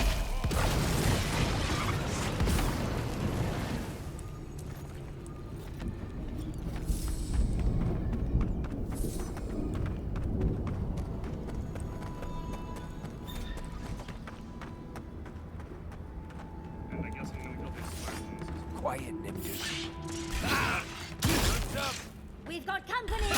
And I guess I'm gonna kill these slimes. Quiet, Nimdus. Ah! What's up? We've got company!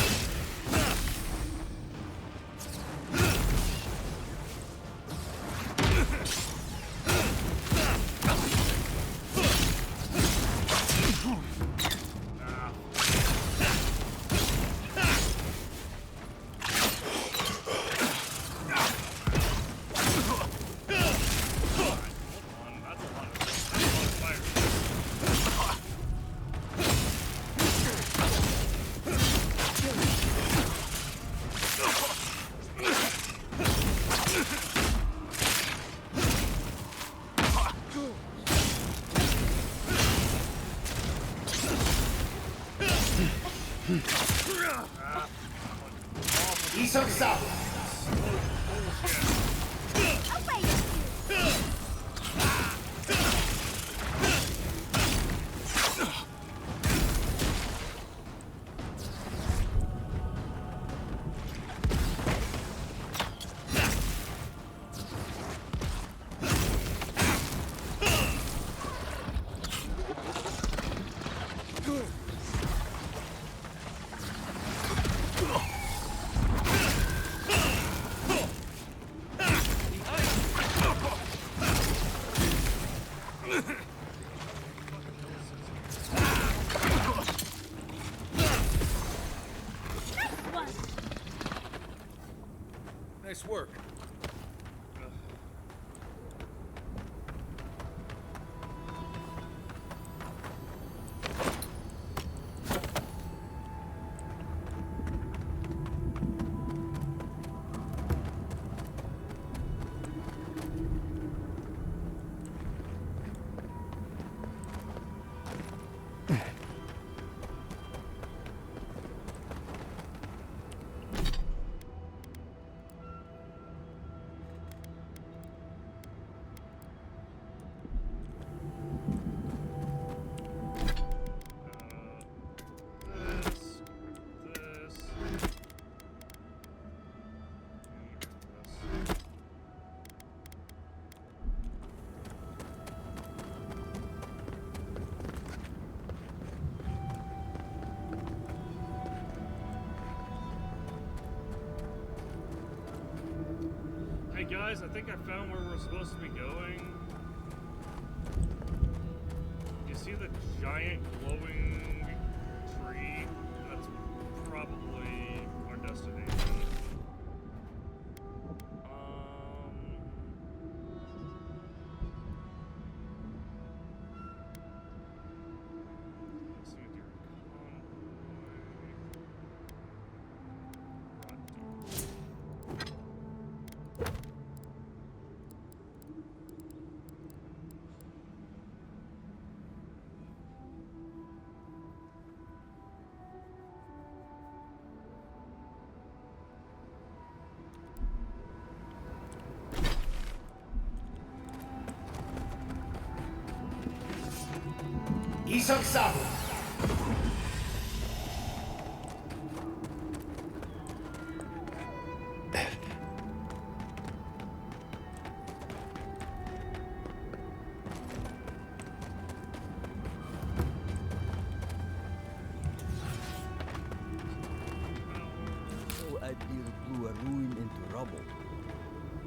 Nice work. Hey guys, I think I found where we're supposed to be going. You see the giant glowing tree? That's probably our destination. Let's see what your Isoksabu! So Adil blew a ruin into rubble.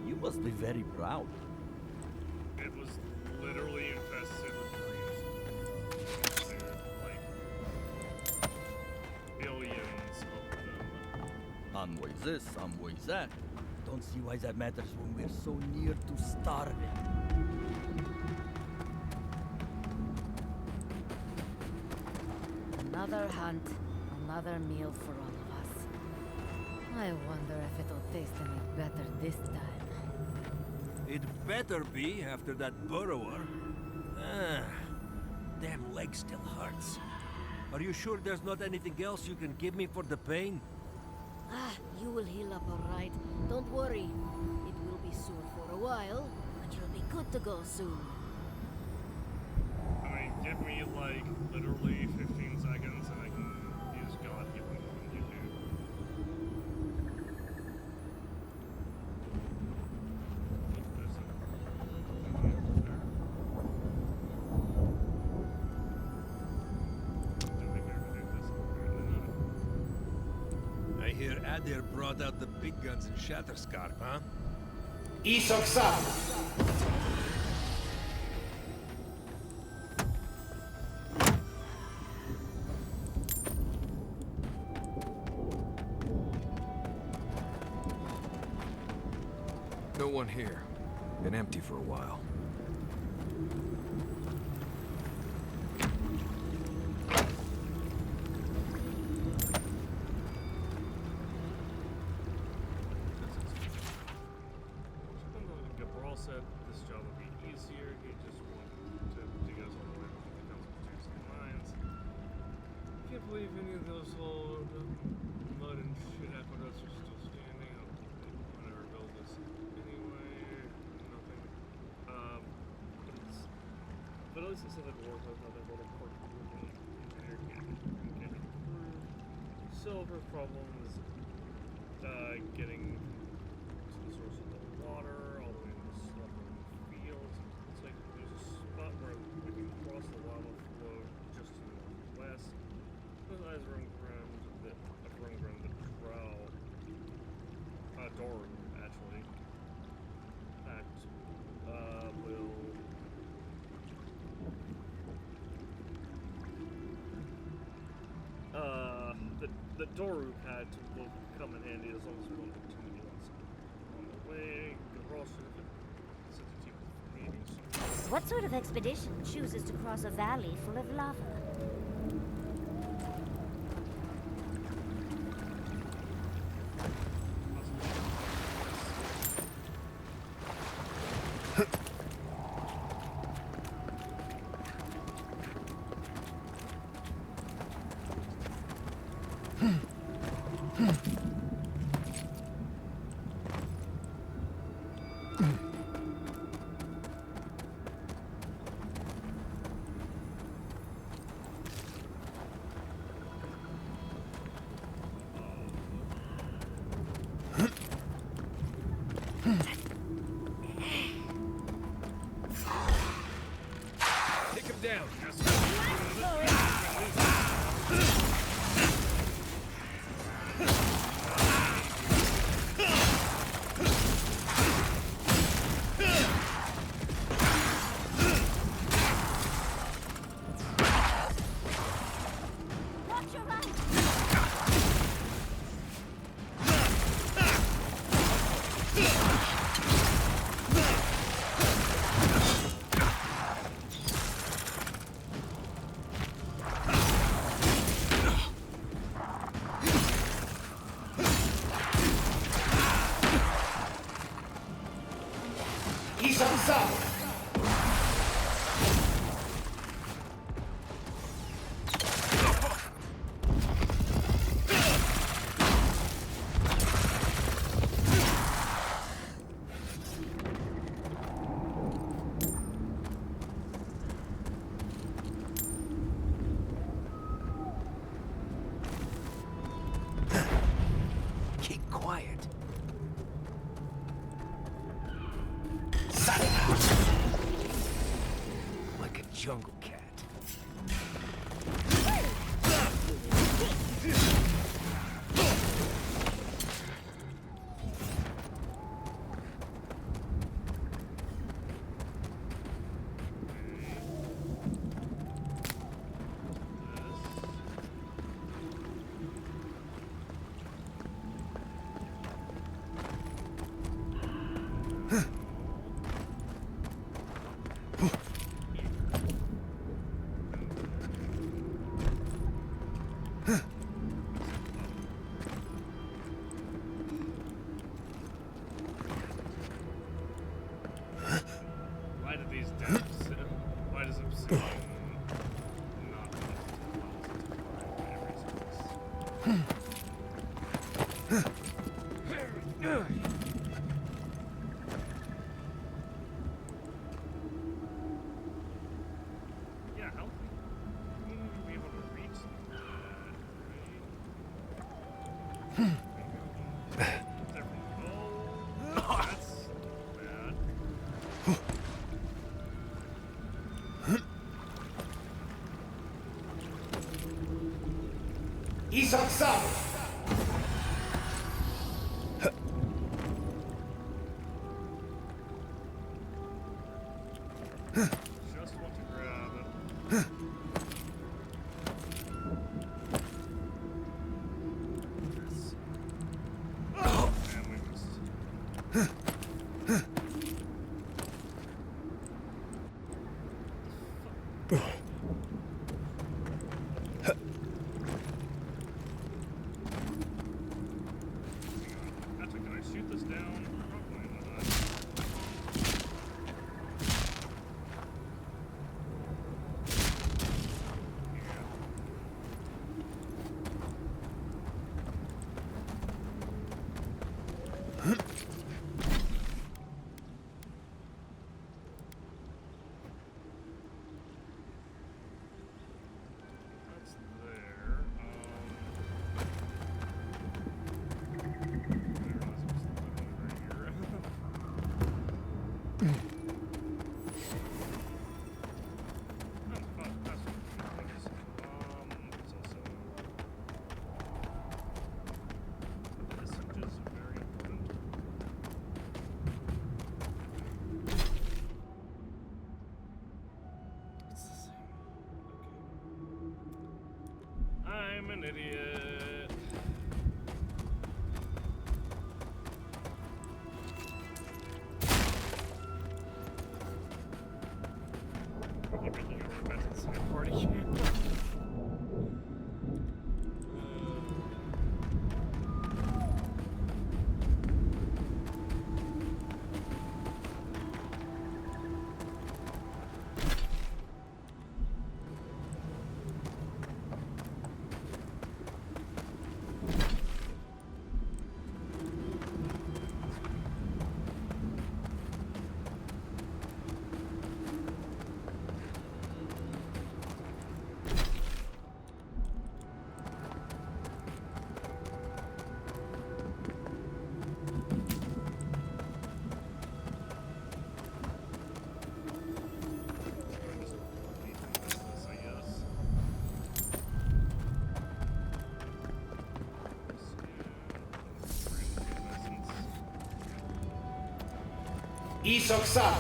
You must be very proud. It was literally infested with dreams. Like billions of them. Some ways this, some ways that. Don't see why that matters when we're so near to starving. Another hunt, another meal for all of us. I wonder if it'll taste any better this time. It better be after that burrower. Damn leg still hurts. Are you sure there's not anything else you can give me for the pain? Ah, you will heal up all right. Don't worry. It will be sore for a while, but you'll be good to go soon. I mean, give me like literally 15 seconds and I can use God healing on you too. I hear Adir brought out the big guns in Shatterscarp, huh? Isoksabu! No one here. Been empty for a while. Gabral said this job would be easier. He just wanted to dig us all the way before the council takes the mines. Can't believe any of those old mud and shit aqueducts are still standing. I don't think they want to rebuild this anyway. Nothing. But at least it said that war has nothing but a port engineer can improve. Silver problems. Getting to the source of the water, all the way to the slumbering fields. It's like there's a spot where we can cross the lava flow just to the northwest. There's eyes Rumgrim, the Drow, Doru, actually. That will the Doru pad will come in handy as long as we don't get too many ones on What sort of expedition chooses to cross a valley full of lava? Take him down. Watch your right! He's on top. Keep quiet. Like a jungle cat. Why did these devs? Why does Obsidian not Yeah, how we need to be able to reach that, right? There we go. That's bad. He's on top. Just want to grab it. Yes. Oh, and we missed. Actually, can I shoot this down? Probably not. That's there. There, that's literally right Isoxal.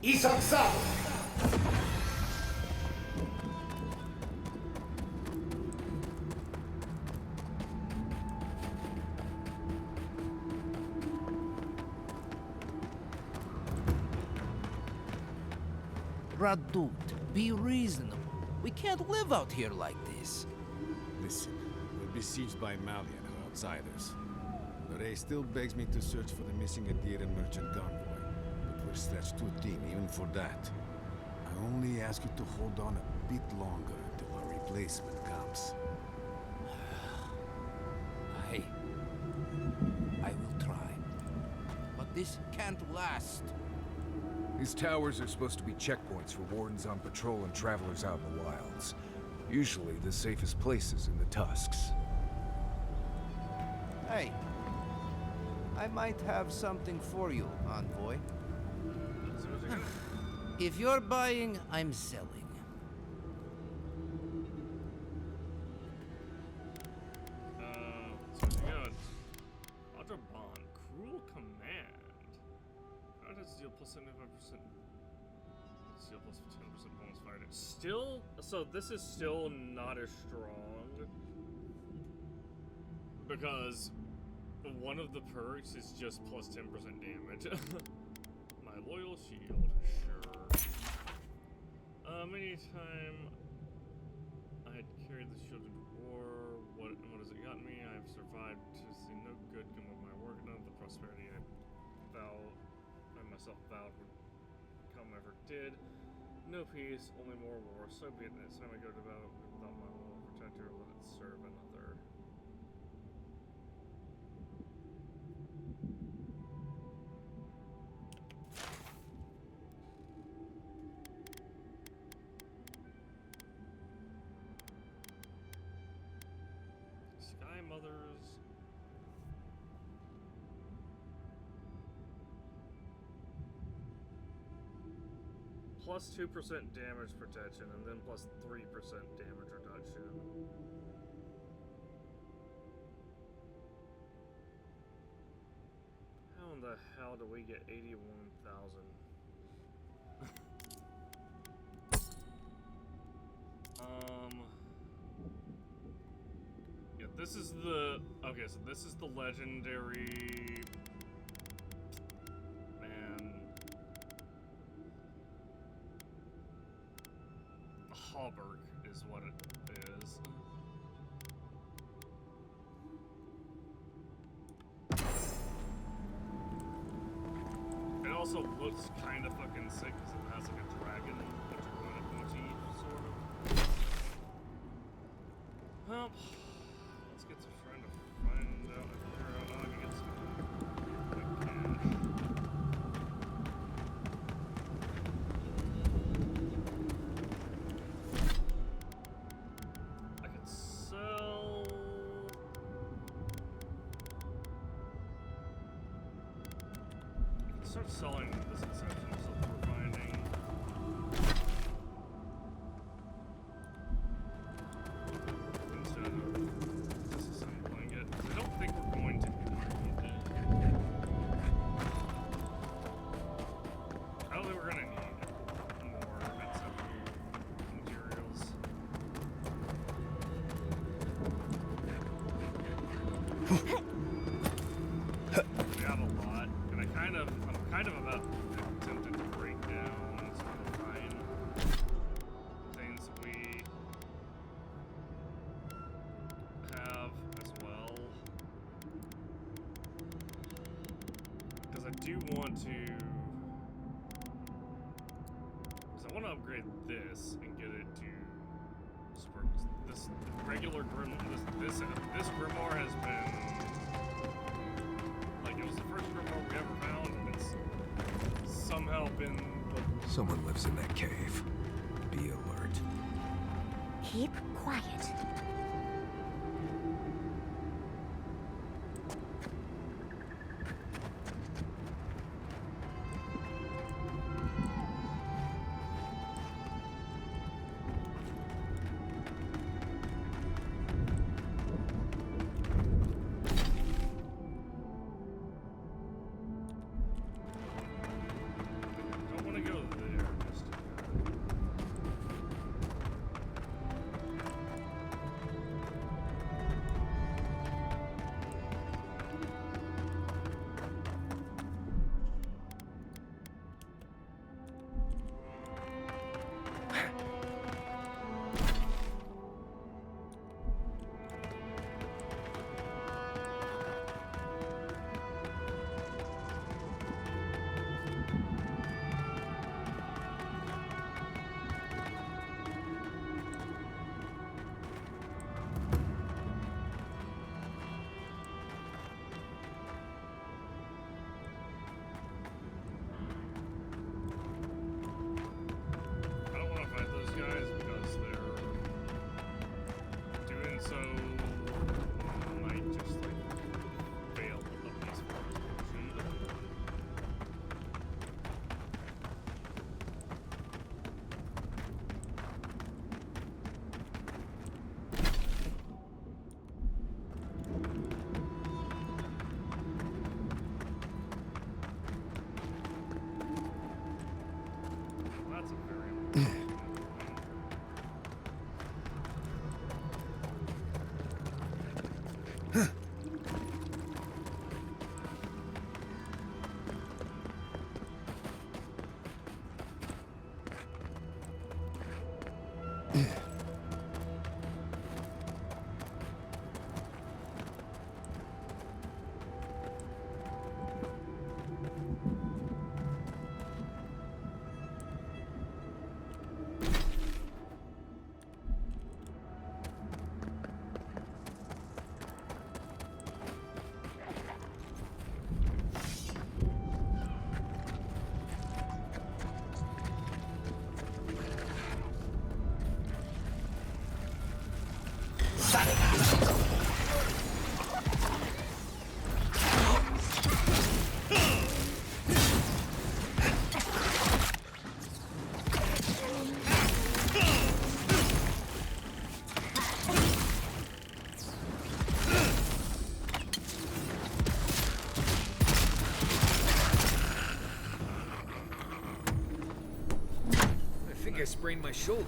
Isoxal. Radut, be reasonable. We can't live out here like this. Listen, we're besieged by Malian and outsiders. Lorraine still begs me to search for the missing Adiran merchant convoy, but we're stretched too thin even for that. I only ask you to hold on a bit longer until our replacement comes. I will try. But this can't last. These towers are supposed to be checkpoints for wardens on patrol and travelers out in the wilds. Usually the safest places in the Tusks. Hey, I might have something for you, Envoy. If you're buying, I'm selling. So we got Autobahn, Cruel Command. How does deal plus 75%? Deal plus 10% bonus fighting. Still, so this is still not as strong because one of the perks is just plus 10% damage. My loyal shield, sure. Anytime I had carried the shield into war, what has it gotten me? I've survived to see no good come of my work. None of the prosperity I myself vowed would come ever did. No peace, only more war. So be it. Next time I go to battle without my loyal protector, let it serve another. Sky Mothers. Plus 2% damage protection and then plus 3% damage reduction. How in the hell do we get 81,000? Yeah, this is the, okay, so this is the legendary, man, Augur is what it is. It also looks kind of fucking sick because it has like a dragon motif, sort of. Well, let's get to trying to find out if I can get some quick cash. I could sell start selling this exception stuff that we're finding. Instead of disassembling it. I don't think we're going to need it. I don't think we're gonna need more materials. We have a lot, and I'm kind of about tempted to break down some of the fine things that we have as well. Because I do want to, because I want to upgrade this and get it to this regular this grimoire has been. It was the first grimoire we ever found, and it's somehow been... Someone lives in that cave. Be alert. Keep quiet. I sprained my shoulder.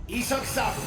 Isaac Sabu.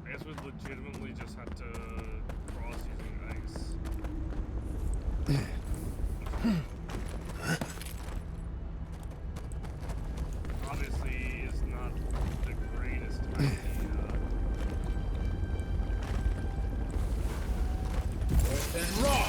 I guess we legitimately just had to cross using ice. Obviously, is not the greatest idea. Worse than raw.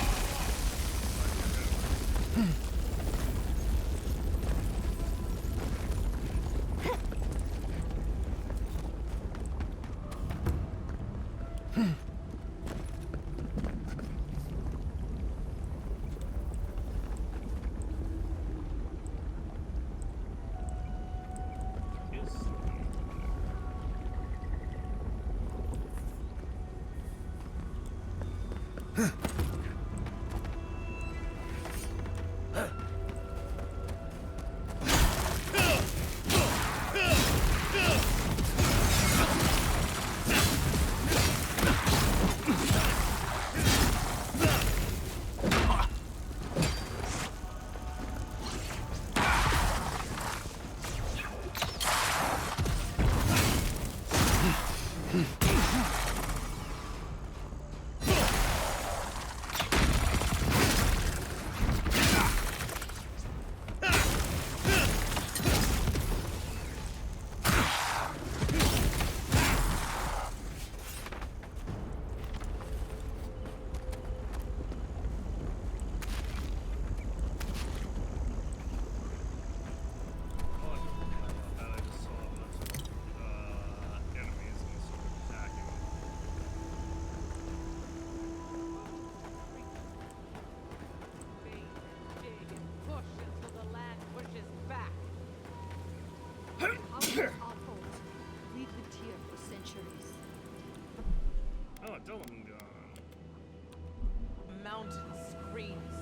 screams.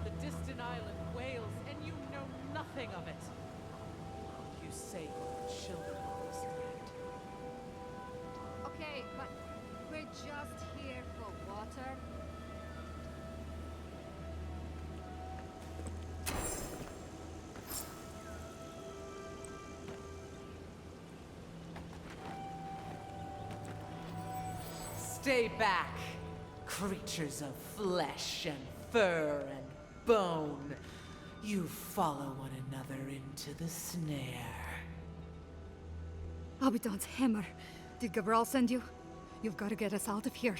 The distant island wails, and you know nothing of it. You say you're the children of this land. Okay, but we're just here for water. Stay back, creatures of flesh and fur and bone. You follow one another into the snare. Abaddon's hammer. Did Gabral send you? You've got to get us out of here.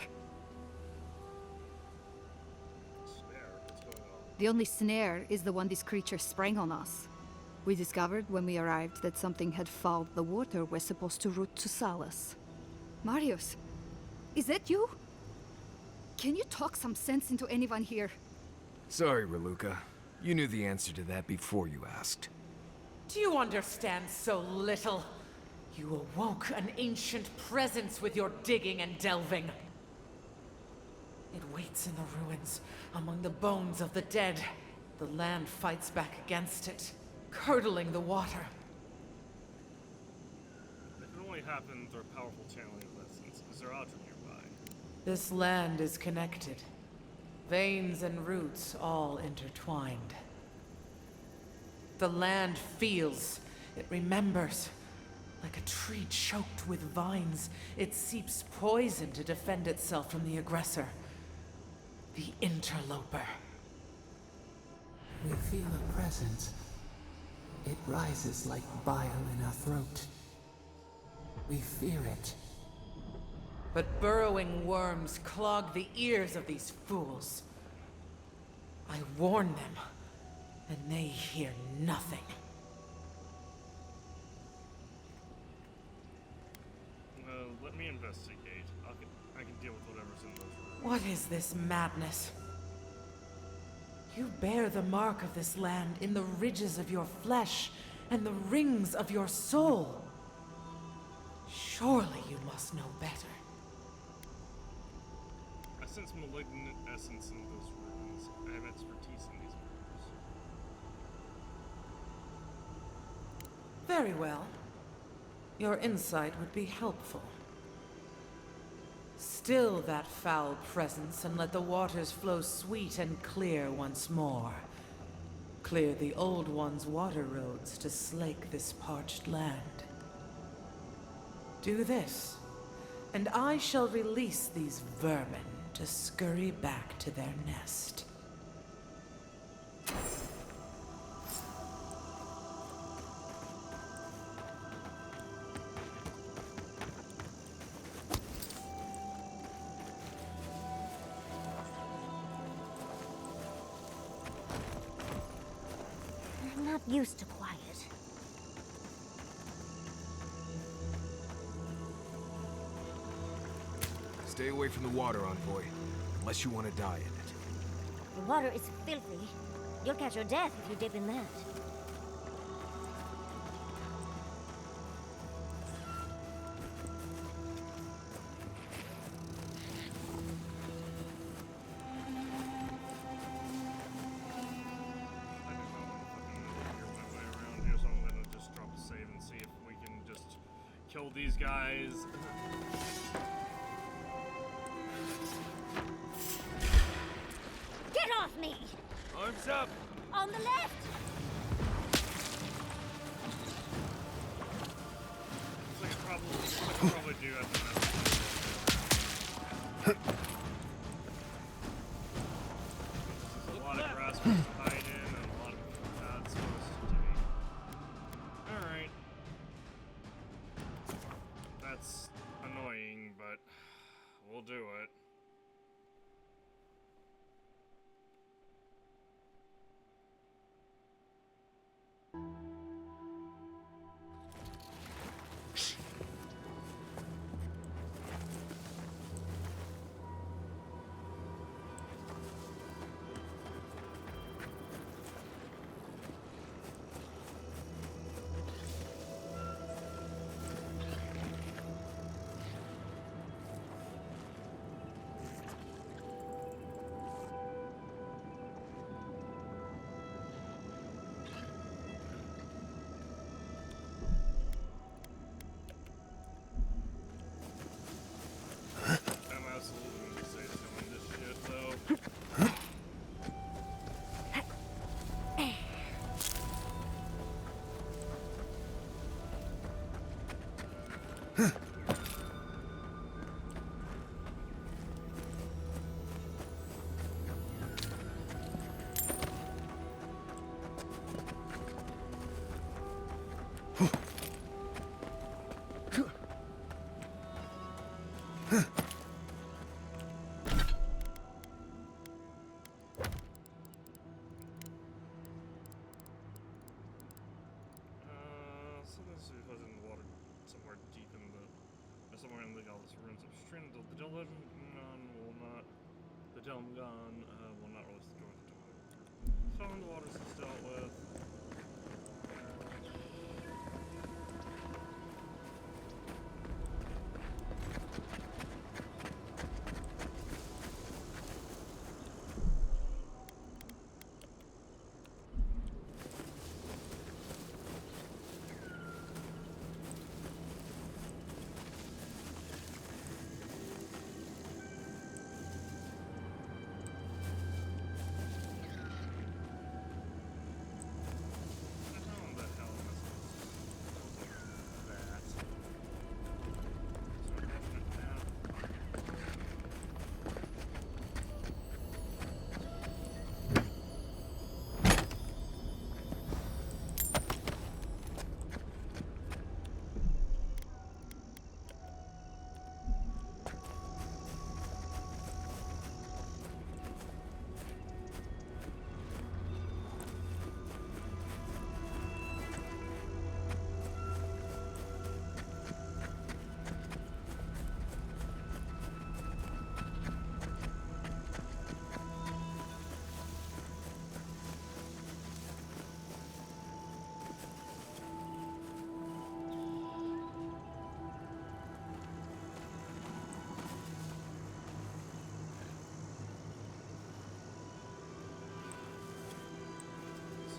The only snare is the one this creature sprang on us. We discovered when we arrived that something had fouled the water we're supposed to route to Salus. Marius, is that you? Can you talk some sense into anyone here? Sorry, Raluca. You knew the answer to that before you asked. Do you understand so little? You awoke an ancient presence with your digging and delving. It waits in the ruins, among the bones of the dead. The land fights back against it, curdling the water. It can only happen through a powerful channeling of essence. Is there Audra nearby? This land is connected. Veins and roots all intertwined. The land feels, it remembers. Like a tree choked with vines, it seeps poison to defend itself from the aggressor. The interloper. We feel a presence. It rises like bile in our throat. We fear it. But burrowing worms clog the ears of these fools. I warn them, and they hear nothing. Let me investigate. I can deal with whatever's in those rooms. What is this madness? You bear the mark of this land in the ridges of your flesh and the rings of your soul. Surely you must know better. I sense malignant essence in those ruins. I have expertise in these matters. Very well. Your insight would be helpful. Still that foul presence and let the waters flow sweet and clear once more. Clear the old one's water roads to slake this parched land. Do this, and I shall release these vermin to scurry back to their nest. I'm not used to quiet. Stay away from the water, Envoy. Unless you want to die in it. The water is filthy. You'll catch your death if you dip in that. Kill these guys. Get off me! Arms up! On the left! Looks like I could probably do after that. There's a lot of grass to hide in and a lot of bad supposed to be. Alright. That's annoying, but we'll do it. somewhere in the godless ruins upstream. The Delmgon will not release the door to the phone. The waters is dealt with.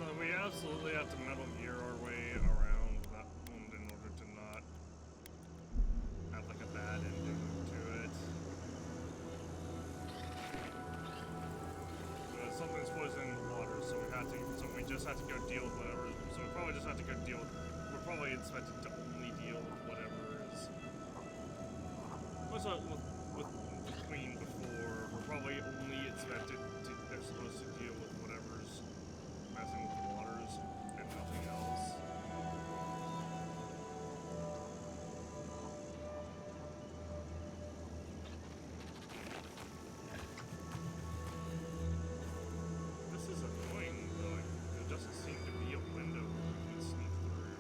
So we absolutely have to Metal Gear our way around that wound in order to not have like a bad ending to it. Something's poisoning the water, so we just have to go deal with whatever. So we probably just have to go deal with. We're probably expected to only deal with whatever is. What's up with the Queen before? We're probably only expected to. They're supposed to deal with whatever's messing with the waters and nothing else. This is annoying, though. There doesn't seem to be a window where we can sneak through.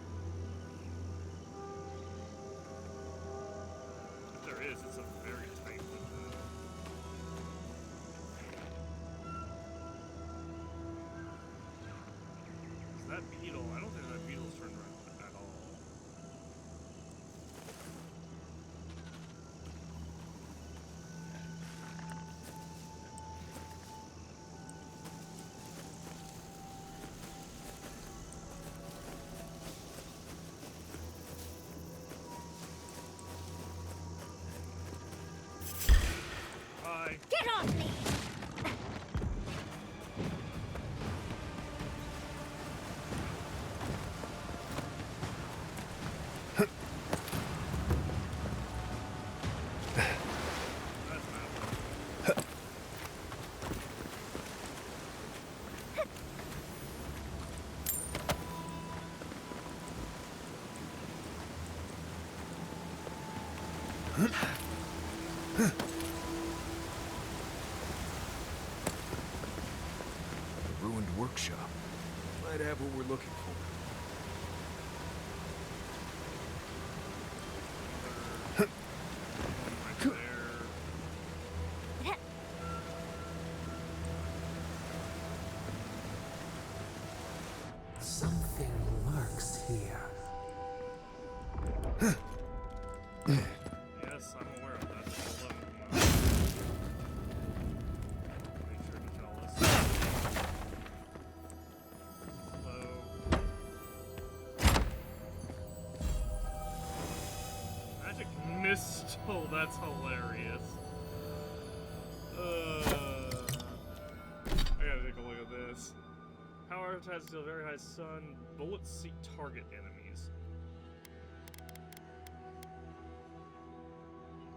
If there is, it's a very tight window. That beetle, I don't think that beetle's turned around at all. Bye. Get off me! A ruined workshop. Might have what we're looking for. Something lurks here. Yes, I'm aware of that. Make sure to tell us. Hello. Magic mist. Oh, that's hilarious. I gotta take a look at this. Power attached to a very high sun. Bullets seek target enemies.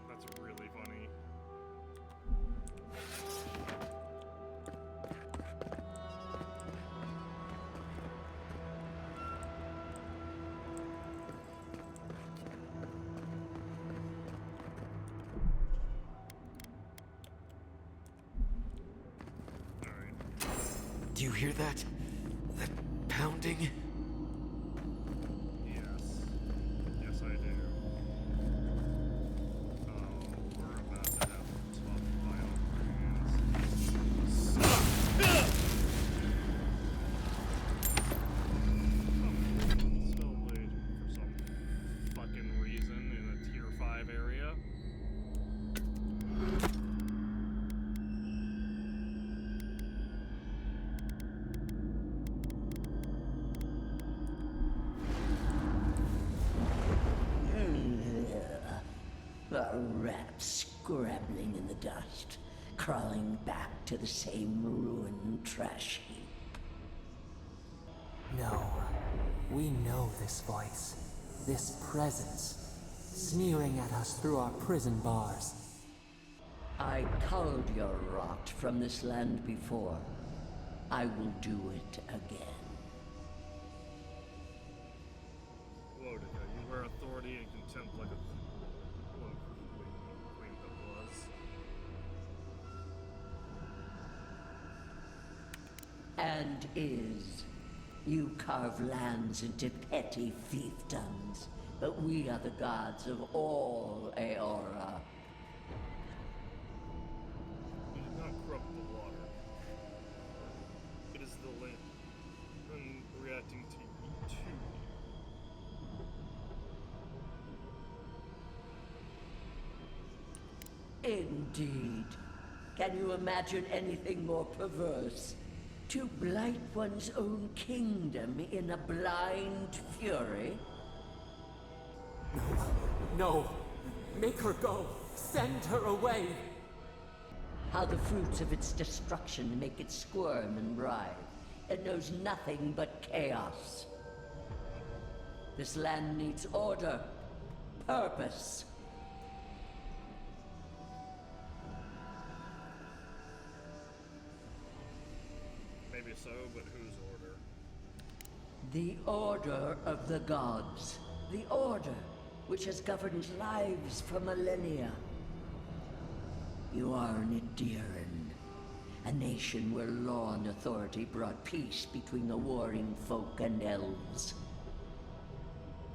That's really funny. Do you hear that? That pounding? Yes. Yes, I do. scrabbling in the dust, crawling back to the same ruined trash heap. No. We know this voice. This presence. Sneering at us through our prison bars. I culled your rot from this land before. I will do it again. Whoa, you wear authority and contempt like a queen that was. And is. You carve lands into petty fiefdoms, but we are the gods of all Aora. We do not corrupt the water. It is the land. And reacting to you too. Indeed. Can you imagine anything more perverse? To blight one's own kingdom in a blind fury? No. Make her go. Send her away. How the fruits of its destruction make it squirm and writhe. It knows nothing but chaos. This land needs order, purpose. Maybe so, but whose order? The order of the gods. The order which has governed lives for millennia. You are an Ediran, a nation where law and authority brought peace between the warring folk and elves.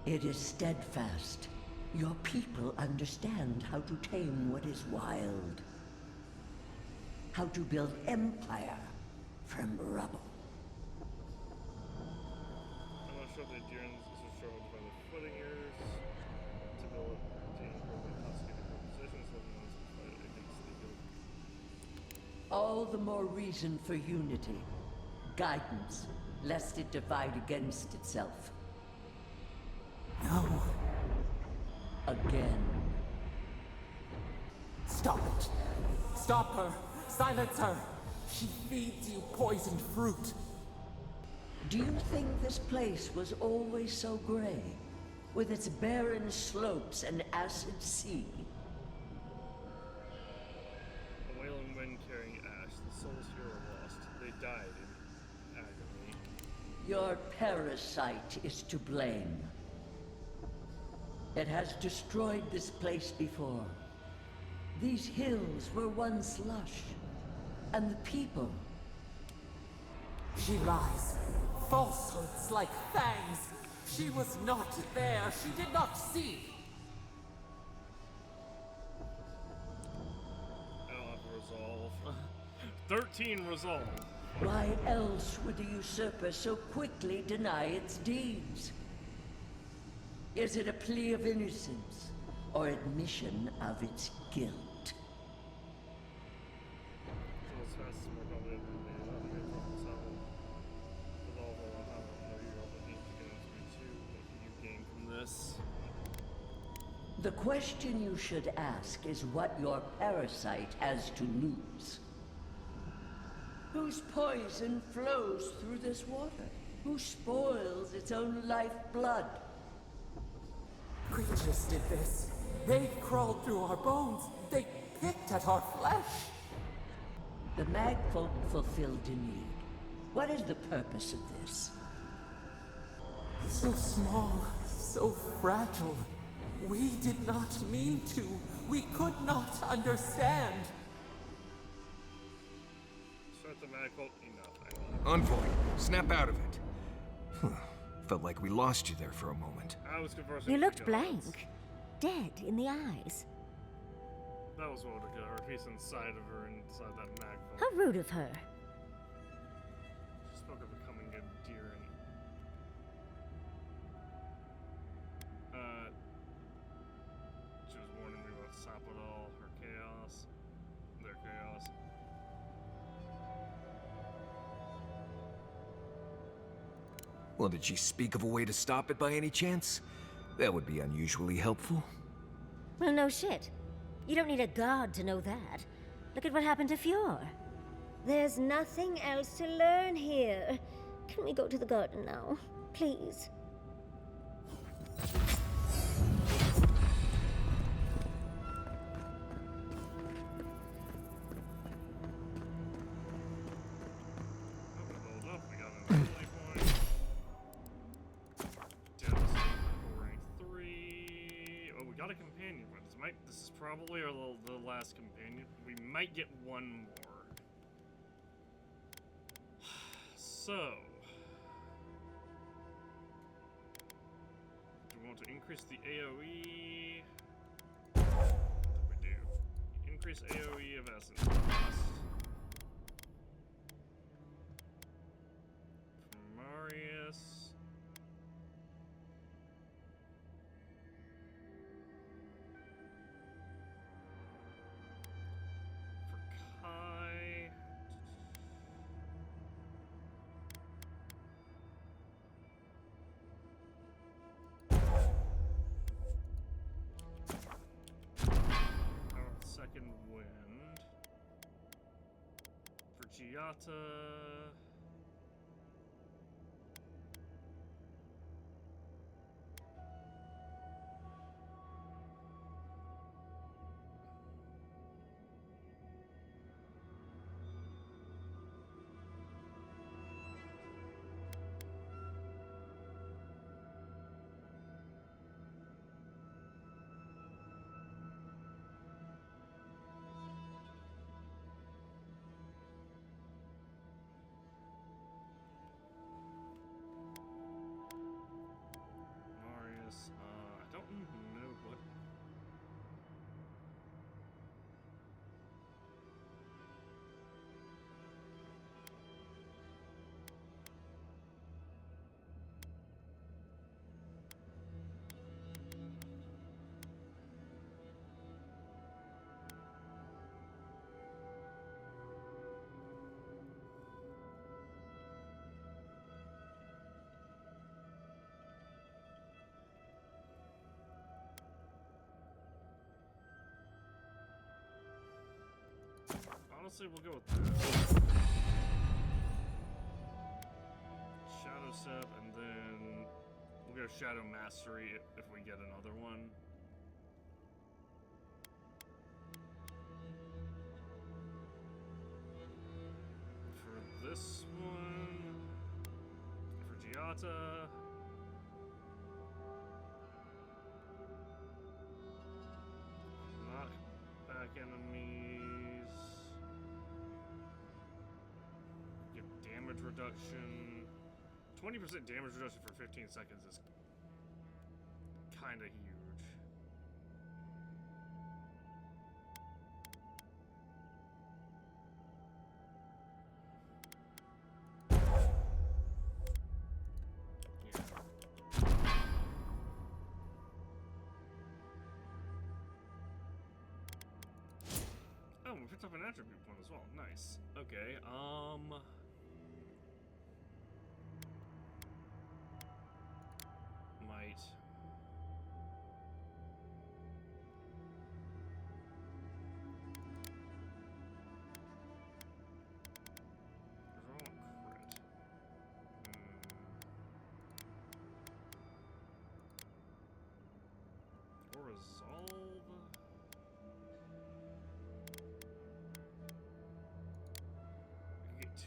It is steadfast. Your people understand how to tame what is wild. How to build empire from rubble. I'm not sure the Edirans is struggled by the footing years to build a team for the constituted positions of the ones who fight against the guild. All the more reason for unity. Guidance, lest it divide against itself. No. Again. Stop it. Stop her. Silence her. She feeds you poisoned fruit. Do you think this place was always so gray? With its barren slopes and acid sea? A wailing wind carrying ash, the souls here are lost. They died in agony. Your parasite is to blame. It has destroyed this place before. These hills were once lush. And the people. She lies. Falsehoods like fangs. She was not there. She did not see. I don't have resolve. 13 resolve. Why else would the usurper so quickly deny its deeds? Is it a plea of innocence, or admission of its guilt? The question you should ask is what your parasite has to lose. Whose poison flows through this water? Who spoils its own lifeblood? Creatures did this. They crawled through our bones. They picked at our flesh. The Magfolk fulfilled a need. What is the purpose of this? So small, so fragile. We did not mean to. We could not understand. Start the Magfolk. Enough. Envoy, snap out of it. Felt like we lost you there for a moment. I was conversing. You with looked the gods. blank. Dead in the eyes. That was Wodica, her piece inside of her, inside that Magfolk. How rude of her. She spoke of becoming a Edirn. She was warning me about Sapadal, her chaos, their chaos. Well, did she speak of a way to stop it by any chance? That would be unusually helpful. Well, no shit. You don't need a god to know that. Look at what happened to Fjord. There's nothing else to learn here. Can we go to the garden now? Please. This is probably the last companion. We might get one more. So, do we want to increase the AoE? I think we do. Increase AoE of Essence cost. For Marius. Second wind. For Giata. I don't know what. Honestly, we'll go with that. Shadow Step, and then we'll go Shadow Mastery if we get another one. For this one, for Giata. Knock back enemies. Damage reduction. 20% damage reduction for 15 seconds is kind of huge. Oh, we picked up an attribute point as well. Nice. Okay, might. Or resolve.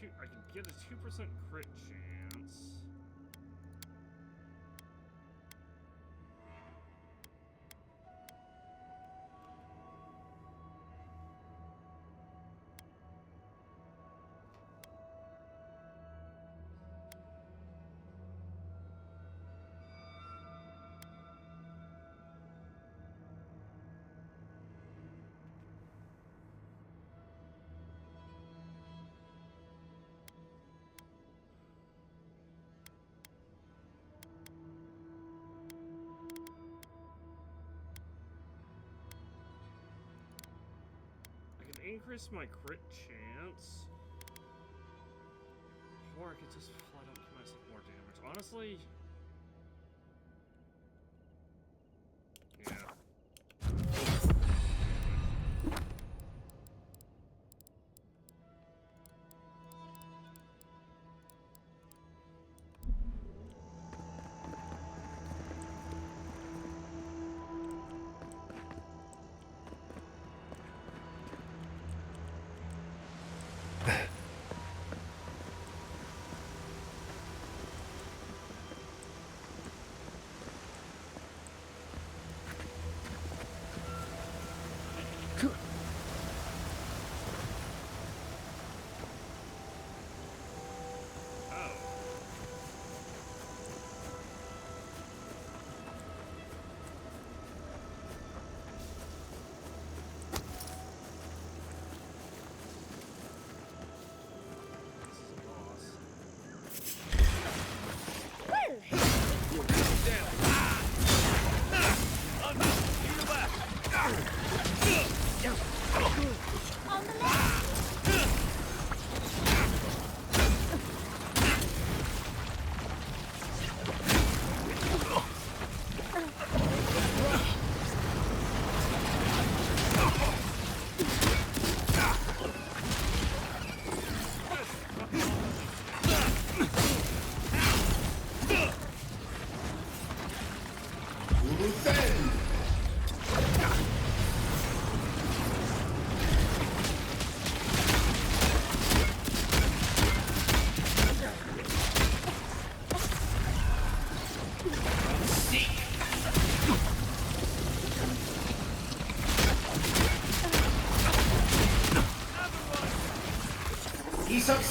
I can get a 2% crit chance. Increase my crit chance, or I could just flat out give myself more damage. Honestly, yeah.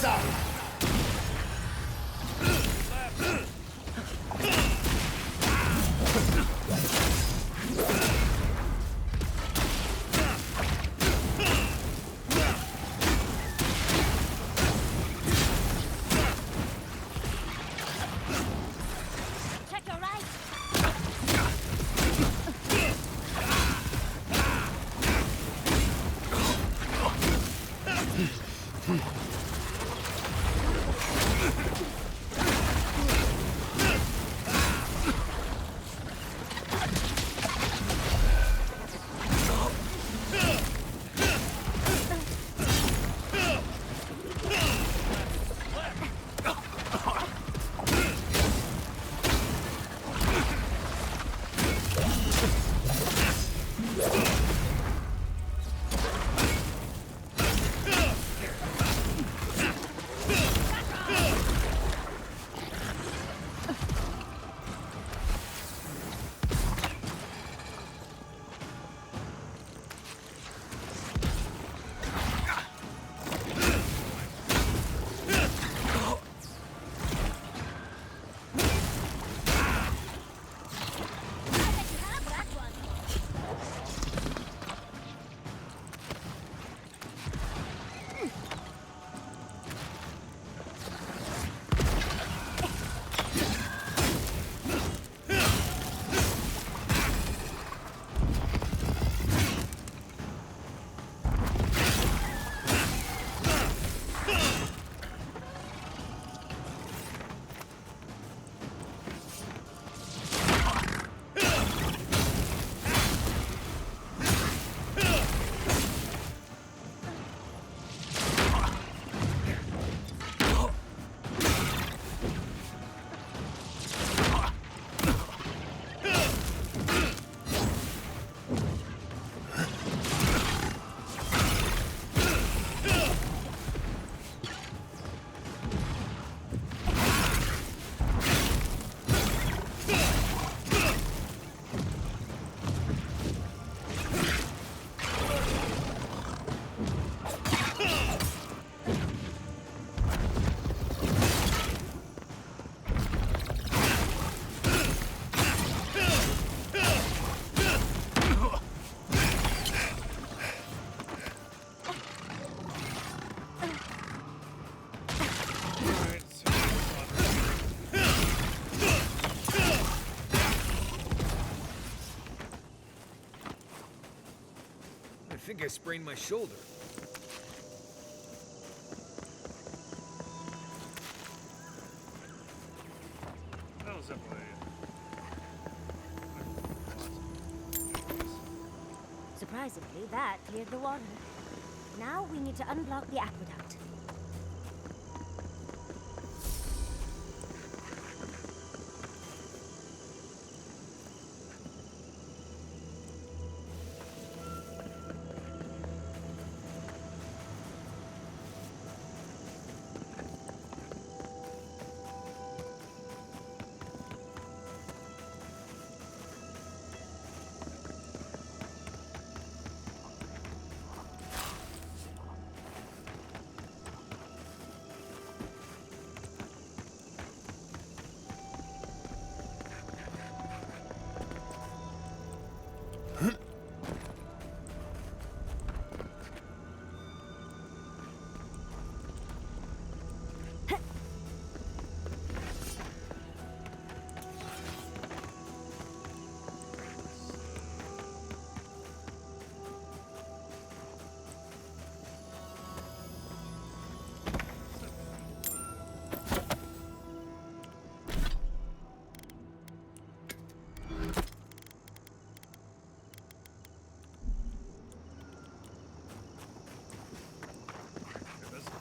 South! Check your right. I think I sprained my shoulder. That was definitely... Surprisingly, that cleared the water. Now we need to unblock the aqueduct.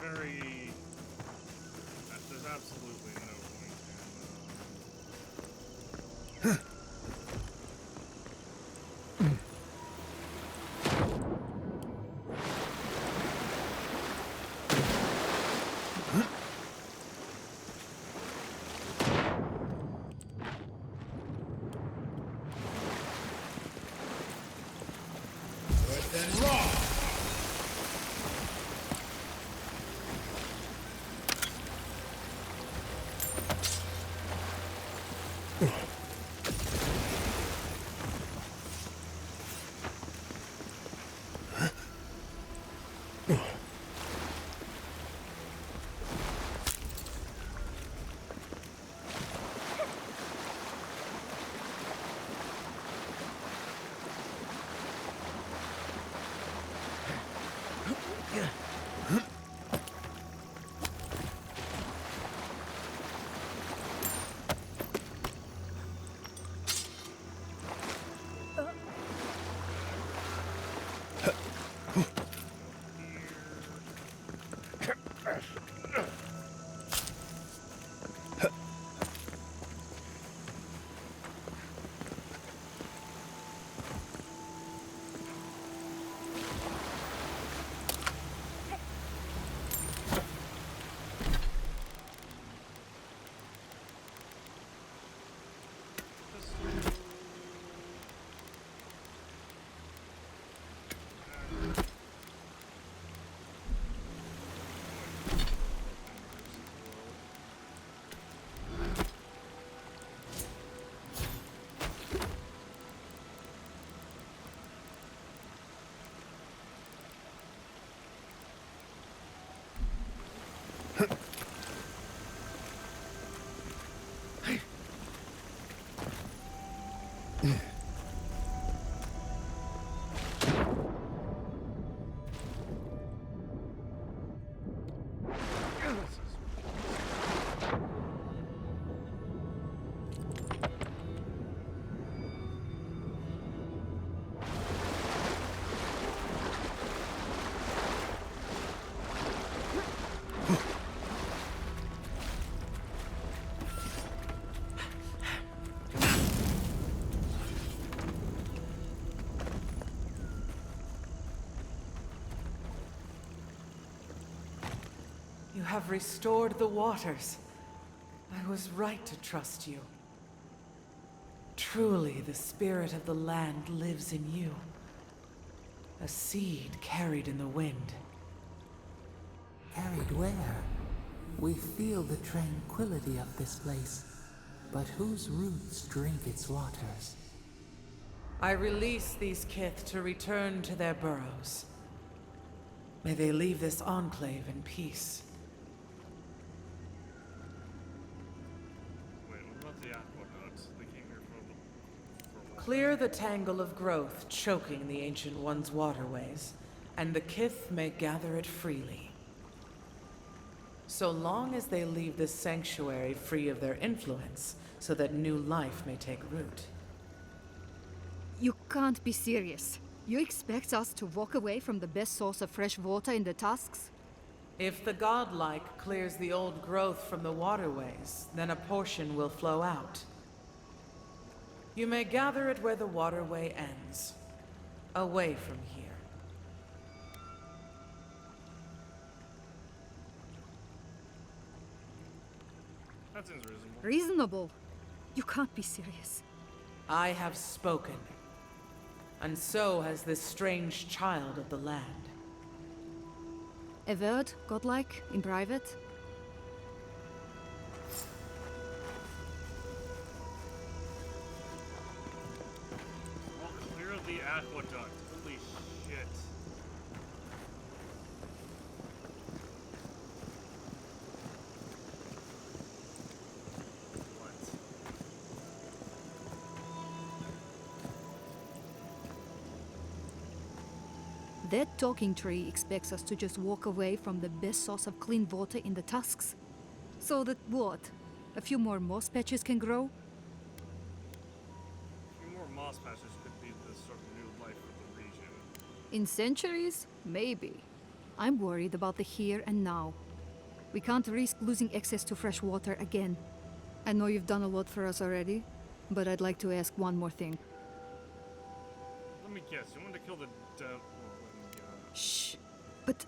Very... There's absolutely no point in... Then raw! You have restored the waters. I was right to trust you. Truly, the spirit of the land lives in you. A seed carried in the wind. Carried where? We feel the tranquility of this place, but whose roots drink its waters? I release these kith to return to their burrows. May they leave this enclave in peace. Clear the tangle of growth choking the Ancient One's waterways, and the kith may gather it freely. So long as they leave this sanctuary free of their influence, so that new life may take root. You can't be serious. You expect us to walk away from the best source of fresh water in the Tusks? If the godlike clears the old growth from the waterways, then a portion will flow out. You may gather it where the waterway ends, away from here. That seems reasonable. Reasonable? You can't be serious. I have spoken, and so has this strange child of the land. Avowed, godlike, in private? Clear the aqueduct. Holy shit. That talking tree expects us to just walk away from the best source of clean water in the Tusks. So that what? A few more moss patches can grow? A few more moss patches could be the sort of new life for the region. In centuries? Maybe. I'm worried about the here and now. We can't risk losing access to fresh water again. I know you've done a lot for us already, but I'd like to ask one more thing. Let me guess, you want to kill the devil? Shh. But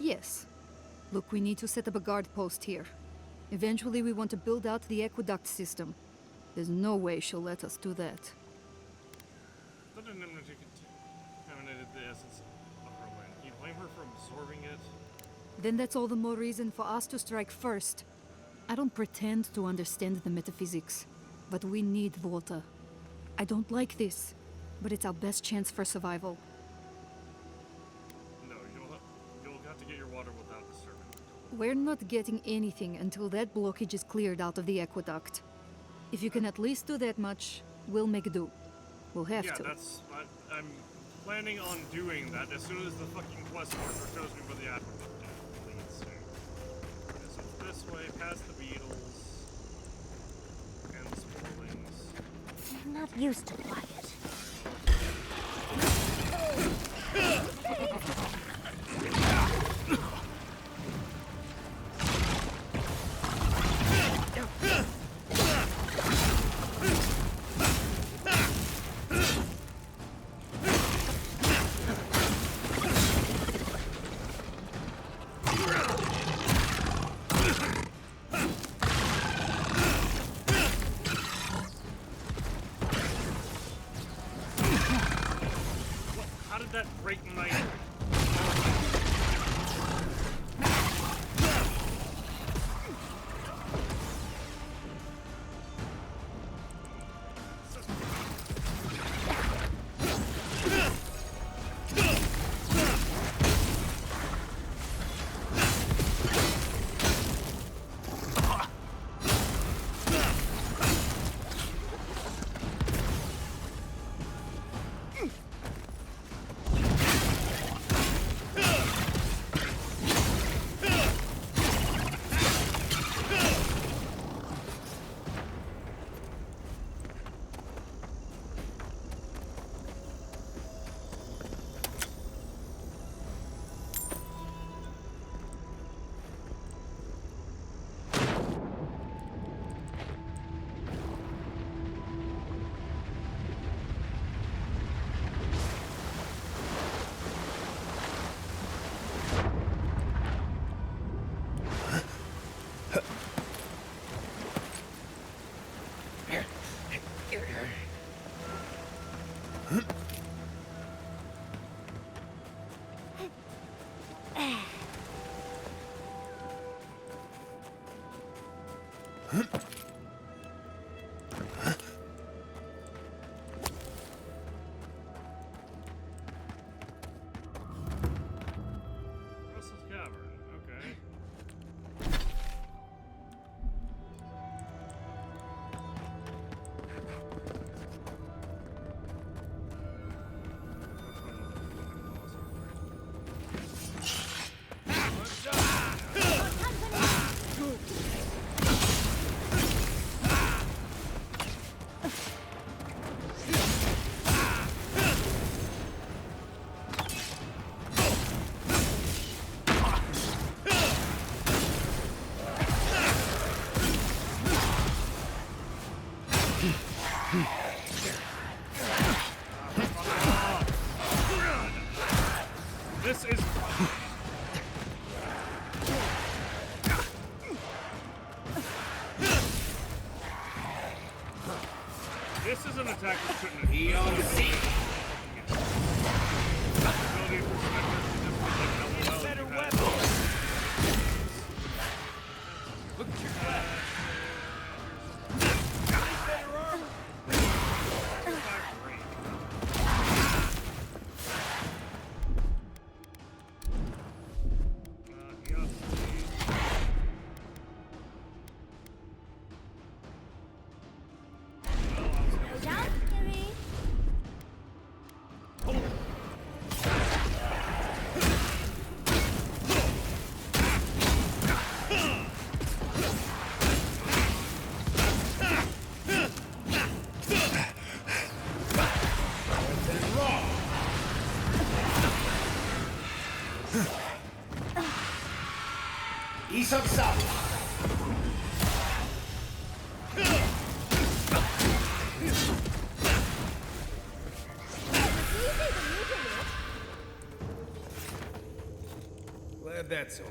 yes. Look, we need to set up a guard post here. Eventually we want to build out the aqueduct system. There's no way she'll let us do that. That indemnity contaminated the essence of her land. Can you blame her for absorbing it? Then that's all the more reason for us to strike first. I don't pretend to understand the metaphysics, but we need water. I don't like this, but it's our best chance for survival. No, you'll have to get your water without disturbing it. We're not getting anything until that blockage is cleared out of the aqueduct. If you can at least do that much, we'll make do. We'll have to. Yeah, I'm planning on doing that as soon as the fucking quest marker shows me where the aqueduct leads to. Okay, so it's this way, past the beetles and the sporlings. I'm not used to quiet. Russell's Cavern, okay. This is... This is an attack that shouldn't have... Ability for Spectre to just be like, LOL, better weapon! Look at your weapon! Better armor! East of South. Glad that's over.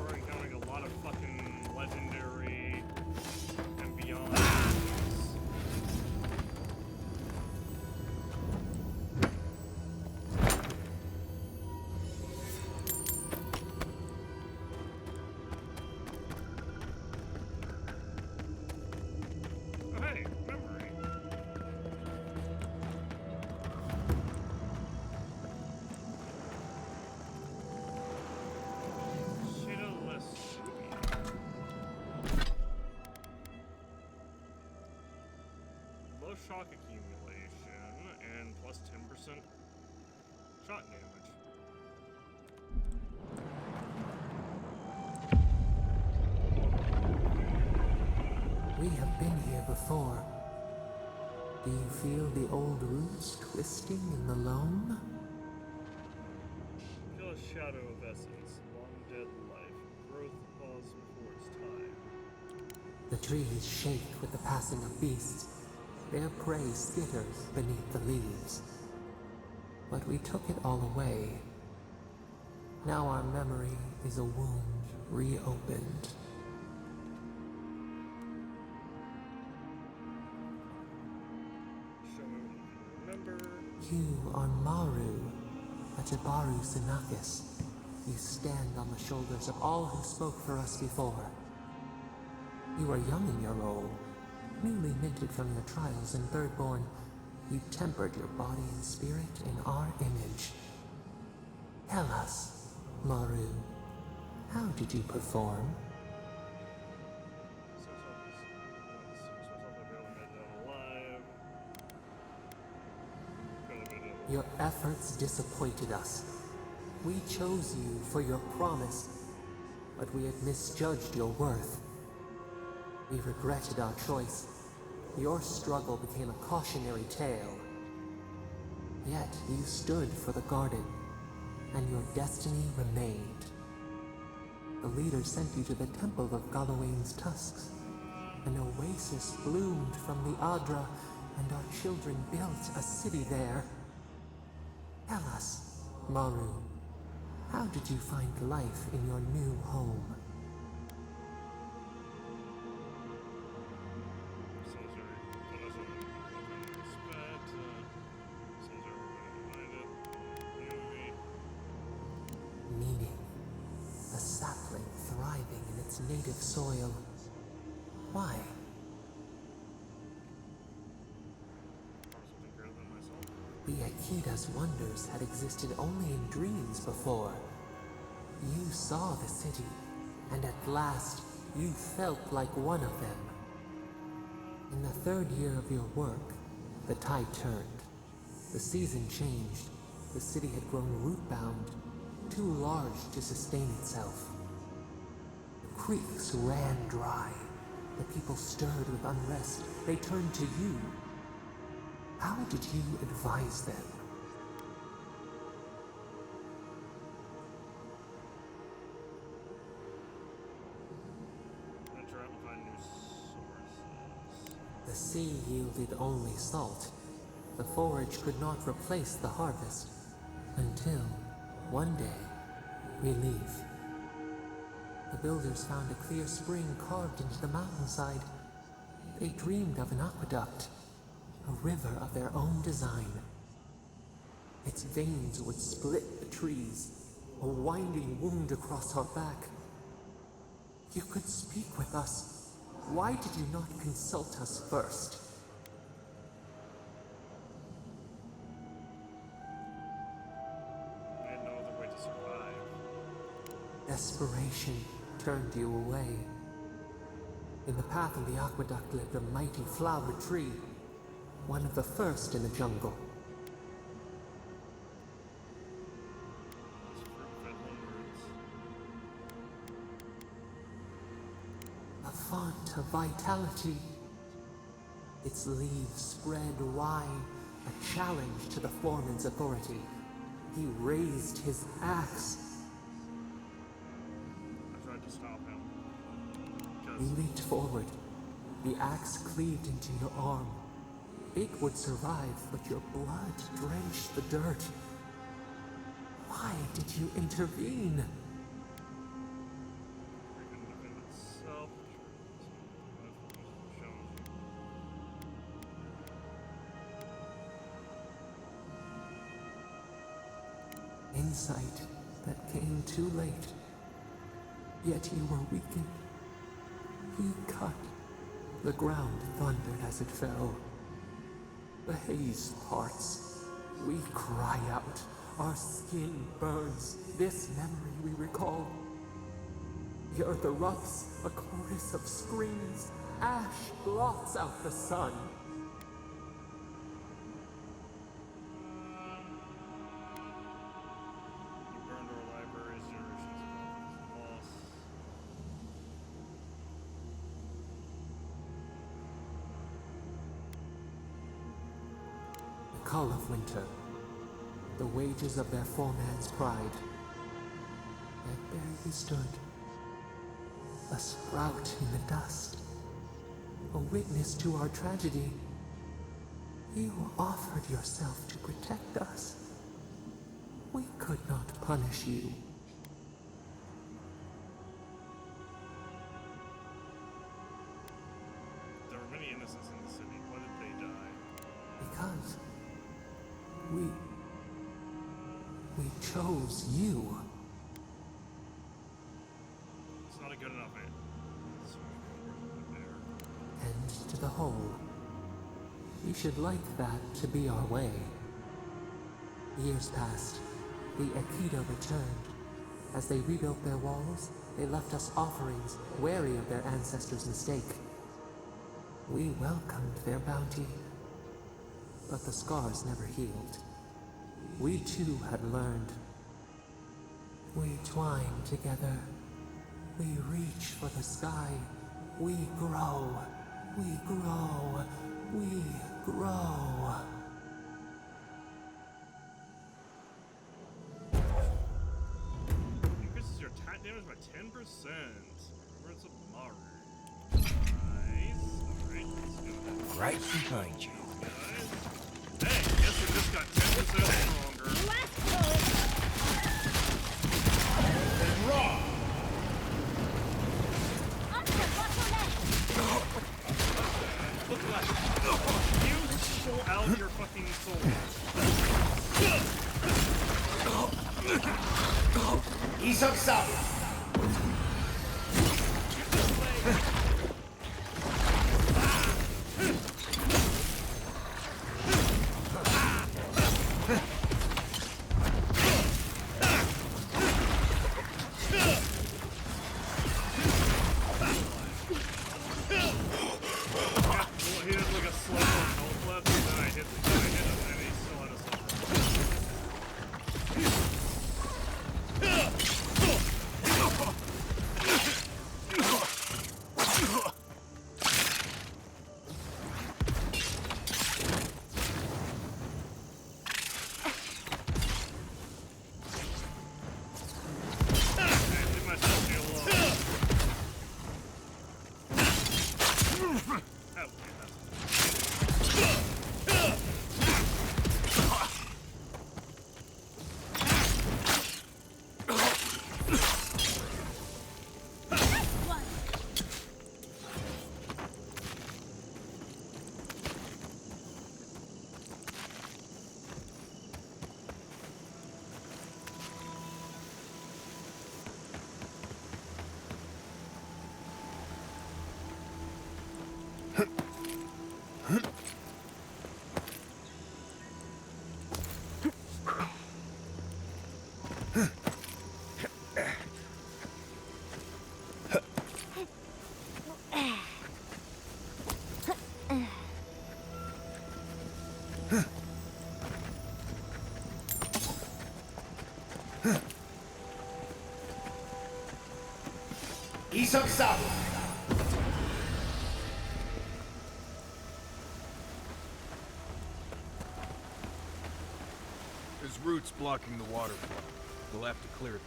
We're encountering a lot of fucking legendary and beyond. Oh, hey, memory. Shadowless. Low shock accumulation and plus 10% shot damage. We have been here before. Do you feel the old roots twisting in the loam? Feel a shadow of essence, long dead life, growth falls before its time. The trees shake with the passing of beasts. Their prey skitters beneath the leaves. But we took it all away. Now our memory is a wound reopened. Show me what you can remember. You are Maru, a Jabaru Sinakis. You stand on the shoulders of all who spoke for us before. You are young in your role, newly minted from your trials in Thirdborn. You tempered your body and spirit in our image. Tell us, Maru, how did you perform? Your efforts disappointed us. We chose you for your promise, but we had misjudged your worth. We regretted our choice. Your struggle became a cautionary tale. Yet you stood for the garden, and your destiny remained. The leader sent you to the temple of Galawain's tusks. An oasis bloomed from the Adra, and our children built a city there. Tell us, Maru, how did you find life in your new home? its native soil. Why? The Akida's wonders had existed only in dreams before. You saw the city, and at last you felt like one of them. In the third year of your work, the tide turned. The season changed. The city had grown root-bound, too large to sustain itself. The creeks ran dry. The people stirred with unrest. They turned to you. How did you advise them? The sea yielded only salt. The forage could not replace the harvest. Until, one day, relief. The builders found a clear spring carved into the mountainside. They dreamed of an aqueduct, a river of their own design. Its veins would split the trees, a winding wound across our back. You could speak with us. Why did you not consult us first? I had no other way to survive. Desperation turned you away. In the path of the aqueduct lived a mighty flower tree, one of the first in the jungle. A font of vitality. Its leaves spread wide, a challenge to the foreman's authority. He raised his axe. I tried to stop him. You leaped forward. The axe cleaved into your arm. It would survive, but your blood drenched the dirt. Why did you intervene? Insight that came too late. Yet you were weakened. He cut. The ground thundered as it fell. The haze parts. We cry out. Our skin burns. This memory we recall. The earth erupts, a chorus of screams. Ash blots out the sun. You burned our libraries, generations of loss. The cull of winter. The wages of their foreman's pride. And there you stood. A sprout in the dust. A witness to our tragedy. You offered yourself to protect us. We could not punish you. There were many innocents in the city. Why did they die? Because we chose you. It's not a good enough answer. And to the whole. We should like that to be our way. Years passed. The Akita returned. As they rebuilt their walls, they left us offerings, wary of their ancestors' mistake. We welcomed their bounty. But the scars never healed. We too had learned. We twine together. We reach for the sky. We grow. We grow. We grow. Increases your attack damage by 10%. Words of Maru. Nice. Alright, let's go ahead. Right behind you. Hey, guess we just got 10% stronger. You asked for it! And raw! Look left. You pull out your fucking soul. Ease up south! East of South. There's roots blocking the water flow. We'll have to clear them.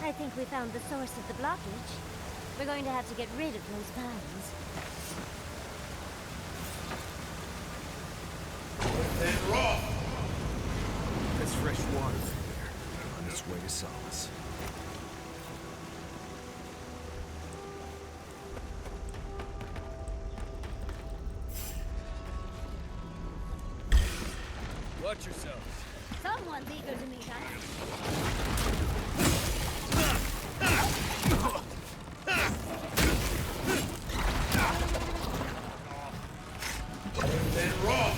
I think we found the source of the blockage. We're going to have to get rid of those vines. Then raw. There's fresh water there, on its way to Solace. Watch yourselves. Someone's eager to meet us. Then raw.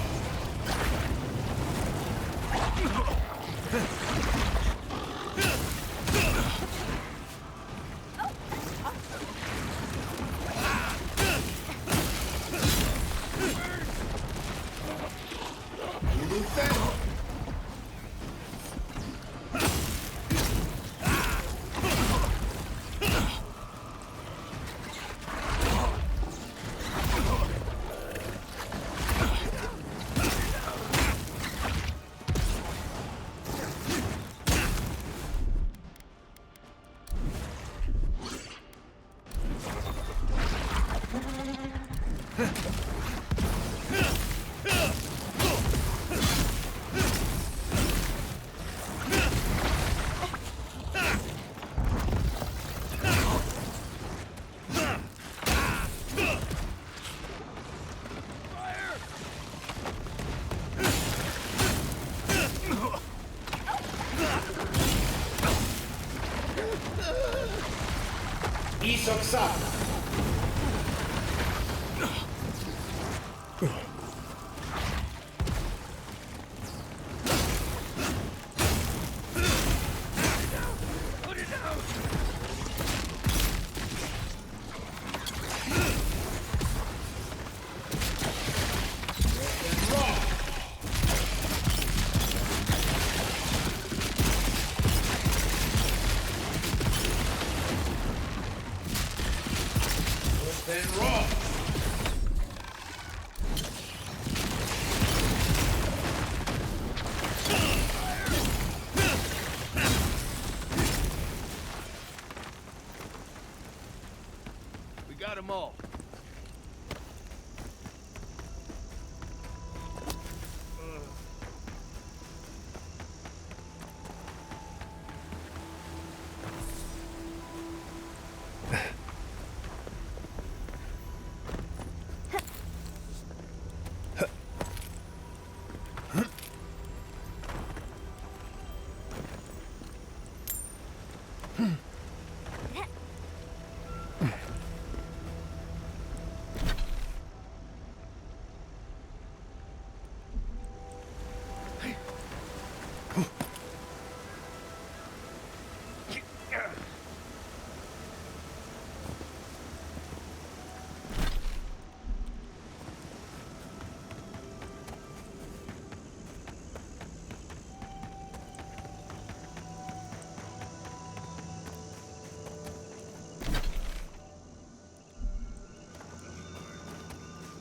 East of South. Then raw. We got them all.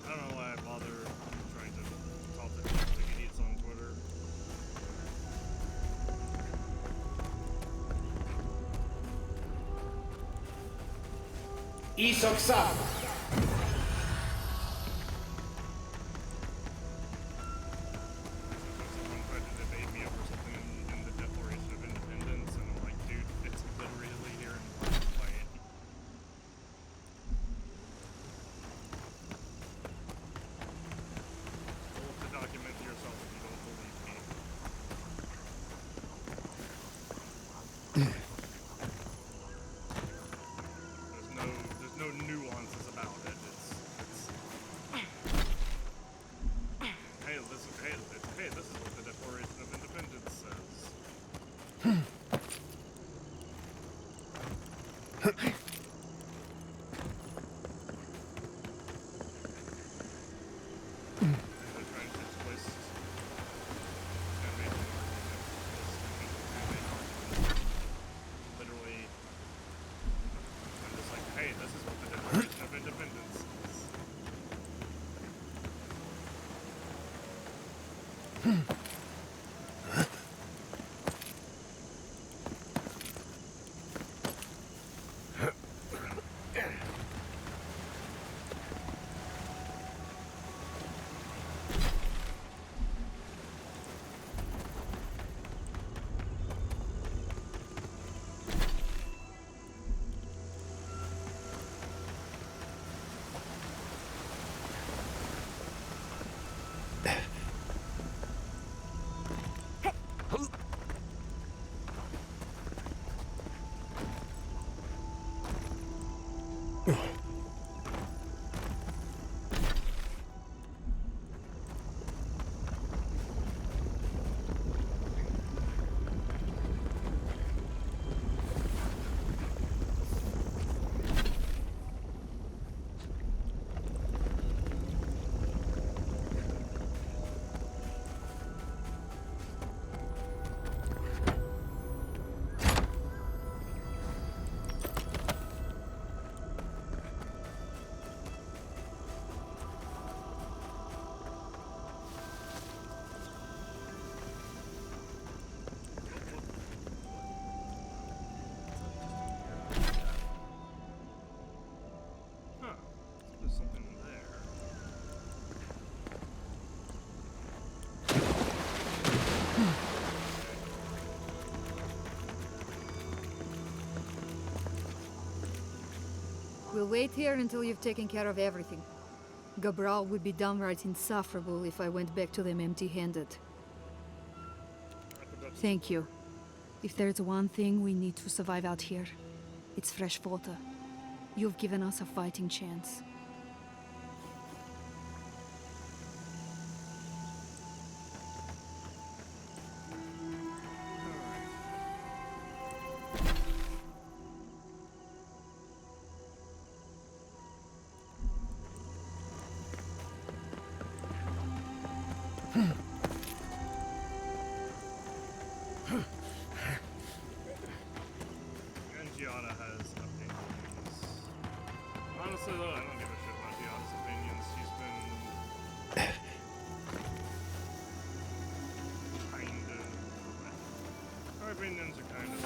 I don't know why I bother trying to talk to like idiots on Twitter. East of South. Someone tried to debate me over something in the Declaration of Independence, and I'm like, dude, it's literally here in black and white. Hold the document to yourself if you don't believe me. There's no nuances about it. Hey, this is what the Declaration of Independence says. There's something there. We'll wait here until you've taken care of everything. Gabral would be downright insufferable if I went back to them empty-handed. Thank you. If there's one thing we need to survive out here, it's fresh water. You've given us a fighting chance. Honestly, though, I don't give a shit about Giada's opinions. She's been kind of. Her opinions are kind of.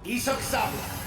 Isok Sabla.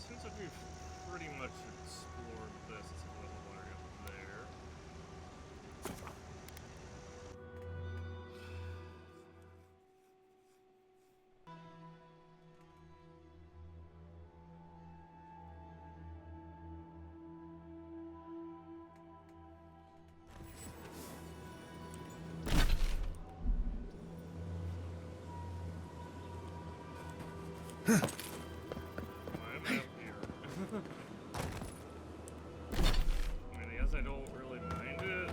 Seems like we've pretty much explored this. It's a little area up there. I'm out here. I mean, I guess I don't really mind it.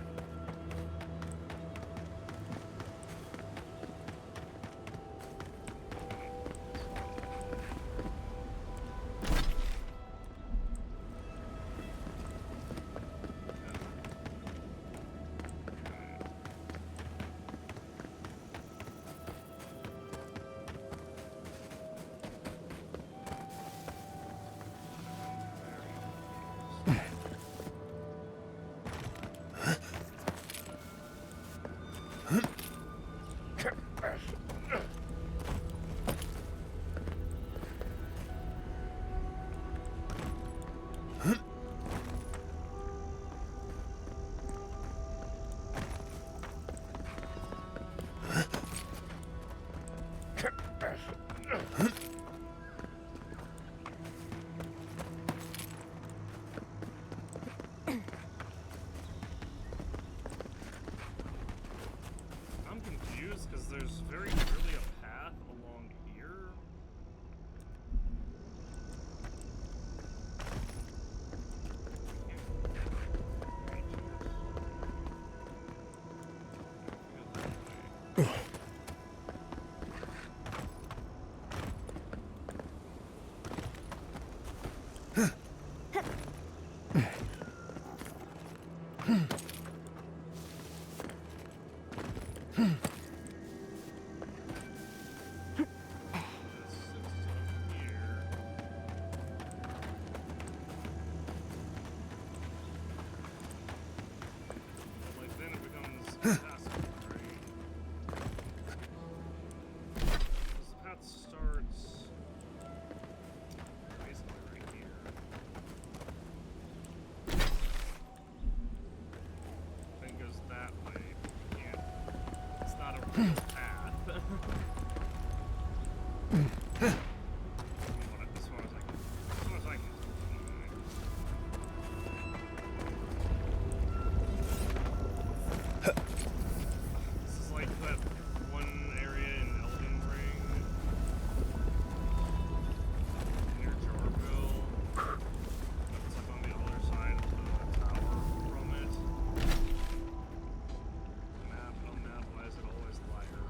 I'm confused because there's very clearly a path along here. Like then it becomes impossible, right? Because the path starts basically right here. Then goes that way. Yeah. It's not a real path. As far as I can. This is like that one area in Elden Ring near Jorville. It's like on the other side of the tower from it. Map, why is it always lighter?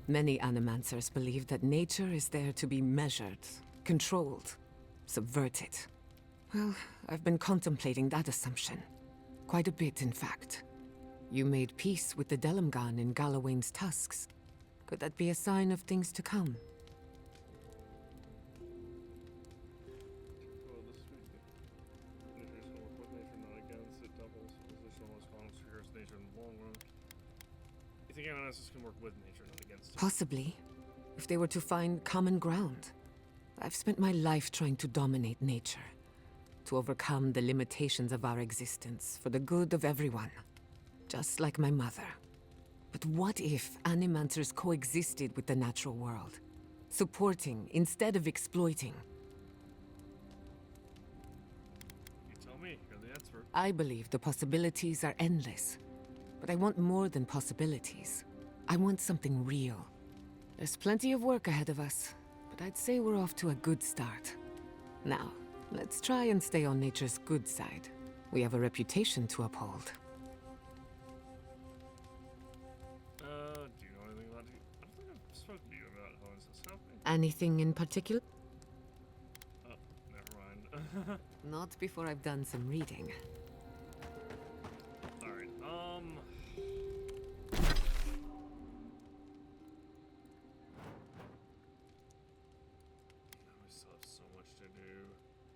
Many animancers believe that nature is there to be measured, controlled, subverted. Well, I've been contemplating that assumption. Quite a bit, in fact. You made peace with the Delimgan in Galawain's tusks. Could that be a sign of things to come? You think animancers can work with nature, not against it? Possibly, if they were to find common ground. I've spent my life trying to dominate nature, to overcome the limitations of our existence for the good of everyone. just like my mother. But what if animancers coexisted with the natural world? Supporting instead of exploiting. You tell me, you're the expert. I believe the possibilities are endless. But I want more than possibilities. I want something real. There's plenty of work ahead of us, but I'd say we're off to a good start. Now, let's try and stay on nature's good side. We have a reputation to uphold. Do you know anything about it? I don't think I've spoken to you about how this is happening. Anything in particular? Oh, never mind. Not before I've done some reading. Alright, we still have so much to do.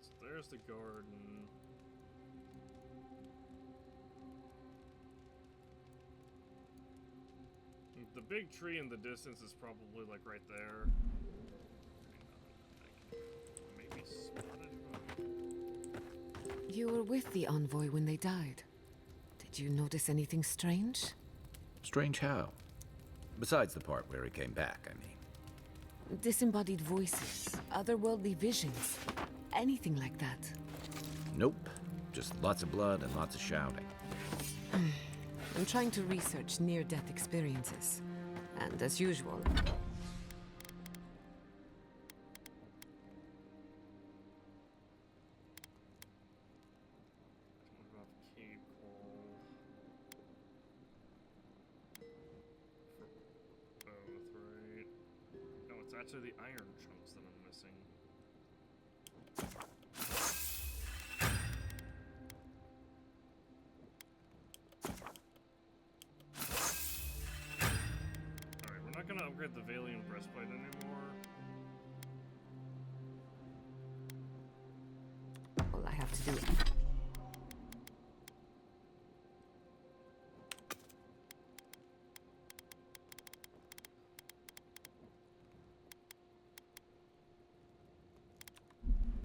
So there's the garden. The big tree in the distance is probably like right there. Maybe spotted. You were with the envoy when they died. Did you notice anything strange? Strange how? Besides the part where he came back, I mean. Disembodied voices, otherworldly visions, anything like that. Nope. Just lots of blood and lots of shouting. I'm trying to research near-death experiences. And as usual... It's actually the iron chunks that I'm missing. Alright, we're not gonna upgrade the Valiant breastplate anymore. All I have to do...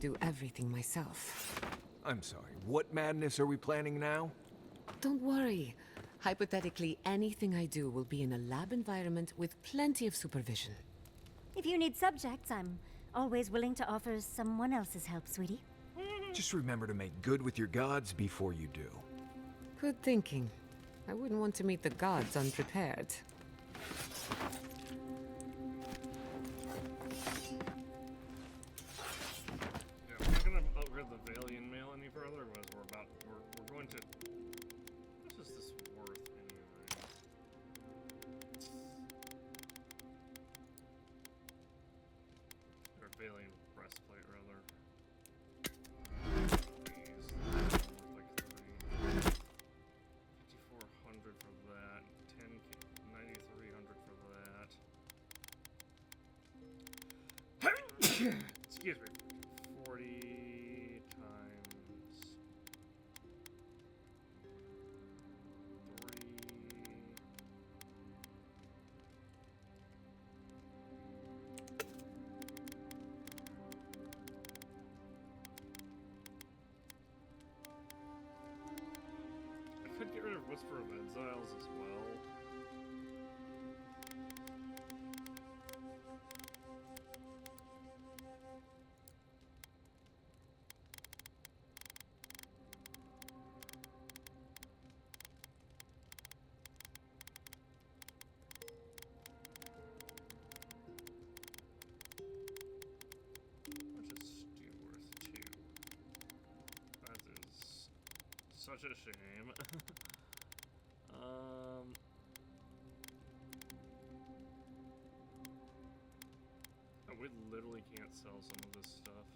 do everything myself. I'm sorry, what madness are we planning now? Don't worry. Hypothetically, anything I do will be in a lab environment with plenty of supervision. If you need subjects, I'm always willing to offer someone else's help, sweetie. Just remember to make good with your gods before you do. Good thinking. I wouldn't want to meet the gods unprepared. We're not gonna upgrade the Valiant mail any further, because we're going to. What is this worth anyway? Or Valiant breastplate rather. Like 5,400 for that. 9,300 for that. Excuse me. 40 times 3. I could get rid of Whisper of Exiles as well. Such a shame. We literally can't sell some of this stuff.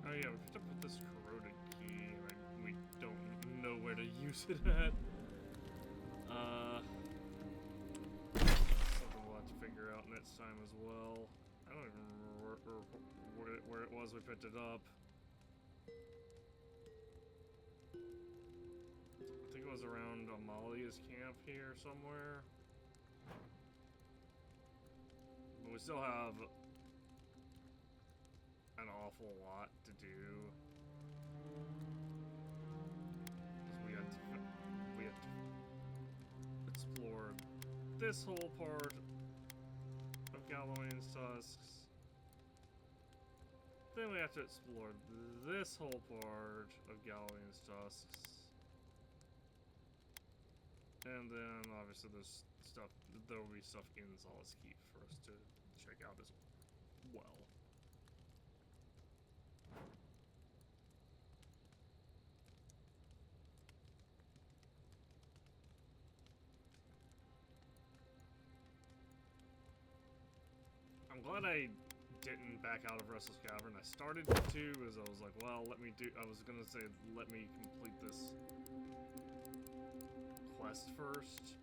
Oh yeah, we picked up with this corroded key. We don't know where to use it at. time as well. I don't even remember where it was we picked it up. I think it was around Amalia's camp here somewhere. But we still have an awful lot to do. Because we have to explore this whole part of Galloway's tusks. Then we have to explore this whole part of Galloway's tusks. And then obviously there's stuff, there will be stuff in Solace Keep for us to check out as well. I'm glad I didn't back out of Restless Cavern. I started to, because I was like, well, I was gonna say, let me complete this quest first.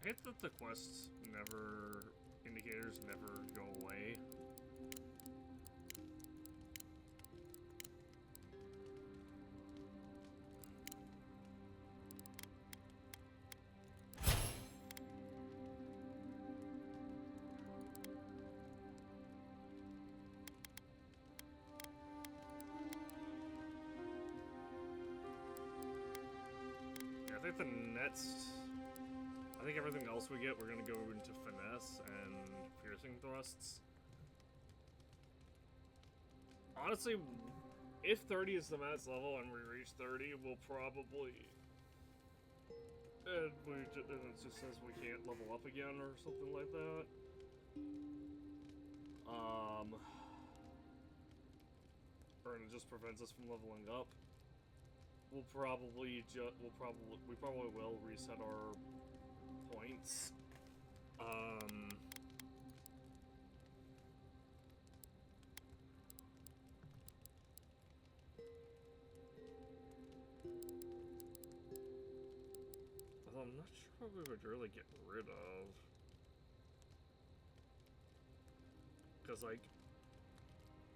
I hate that the quests indicators never go away. Yeah, I think the next... I think everything else we get, we're gonna go into finesse and piercing thrusts. Honestly, if 30 is the max level and we reach 30, we'll probably... And it just says we can't level up again or something like that. Or it just prevents us from leveling up. We probably will reset our points. Although I'm not sure we would really get rid of, because like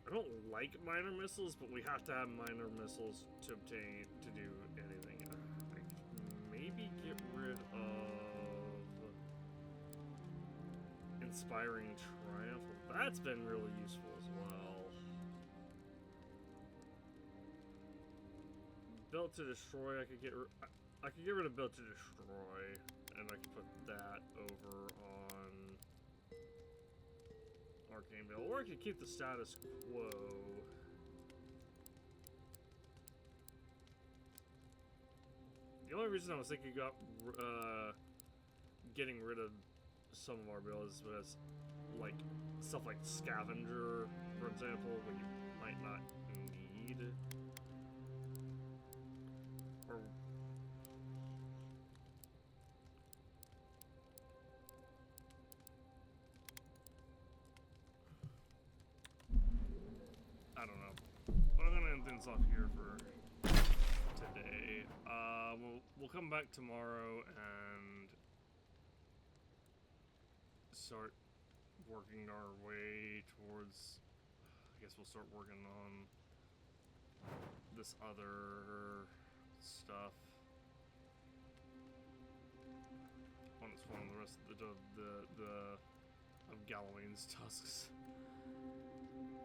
I don't like minor missiles, but we have to have minor missiles to do anything. Like maybe get rid of Inspiring Triumph. That's been really useful as well. Built to Destroy, I could get rid of Built to Destroy, and I could put that over on Arcane Veil, or I could keep the status quo. The only reason I was thinking about getting rid of some of our builds was like stuff like Scavenger, for example, what you might not need. Or I don't know. But I'm gonna end things off here for today. We'll come back tomorrow and start working our way towards. I guess we'll start working on this other stuff. Once one of the rest of of Galloway's tusks.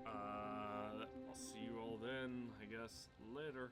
I'll see you all then, I guess, later.